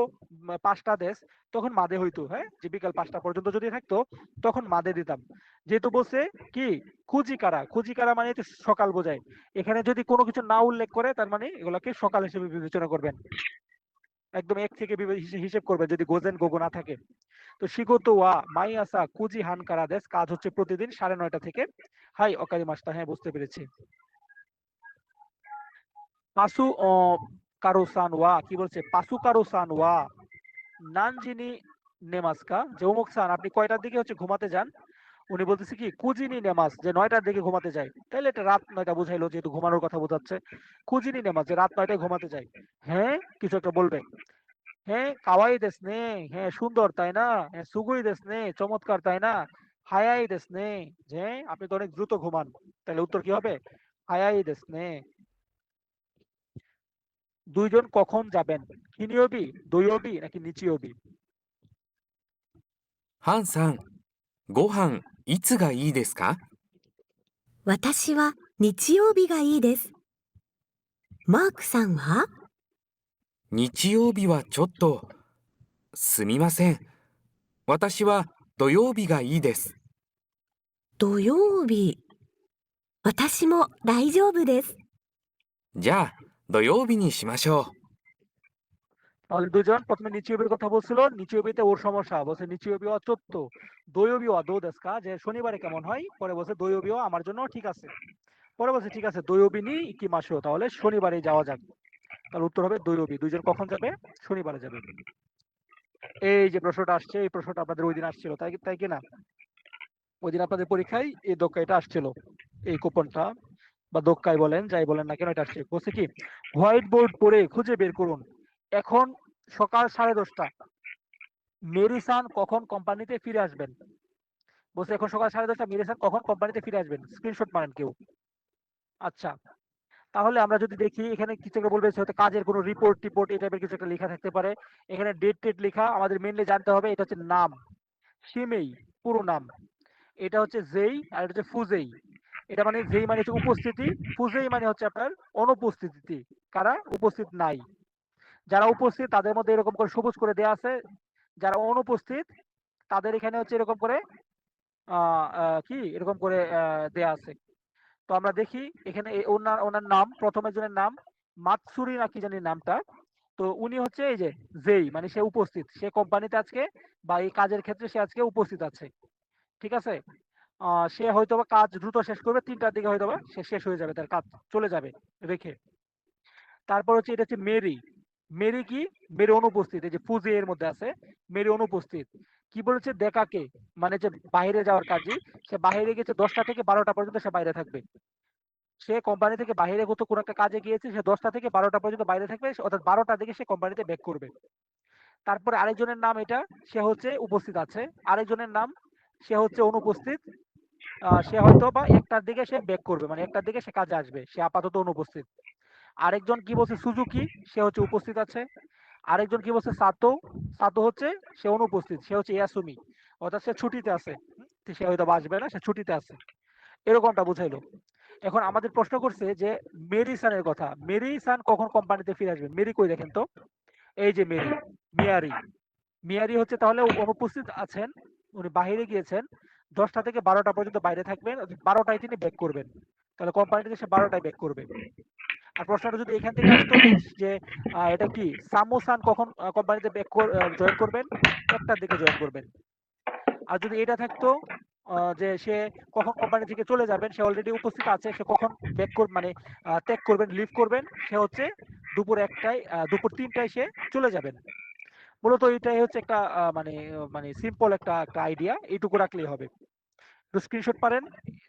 5টা দেশ, তখন মাদে হইতো, হ্যাঁ যে বিকাল 5টা পর্যন্ত যদি থাকতো তখন মাদে দিতাম। যেহেতু বলছে কি খুজিকারা, খুজিকারা মানে হচ্ছে সকাল বোঝায়। এখানে যদি কোনো কিছু না উল্লেখ করে তার মানে এগুলাকে সকাল হিসেবে বিবেচনা করবেন, একদম এক থেকে হিসেব করবেন যদি গোজেন গোগো না থাকে। তো শিগোতো ওয়া মাই আসা কুজি হান কারাদেশ, কাজ হচ্ছে প্রতিদিন 9:30 থেকে। হাই অকারি মাস্টার, হ্যাঁ বুঝতে পেরেছি। পাসু কারোসান ওয়া, কি বলছে পাসু কারোসান ওয়া নানজিনি নেমাজকা, যে অমুক সান আপনি কয়টার দিকে হচ্ছে ঘুমাতে যান। উনি বলতেছে কি কুজিনি নেমাজ, যে 9টার দিকে ঘুমাতে যায়, তাহলে এটা রাত 9টা বুঝাইলো, যেহেতু ঘুমানোর কথা বোঝাচ্ছে। কুজিনি নেমাজ, যে রাত 9টায় ঘুমাতে যায়। হ্যাঁ কিছু একটা বলবে। হ্যাঁ কাওয়াই দেস নে, হ্যাঁ সুন্দর তাই না, হ্যাঁ সুগুই দেস নে চমৎকার তাই না, হায়াই দেস নে, যে আপনি তো অনেক দ্রুত ঘুমান। তাহলে উত্তর কি হবে? হায়াই দেস নে। দুইজন কখন যাবেন? কিনিয়বি, দৈয়বি নাকি নিচিয়বি? ハンさん、ご飯いつがいいですか？私は日曜日がいいです。マークさんは？日曜日はちょっと、すみません。私は土曜日がいいです。土曜日。私も大丈夫です。じゃあ、土曜日にしましょう。 তাহলে দুজন প্রথমে নিচিয়বির কথা বলছিল, নিচিয়বিতে ওর সমস্যা, বলছে নিচিয়বি অচত্য, দৈয়বি দো দেশকা, যে শনিবারে কেমন হয়, পরে বলছে দৈয়বি আমার জন্য ঠিক আছে। পরে বলছে ঠিক আছে দৈয়বি নি কি মাসেও, তাহলে শনিবারে যাওয়া যাক। তাহলে উত্তর হবে দৈয়বি। দুইজন কখন যাবে? শনিবারে যাবে। এই যে প্রশ্নটা আসছে, এই প্রশ্নটা আপনাদের ওই দিন আসছিল, তাই তাই কিনা? ওই দিন আপনাদের পরীক্ষায় এই দক্কা এটা আসছিল, এই কুপনটা বা দক্কাই বলেন যাই বলেন না কেন, এটা আসছে। বলছে কি হোয়াইট বোর্ড পড়ে খুঁজে বের করুন এখন সকাল 10:30 মেরিসান কখন কোম্পানিতে ফিরে আসবেন। বলছে এখন সকাল 10:30 মেরিসান কখন কোম্পানিতে ফিরে আসবেন, স্ক্রিনশট মারেন কেউ। আচ্ছা, তাহলে আমরা যদি দেখি এখানে কিছু একটা বলবে, হয়তো কাজের কোনো রিপোর্ট টিপোর্ট এই টাইপের কিছু একটা লেখা থাকতে পারে। এখানে ডেট টেট লেখা, আমাদের মেনলি জানতে হবে এটা হচ্ছে নাম, সিমেই পুরো নাম। এটা হচ্ছে যেই, আর এটা হচ্ছে ফুজেই। এটা মানে যেই মানে হচ্ছে উপস্থিতি, ফুজেই মানে হচ্ছে আপনার অনুপস্থিতি, কারা উপস্থিত নাই। যারা উপস্থিত তাদের মধ্যে এরকম করে সবুজ করে দেয়া আছে, যারা অনুপস্থিত তাদের এখানে হচ্ছে এরকম করে কি এরকম করে দেয়া আছে। তো আমরা দেখি এখানে ওনার ওনার নাম, প্রথম একজনের নাম মাতসুরি না কি জানি নামটা। তো উনি হচ্ছে এই যে যেই মানে সে উপস্থিত, সে কোম্পানিতে আজকে বা এই কাজের ক্ষেত্রে সে আজকে উপস্থিত আছে, ঠিক আছে। সে হয়তোবা কাজ দ্রুত শেষ করবে, 3টার দিকে হয়তোবা সে শেষ হয়ে যাবে, তার কাজ চলে যাবে রেখে। তারপর হচ্ছে এটা হচ্ছে মেরি। মেরি কি? মেরি অনুপস্থিত, এই যে ফুজি এর মধ্যে আছে মেরি অনুপস্থিত। কি বলেছে দেখাকে, মানে যে বাইরে যাওয়ার কাজে, সে বাইরে গেছে 10টা থেকে 12টা পর্যন্ত সে বাইরে থাকবে। সে কোম্পানি থেকে বাইরে কোনো একটা কাজে গিয়েছে, সে 10টা থেকে 12টা পর্যন্ত বাইরে থাকবে, অর্থাৎ 12টার দিকে সে কোম্পানিতে ব্যাক করবে। তারপরে আরেকজনের নাম এটা, সে হচ্ছে উপস্থিত আছে। আরেকজনের নাম সে হচ্ছে অনুপস্থিত, সে হয়তো বা 1টার দিকে সে ব্যাক করবে, মানে 1টার দিকে সে কাজে আসবে, সে আপাতত অনুপস্থিত। আরেকজন কি বলছে সুজুকি, সে হচ্ছে উপস্থিত আছে। আরেকজন কি বলছে সাতো, সাতো হচ্ছে সে অনুপস্থিত, সে হচ্ছে ইয়াসুমি, অর্থাৎ সে ছুটিতে আছে, সে হয়তো আসবে না, সে ছুটিতে আছে, এরকমটা বুঝাইলো। এখন আমাদের প্রশ্ন করছে যে মেরি সানের কথা, মেরি সান কখন কোম্পানিতে ফিরে আসবেন। মেরি কই দেখেন তো, এই যে মেরি, মিয়ারি। মিয়ারি হচ্ছে তাহলে অনুপস্থিত আছেন, উনি বাইরে গিয়েছেন, 10টা থেকে 12টা পর্যন্ত বাইরে থাকবেন, 12টায় তিনি ব্যাক করবেন, তাহলে কোম্পানিতে সে 12টায় ব্যাক করবে। আর প্রশ্নটা যদি এখান থেকে আসতো যে এটা কি সামোসান কখন কোম্পানিতে ব্যাক জয়েন করবেন, 1টার দিকে জয়েন করবেন। আর যদি এটা থাকতো যে সে কখন কোম্পানি থেকে চলে যাবেন, সে অলরেডি উপস্থিত আছে, সে কখন ব্যাক করবে মানে ত্যাগ করবেন, লিভ করবেন, সে হচ্ছে দুপুর 1টায় দুপুর 3টায় সে চলে যাবেন। মূলত এটাই হচ্ছে একটা মানে সিম্পল একটা আইডিয়া, এইটুকু রাখলেই হবে। তো স্ক্রিনশট পারেন,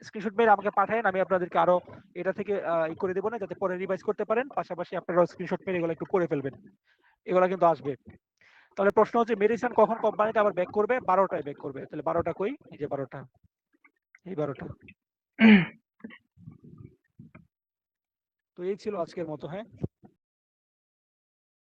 স্ক্রিনশট মেরে আমাকে পাঠায়েন, আমি আপনাদেরকে আরো এটা থেকে ই করে দেবো না, যাতে পরে রিভাইজ করতে পারেন। পাশাপাশি আপনারা স্ক্রিনশট মেরে এগুলো একটু করে ফেলবেন, এগুলো কিন্তু আসবে। তাহলে প্রশ্ন হচ্ছে মেডিসিন কখন কোম্পানিতে আবার ব্যাক করবে? 12টায় ব্যাক করবে। তাহলে 12টা কই? এই যে 12টা, এই 12টা। তো এই ছিল আজকের মতো, হ্যাঁ।